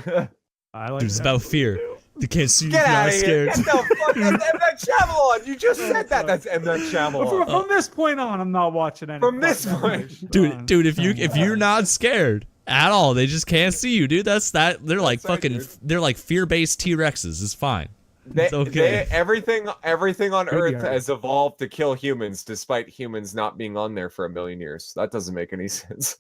I like Dude, it's that. about fear. They can't see you. Get if you're out not of here! scared. Get the fuck! That's M. Night Shyamalan. You just said that. That's M. Night Shyamalan. From this point on, I'm not watching any. From this fucking point. shit. Dude, if you're not scared at all, they just can't see you, dude. They're like That's right, fucking dude. they're like fear-based T-Rexes. It's fine. It's okay. Everything on Earth Graveyard. has evolved to kill humans, despite humans not being on there for 1 million years. That doesn't make any sense.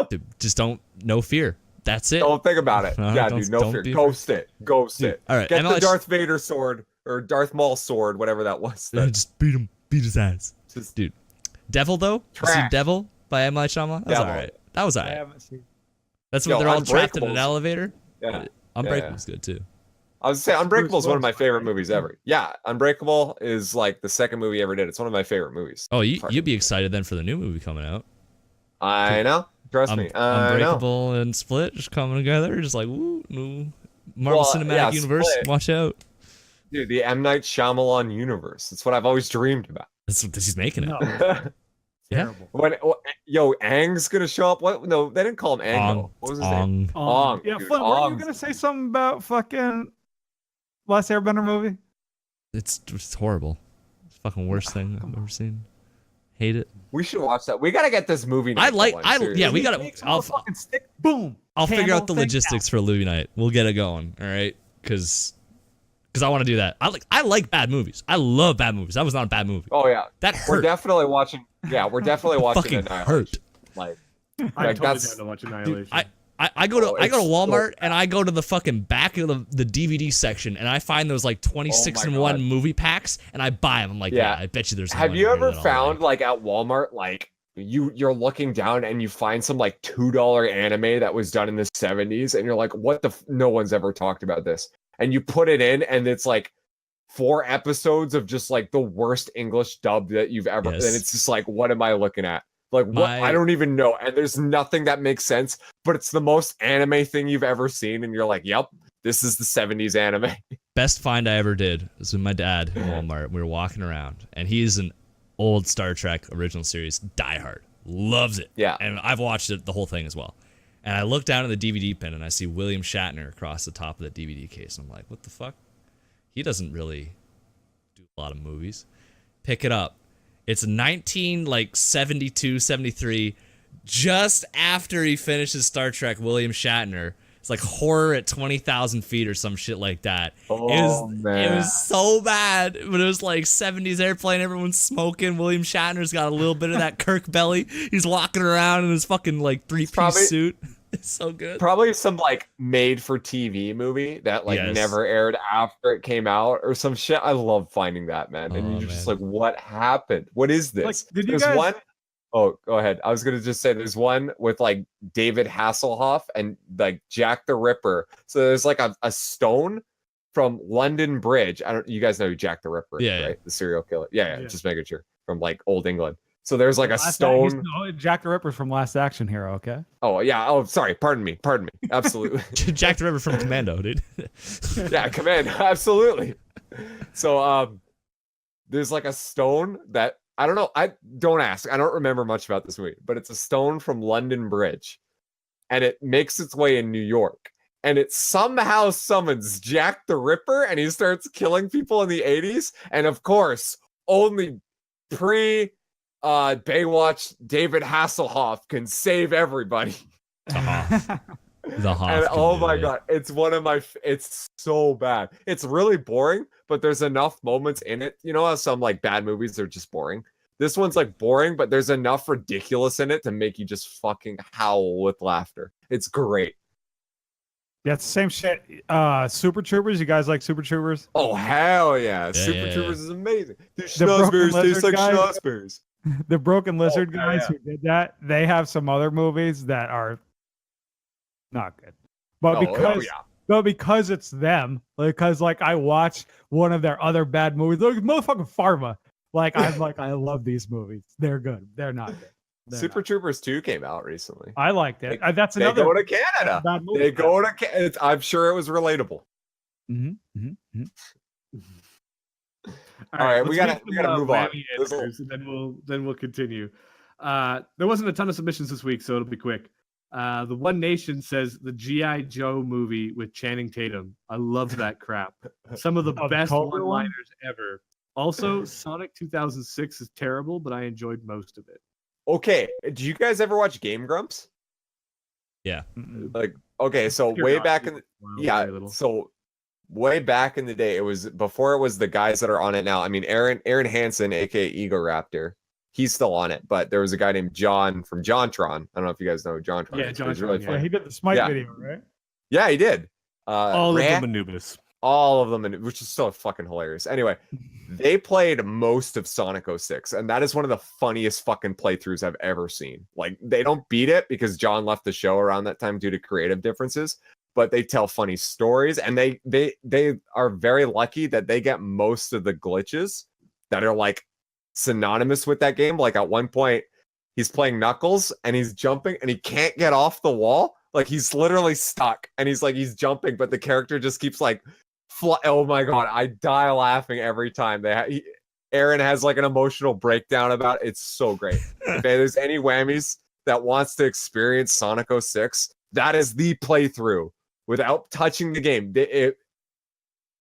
Dude, just no fear. That's it. Don't think about it. No, Yeah, don't- dude, no don't fear. be Ghost it. Ghost Dude, it. all right, Get and the I'll- Darth Vader sword or Darth Maul sword, whatever that was. Just beat his ass. Just- Dude, Devil though. You see Trash. Devil by M. Night Shyamalan. That was Devil. alright. That was I alright. haven't seen. That's when Yo, they're all trapped in an Unbreakables. elevator. Yeah. Unbreakable's good too. I was saying Unbreakable is one of my Willis, favorite right? movies ever. Yeah, Unbreakable is like the second movie I ever did. It's one of my favorite movies. Oh, you'd Fucking- be excited then for the new movie coming out. I know. Trust me. I know. Unbreakable and Split just coming together, just like woo, new Marvel Well, Cinematic yeah, Universe. Split. Watch out. Dude, the M. Night Shyamalan universe. That's what I've always dreamed about. That's what he's making it. No, Yeah. terrible. Yo, Aang's gonna show up. What? No, they didn't call him Aang. Ong, though. What was his name? Ong. Ong, Yeah, dude, Flint, were you Ong's- gonna say something about fucking Last Airbender movie? It's horrible. It's the fucking worst thing I've ever seen. Hate it. We should watch that. We gotta get this movie. I night like. going, Yeah, seriously. we gotta. Takes I'll a fucking stick. Boom. figure Candle out the thing logistics for Louis night. We'll get it going. All right, because I want to do that. I like bad movies. I love bad movies. That was not a bad movie. Oh yeah, That we're hurt. definitely watching. Yeah, we're definitely watching Fucking Annihilation. hurt. Like, I'm like totally that's down to watch Annihilation. I go to Oh, I go to it's so Walmart and I go to the fucking back of the DVD section and I find those like 26 Oh my in one God. movie packs and I buy them. I'm like, yeah, Yeah. I bet you there's. Have one you in here ever that I'll found like. like at Walmart like you're looking down and you find some like $2 anime that was done in the 70s, and you're like, what the no one's ever talked about this. And you put it in, and it's like 4 episodes of just like the worst English dub that you've ever, Yes. and it's just like, what am I looking at? Like, what? My- I don't even know. And there's nothing that makes sense, but it's the most anime thing you've ever seen, and you're like, yep, this is the 70s anime. Best find I ever did was with my dad in Walmart. We were walking around, and he's an old Star Trek original series diehard. Loves it. Yeah. And I've watched it, the whole thing as well. And I look down at the DVD bin, and I see William Shatner across the top of the DVD case. And I'm like, what the fuck? He doesn't really do a lot of movies. Pick it up. It's 1972, 73, just after he finishes Star Trek, William Shatner. It's like horror at 20,000 feet or some shit like that. Oh, It man. was so bad, but it was like 70s airplane. Everyone's smoking. William Shatner's got a little bit of that Kirk belly. He's walking around in his fucking like 3-piece probably- suit. It's so good. Probably some like made for TV movie that like Yes. never aired after it came out or some shit. I love finding that, man. And Oh, you're just man. like, what happened? What is this? Like, did you There's guys- one oh, go ahead. I was gonna just say there's one with like David Hasselhoff and like Jack the Ripper. So there's like a stone from London Bridge. I don't you guys know who Jack the Ripper is, Yeah, yeah. right? The serial killer. Yeah, Yeah. just making sure. From like old England. So there's like a He's- stone. no, Jack the Ripper's from Last Action Hero. Okay. Oh yeah. Oh, sorry. Pardon me. Absolutely. Jack the Ripper from Commando, dude. Yeah, command. Absolutely. So there's like a stone that I don't know. I don't ask. I don't remember much about this movie, but it's a stone from London Bridge. And it makes its way in New York. And it somehow summons Jack the Ripper, and he starts killing people in the 80s. And of course, only pre Baywatch David Hasselhoff can save everybody. The Hoff. The Hoff. And can oh do my it. god, it's one of my it's so bad. It's really boring, but there's enough moments in it. You know how some like bad movies are just boring? This one's like boring, but there's enough ridiculous in it to make you just fucking howl with laughter. It's great. Yeah, it's the same shit. Super Troopers. You guys like Super Troopers? Oh hell yeah. Super yeah, Troopers is amazing. Dude, The Broken schnozberries taste Lizard like guy? schnozberries. The Broken Lizard yeah, guys yeah. who did that, they have some other movies that are not good. But because it's them, because like I watched one of their other bad movies, like motherfucking Pharma. Like I'm like I love these movies. They're good. They're not good. They're Super not. Troopers 2 came out recently. I liked it. They- That's They another go to Canada. bad movie. They go to Canada. I'm sure it was relatable. All right, we let's gotta- read we gotta some, move on. whammy This will- answers, and then we'll continue. There wasn't a ton of submissions this week, so it'll be quick. The One Nation says the G.I. Joe movie with Channing Tatum. I love that crap. Some of the Oh, the best Cobra one? one-liners ever. Also, Sonic 2006 is terrible, but I enjoyed most of it. Okay, do you guys ever watch Game Grumps? Like, okay, so way back in Well, yeah, very little. so way back in the day, it was before it was the guys that are on it now. I mean, Aaron Hansen, aka Ego Raptor, he's still on it, but there was a guy named John from JonTron. I don't know if you guys know who JonTron. Yeah, is, but he's really JonTron, Yeah, funny. he did the Smite Yeah. video, right? Yeah, he did. All Ray- of them Anubis. all of them, which is so fucking hilarious. Anyway, they played most of Sonic 06, and that is one of the funniest fucking playthroughs I've ever seen. Like, they don't beat it because John left the show around that time due to creative differences, but they tell funny stories, and they are very lucky that they get most of the glitches that are like synonymous with that game. Like at one point, he's playing Knuckles and he's jumping and he can't get off the wall. Like he's literally stuck and he's jumping, but the character just keeps like oh my god, I die laughing every time. Aaron has like an emotional breakdown about it. It's so great. If there's any whammies that wants to experience Sonic 06, that is the playthrough without touching the game.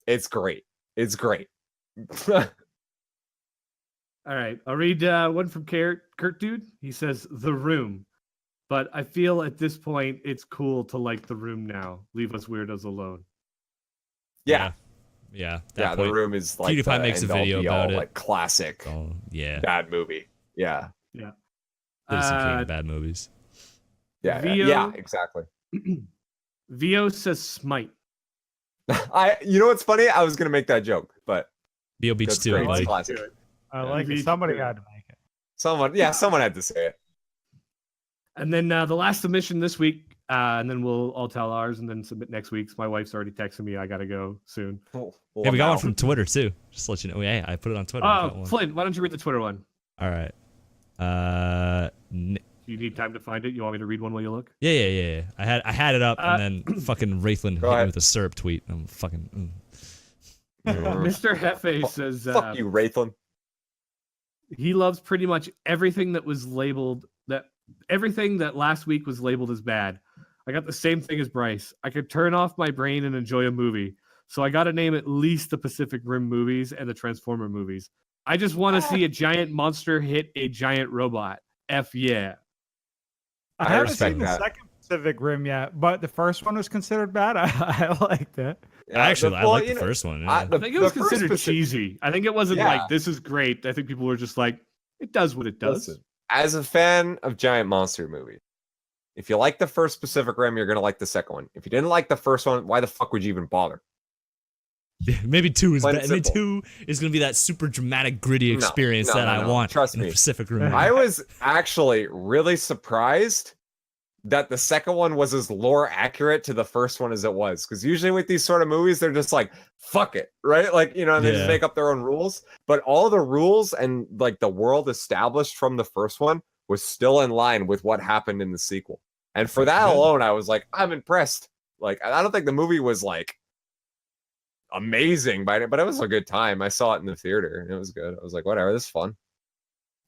It's great. It's great. All right, I'll read one from Kurt Dude. He says, The Room. But I feel at this point it's cool to like The Room now. Leave us weirdos alone. Yeah. Yeah. Yeah, The Room is like PewDiePie the makes a end-all, video be-all, about it. like classic Oh, yeah. bad movie. Yeah. Citizen King Uh, of bad movies. Yeah. Vio- Yeah, exactly. Vio says Smite. You know what's funny? I was gonna make that joke, but Beale Beach that's 2, great. It's buddy. classic. I like Me it. Somebody too. had to make it. Someone had to say it. And then the last submission this week, and then we'll all tell ours and then submit next week's. My wife's already texting me. I gotta go soon. Well, Hey, we got one now- from Twitter too. Just to let you know. Yeah, I put it on Twitter. I got Oh, one. Flint, why don't you read the Twitter one? All right. Do you need time to find it? You want me to read one while you look? Yeah. I had it up, and then fucking Wraithlin hit Go me ahead. with a syrup tweet. I'm fucking. Mr. Hefe Fu- says Fuck you, Wraithlin. he loves pretty much everything that was labeled everything that last week was labeled as bad. I got the same thing as Bryce. I could turn off my brain and enjoy a movie. So I got to name at least the Pacific Rim movies and the Transformer movies. I just want to see a giant monster hit a giant robot. F yeah. I I haven't respect seen the that. second Pacific Rim yet, but the first one was considered bad. I liked it. Actually, I well, like you the know, first one. Yeah. I- I think it was the first considered Pacific- cheesy. I think it wasn't Yeah. like, this is great. I think people were just like, it does what it does. Listen, as a fan of giant monster movies, if you like the first Pacific Rim, you're gonna like the second one. If you didn't like the first one, why the fuck would you even bother? Maybe two is Plain and better. Maybe simple. 2 is gonna be that super dramatic, gritty No, experience no, that no, I no. want Trust in a me. Pacific Rim. I was actually really surprised that the second one was as lore accurate to the first one as it was. Because usually with these sort of movies, they're just like, fuck it, right? Like, you know, and they Yeah. just make up their own rules. But all the rules and like the world established from the first one was still in line with what happened in the sequel. And for that Good. alone, I was like, I'm impressed. Like, I don't think the movie was like amazing by it, but it was a good time. I saw it in the theater and it was good. I was like, whatever, this is fun.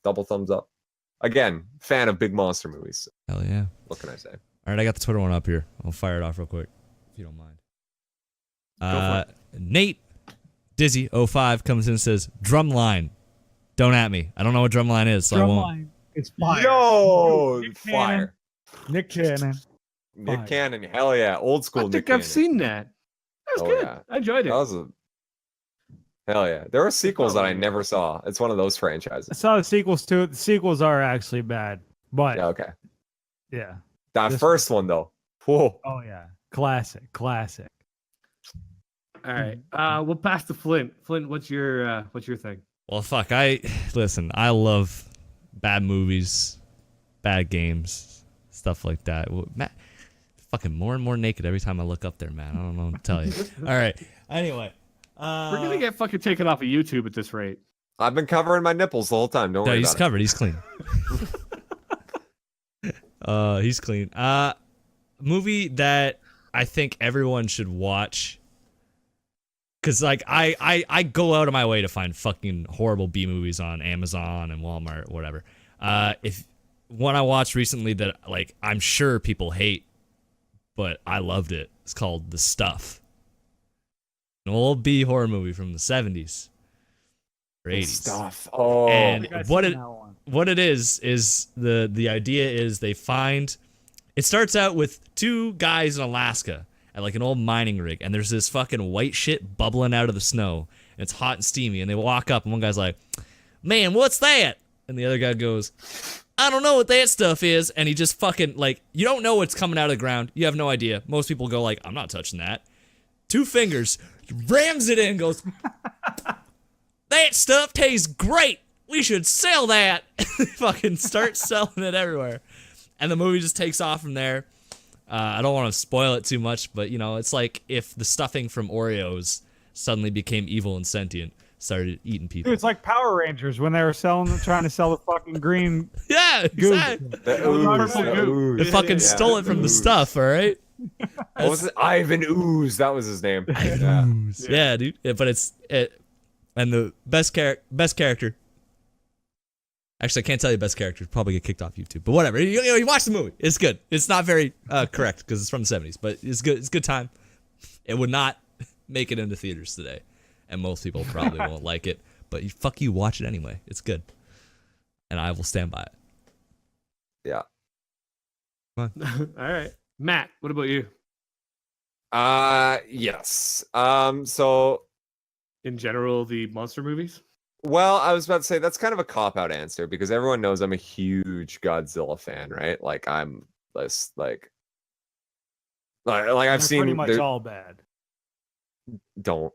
Double thumbs up. Again, fan of big monster movies. Hell yeah. What can I say? All right, I got the Twitter one up here. I'll fire it off real quick, if you don't mind. for Nate Dizzy 05 comes in and says, "Drumline, don't at me. I don't know what drumline is, so I won't." Drumline is fire. Yo, Nick fire. Nick Cannon. Nick Fire. Cannon, hell yeah, old school I Nick think Cannon. I've seen that. That was Oh, good. yeah. I enjoyed it. That was a hell yeah. There were sequels that I Probably. never saw. It's one of those I franchises. saw the sequels to it. The sequels are actually bad, but Yeah, okay. yeah. That This- first one though. Whoa. Oh yeah, classic. All right. We'll pass to Flint. Flint, what's your thing? Well, fuck. Listen. I love bad movies, bad games, stuff like that. Matt, fucking more and more naked every time I look up there, man. I don't know what to tell you. All right. Anyway, We're gonna get fucking taken off of YouTube at this rate. I've been covering my nipples the whole time. Don't no, worry he's about covered. He's clean. He's clean. Movie that I think everyone should watch. Cause like I go out of my way to find fucking horrible B movies on Amazon and Walmart, whatever. If one I watched recently that like I'm sure people hate, but I loved it. It's called The Stuff. An old B horror movie from the 70s or it. 80s. Stuff. Oh, And I've what seen it that one. what it is the idea is they find it starts out with two guys in Alaska at like an old mining rig, and there's this fucking white shit bubbling out of the snow, and it's hot and steamy, and they walk up and one guy's like, "Man, what's that?" And the other guy goes, "I don't know what that stuff is," and he just fucking like, you don't know what's coming out of the ground, you have no idea. Most people go like, "I'm not touching that." 2 fingers, rams it in, goes, "That stuff tastes great. We should sell that." Fucking start selling it everywhere. And the movie just takes off from there. I don't want to spoil it too much, but you know, it's like if the stuffing from Oreos suddenly became evil and sentient, started eating people. Dude, it's like Power Rangers when they were trying to sell the fucking green Yeah, goo. exactly. the Oh, not ooze. purple The goo. ooze. They fucking Yeah, stole it from the ooze. stuff, all right? What was it? Ivan Ooze. That was his name. Yeah. Yeah, dude. But it's and the best character. Actually, I can't tell you best character. Probably get kicked off YouTube. But whatever. You watch the movie. It's good. It's not very correct because it's from the 70s, but it's good. It's a good time. It would not make it into theaters today, and most people probably won't like it. But fuck you, watch it anyway. It's good, and I will stand by it. Yeah. All right. Matt, what about you? Yes. So In general, the monster movies? well, I was about to say that's kind of a cop-out answer because everyone knows I'm a huge Godzilla fan, right? Like I'm this like I've They're seen pretty much there- all bad. don't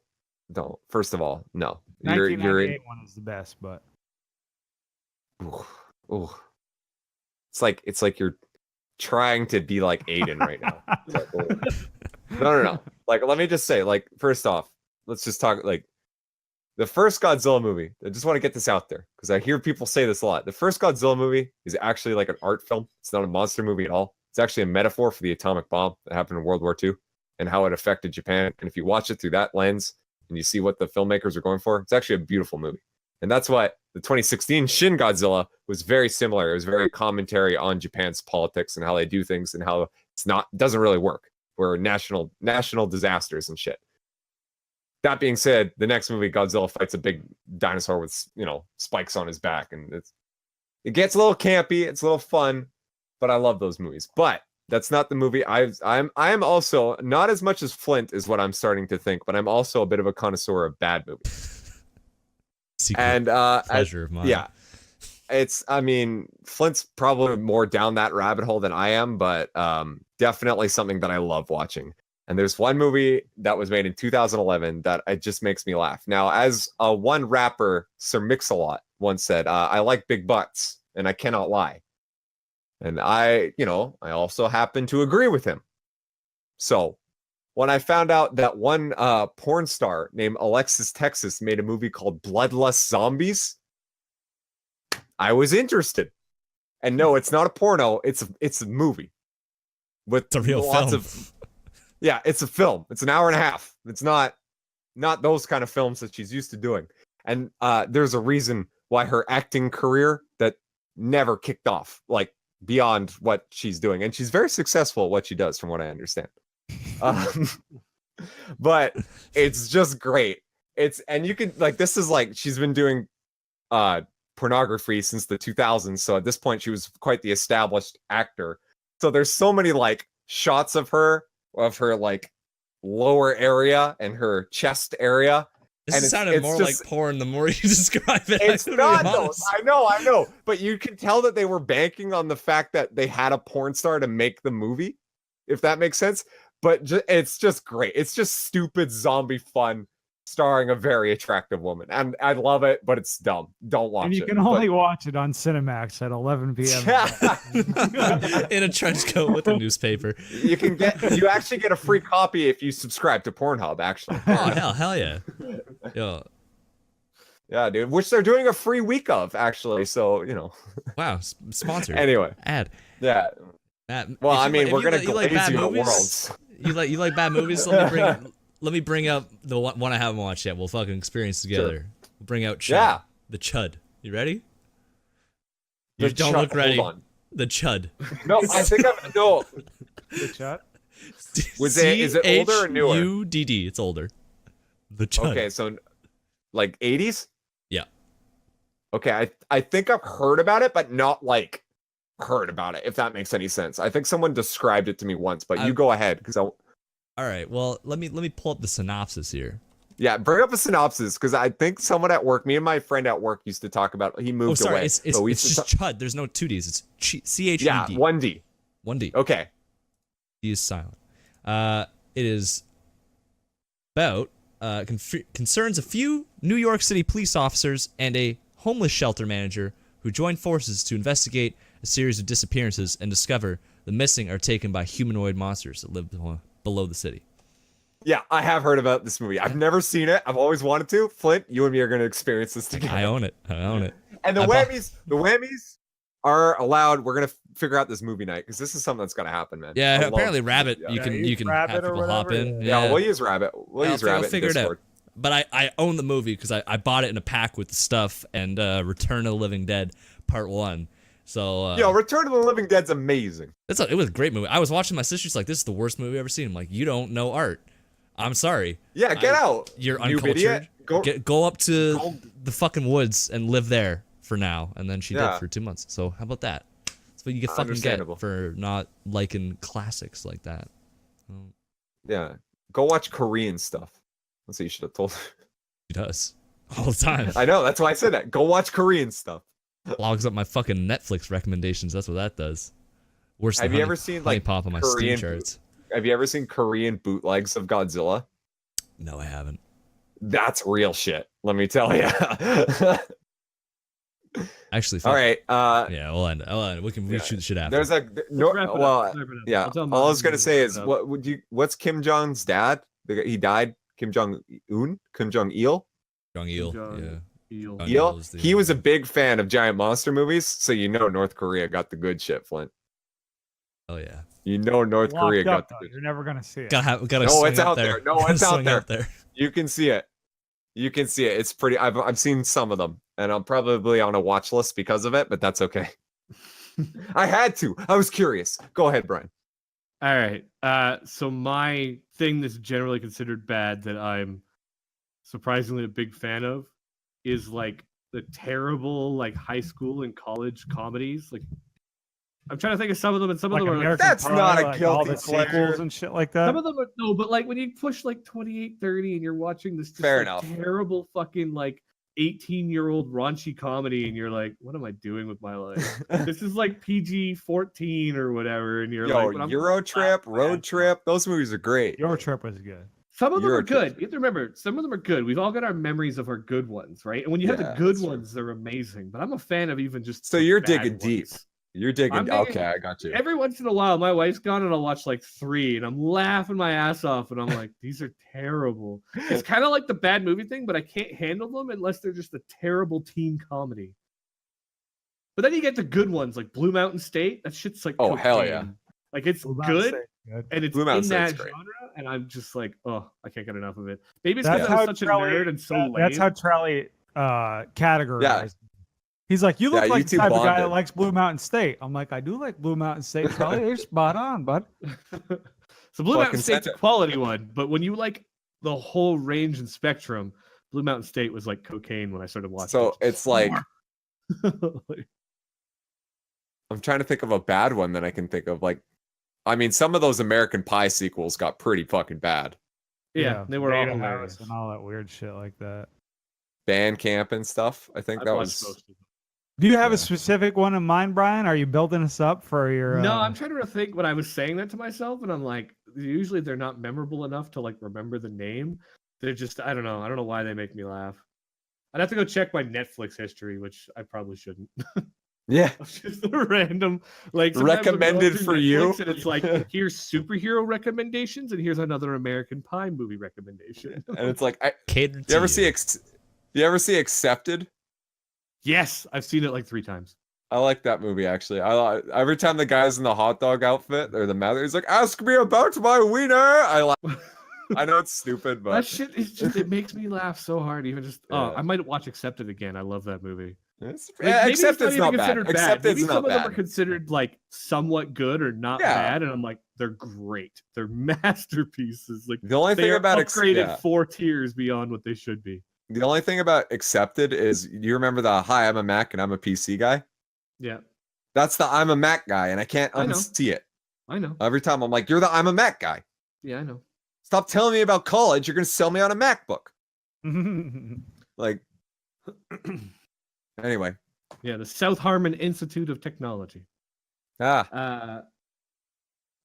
first of all, no. You're 1998 one is the best, but ooh, ooh. It's like you're trying to be like Aiden right now. No. Like, let me just say, like, first off, let's just talk like the first Godzilla movie. I just want to get this out there because I hear people say this a lot. The first Godzilla movie is actually like an art film. It's not a monster movie at all. It's actually a metaphor for the atomic bomb that happened in World War II and how it affected Japan. And if you watch it through that lens and you see what the filmmakers are going for, it's actually a beautiful movie. And that's why the 2016 Shin Godzilla was very similar. It was very commentary on Japan's politics and how they do things and how doesn't really work. We're national disasters and shit. That being said, the next movie, Godzilla fights a big dinosaur with, spikes on his back, and it gets a little campy, it's a little fun, but I love those movies. But that's not the movie. I am also not as much as Flint is what I'm starting to think, but I'm also a bit of a connoisseur of bad movies. Secret pleasure of mine. Yeah. Flint's probably more down that rabbit hole than I am, but definitely something that I love watching. And there's one movie that was made in 2011 that it just makes me laugh. Now, as one rapper, Sir Mix-a-Lot, once said, I like big butts, and I cannot lie. And I also happen to agree with him. So when I found out that one porn star named Alexis Texas made a movie called Bloodlust Zombies, I was interested. And no, it's not a porno. It's a movie with It's a real lots film. of. Yeah, it's a film. It's an hour and a half. It's not those kind of films that she's used to doing. And there's a reason why her acting career that never kicked off, like beyond what she's doing. And she's very successful at what she does, from what I understand. But it's just great. And you can this is like she's been doing pornography since the 2000s. So at this point, she was quite the established actor. So there's so many like shots of her like lower area and her chest area. This sounded more like porn the more you describe it. It's not though. I know. But you can tell that they were banking on the fact that they had a porn star to make the movie, if that makes sense. But it's just great. It's just stupid zombie fun starring a very attractive woman. And I love it, but it's dumb. Don't watch it. And you can only watch it on Cinemax at 11 p.m. In a trench coat with a newspaper. You actually get a free copy if you subscribe to Pornhub, actually. Oh, hell yeah. Yo. Yeah, dude. Which they're doing a free week of, actually. So, Wow, sponsored. Anyway. Ad. Yeah. Matt, Well, we're gonna glaze you at Worlds. You like bad movies? Let me bring up the one I haven't watched yet. We'll fucking experience together. Sure. We'll bring out Chud. Yeah. The Chud. You ready? The You don't Chud- look ready. hold on. The Chud. No, I think no. Good shot. Is it older or newer? CHUDD. It's older. The Chud. Okay, so like 80s? Yeah. Okay, I think I've heard about it, but not like heard about it, if that makes any sense. I think someone described it to me once, but you go ahead because All right. Well, let me pull up the synopsis here. yeah, bring up a synopsis because I think someone at work, me and my friend at work used to talk about. He moved Oh, sorry. away. It's so we just used to Chud. There's no two D's. It's CHUD. yeah, 1D. 1D. Okay. D is silent. It is about concerns a few New York City police officers and a homeless shelter manager who join forces to investigate a series of disappearances and discover the missing are taken by humanoid monsters that live below the city. Yeah, I have heard about this movie. I've never seen it. I've always wanted to. Flint, you and me are going to experience this together. I own it. And the I bought- whammies are allowed. We're going to figure out this movie night because this is something that's going to happen, man. Yeah, I love- apparently Rabbit. Yeah. You can use you can Rabbit have or people hop whatever, in. Yeah, we'll use Rabbit. We'll use Rabbit. I'll figure in it out. Discord. But I own the movie because I bought it in a pack with the stuff and Return of the Living Dead Part 1. So Yo, Return of the Living Dead's amazing. it was a great movie. I was watching my sister's like, this is the worst movie I've ever seen. I'm like, you don't know art. I'm sorry. Yeah, get out. You're you uncultured. idiot. Go up to go- the fucking woods and live there for now. And then she Yeah. did for 2 months. So how about that? That's what you get fucking Understandable. get for not liking classics like that. Yeah, go watch Korean stuff. That's what you should have told her. She does all the time. I know. That's why I said that. Go watch Korean stuff. Logs up my fucking Netflix recommendations. That's what that does. Worse than Have you ever seen like Pop on my Steam Korean? charts? Have you ever seen Korean bootlegs of Godzilla? No, I haven't. That's real shit. Let me tell you. Actually, All fuck. right. Yeah, we'll end. We can Yeah, shoot the shit after. There's a Let's wrap it up. well, Let's wrap it up. yeah. I'll tell All I was mine gonna and say we'll is, wrap it up. what's Kim Jong's dad? He died. Kim Jong Un. Kim Jong Il. Jong Il. Jong Yeah. Il. Jong Il. is the- He was a big fan of giant monster movies, so you know North Korea got the good shit, Flint. Oh yeah. You know North Locked Korea up, got the though. good. You're never gonna see it. Gotta No, swing it's up out there. there. No, Gotta it's out swing there. You can see it. You can see it. It's pretty. I've seen some of them, and I'm probably on a watch list because of it, but that's okay. I had to. I was curious. Go ahead, Brian. All right. So my thing that's generally considered bad that I'm surprisingly a big fan of is like the terrible like high school and college comedies. Like I'm trying to think of some of them, and some Like of them are like, American That's Pie, not a like, all guilty the sequels pleasure. and shit like that. some of them are no, but like when you push like 28, 30 and you're watching this just, Fair like, enough. terrible fucking like 18-year-old raunchy comedy, and you're like, what am I doing with my life? This is like PG-14 or whatever, and you're Yo, like, when I'm Euro going Trip, back to Road that, Trip. Those movies are great. Your Trip was good. Some of them Euro are Trip's good. You have to remember, some of them are good. We've all got our memories of our good ones, right? And when you have Yeah, the good that's true. ones, they're amazing. But I'm a fan of even just So the you're bad digging deep. ones. You're digging. I'm digging- Okay, I got you. Every once in a while, my wife's gone and I'll watch like 3, and I'm laughing my ass off, and I'm like, these are terrible. It's kind of like the bad movie thing, but I can't handle them unless they're just a terrible teen comedy. But then you get the good ones like Blue Mountain State. That shit's like, Oh, hell yeah. cocaine. Like it's Blue Mountain good, State's good. and it's Blue Mountain in that State's great. genre, and I'm just like, oh, I can't get enough of it. Maybe it's That's because I'm how such a Charlie- nerd and so lame. That's how Charlie categorized. Yeah. He's like, you look Yeah, you like the two type of guy that bonded. likes Blue Mountain State. I'm like, I do like Blue Mountain State. Charlie, you're spot on, bud. So Blue Mountain Fucking State's a send it. quality one, but when you like the whole range and spectrum, Blue Mountain State was like cocaine when I started watching. So it's like it. I'm trying to think of a bad one that I can think of. Like, I mean, some of those American Pie sequels got pretty fucking bad. yeah, they were all Beta hilarious. House and all that weird shit like that. Band camp and stuff. I think I've that watched was. most of them. Do you have Yeah. a specific one in mind, Brian? Are you building us up for your? No, I'm trying to think when I was saying that to myself, and I'm like, usually they're not memorable enough to like remember the name. They're just, I don't know. I don't know why they make me laugh. I'd have to go check my Netflix history, which I probably shouldn't. Yeah. Just a random like sometimes I'm going Recommended through for you? Netflix and it's like here's superhero recommendations and here's another American Pie movie recommendation. And it's like, Catered to you ever see you ever see Accepted? Yes, I've seen it like 3 times. I like that movie actually. Every time the guy's in the hot dog outfit or the mother, he's like, "Ask me about my wiener." I know it's stupid, That but shit is just it makes me laugh so hard. Even just oh, Yeah. I might watch Accepted again. I love that movie. it's, Like, yeah, maybe it's Accepted's even not bad. considered bad. Accepted's Maybe not some of them bad. are considered like somewhat good or not Yeah. bad, and I'm like, they're great. They're masterpieces. Like The only they thing are about upgraded 4 tiers beyond what they should be. the only thing about Accepted is you remember the "Hi, I'm a Mac and I'm a PC guy." Yeah, That's the "I'm a Mac guy," and I can't I know. unsee it. I know. Every time I'm like, "You're the I'm a Mac guy." Yeah, I know. Stop telling me about college. You're gonna sell me on a MacBook. Like, anyway. Yeah, the South Harmon Institute of Technology. Ah,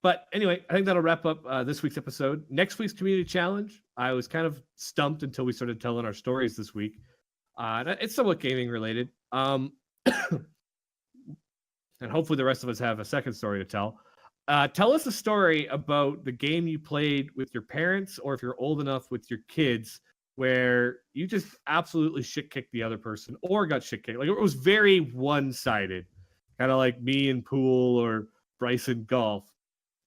But anyway, I think that'll wrap up this week's episode. Next week's community challenge, I was kind of stumped until we started telling our stories this week. It's somewhat gaming related. And hopefully the rest of us have a second story to tell. Tell us a story about the game you played with your parents, or if you're old enough with your kids, where you just absolutely shit kicked the other person or got shit kicked. Like it was very one-sided, kind of like me in pool or Bryce in golf,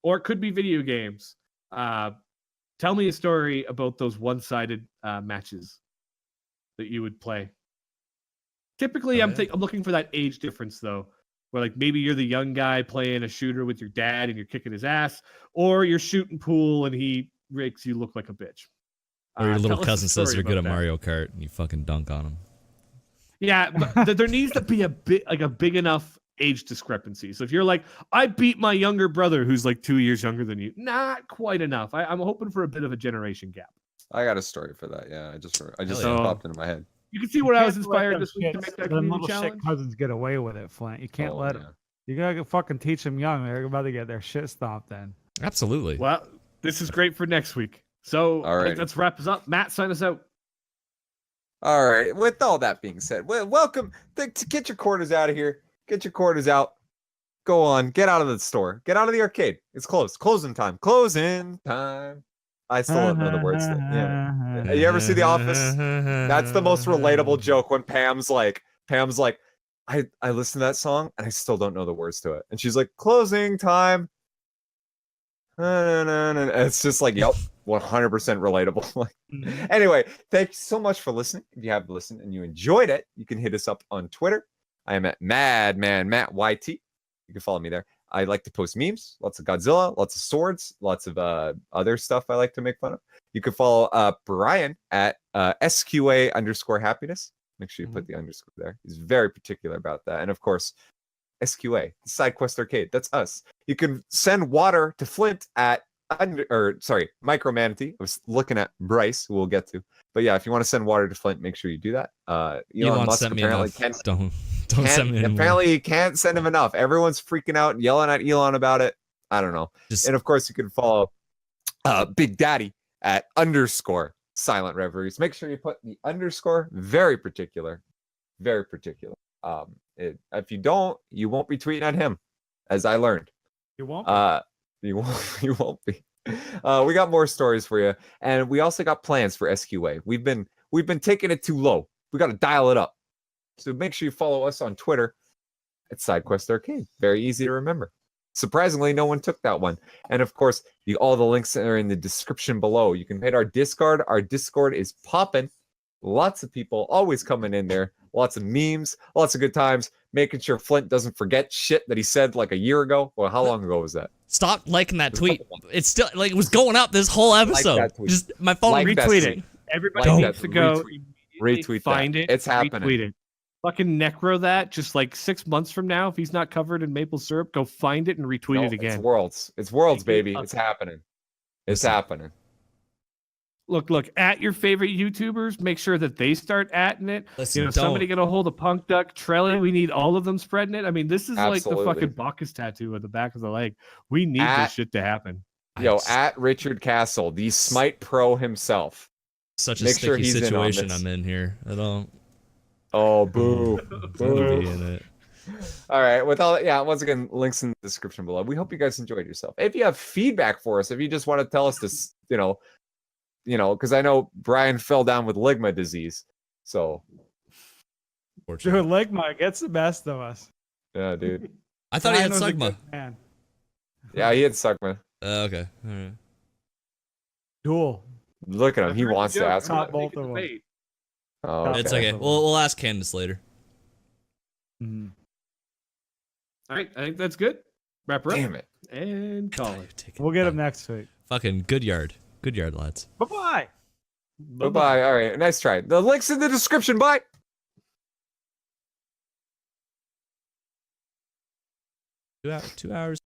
or it could be video games. Tell me a story about those one-sided matches that you would play. Typically, Oh, I'm yeah. I'm looking for that age difference though, where like maybe you're the young guy playing a shooter with your dad and you're kicking his ass, or you're shooting pool and he makes you look like a bitch. Or your little tell us a cousin says story you're good at about that. Mario Kart and you fucking dunk on him. Yeah, but there needs to be a big enough age discrepancy. So if you're like, I beat my younger brother who's like 2 years younger than you, not quite enough. I'm hoping for a bit of a generation gap. I got a story for that. Yeah, I just yeah. popped into my head. You can see where I was You can't let inspired them this week to shits- make that them community little challenge. shit cousins get away with it, Flint. You can't Oh, let yeah. them. You gotta fucking teach them young. They're about to get their shit stomped then. Absolutely. Well, this is great for next week. So All right. let's wrap us up. Matt, sign us out. All right. With all that being said, welcome to get your quarters out of here. Get your quarters out. Go on. Get out of the store. Get out of the arcade. It's closed. Closing time. Closing time. I still don't know the words. Yeah. You ever see The Office? That's the most relatable joke when Pam's like, I listened to that song and I still don't know the words to it. And she's like, closing time. And it's just like, yep, 100% relatable. Like, anyway, thank you so much for listening. If you have listened and you enjoyed it, you can hit us up on Twitter. I am at MadmanMattYT. You can follow me there. I like to post memes, lots of Godzilla, lots of swords, lots of other stuff I like to make fun of. You can follow Brian at SQA_happiness. Make sure you put the underscore there. He's very particular about that. And of course, SQA, SideQuest Arcade. That's us. You can send water to Flint at Micro Manatee. I was looking at Bryce, who we'll get to. But yeah, if you want to send water to Flint, make sure you do that. Elon Musk sent me apparently enough. Don't send me anymore. Apparently, you can't send him enough. Everyone's freaking out and yelling at Elon about it. I don't know. And of course, you can follow Big Daddy at _Silent Reveries. Make sure you put the underscore. Very particular. Very particular. If you don't, you won't be tweeting at him, as I learned. You won't. You won't be. We got more stories for you, and we also got plans for SQA. We've been taking it too low. We got to dial it up. So make sure you follow us on Twitter at SideQuest Arcade. Very easy to remember. Surprisingly, no one took that one. And of course, all the links are in the description below. You can hit our Discord. Our Discord is popping. Lots of people always coming in there. Lots of memes, lots of good times, making sure Flint doesn't forget shit that he said like a year ago. Well, how long ago was that? Stop liking that tweet. It's still like it was going up this whole episode. Just my phone retweet it. Everybody needs to go retweet find that. it. It's happening. Retweet it. Fucking necro that just like 6 months from now, if he's not covered in maple syrup, go find it and retweet it again. It's worlds, baby. It's happening. It's happening. Look at your favorite YouTubers. Make sure that they start atting it. Listen, somebody get a hold of Punk Duck, Trelly. We need all of them spreading it. I mean, this is like the fucking Bacchus tattoo at the back of the leg. We need this shit to happen. At Richard Castle, the Smite Pro himself. Such a sticky situation I'm in here. I don't. Oh, boo. Boo. Be in it. All right. With all once again, links in the description below. We hope you guys enjoyed yourself. If you have feedback for us, if you just want to tell us this, because I know Brian fell down with Ligma disease. So. Dude, Ligma gets the best of us. Yeah, dude. I thought he had Sigma. Yeah, he had Sigma. Okay. All right. Duel. Look at him. He wants to ask. Both of them. Oh, okay. It's okay. We'll ask Candace later. Mm-hmm. All right, I think that's good. Wrap her up. Damn it. And call it. We'll get him next week. Fucking good yard. Good yard, lads. Bye-bye. Bye-bye. All right. Nice try. The link's in the description. Bye. 2 hours.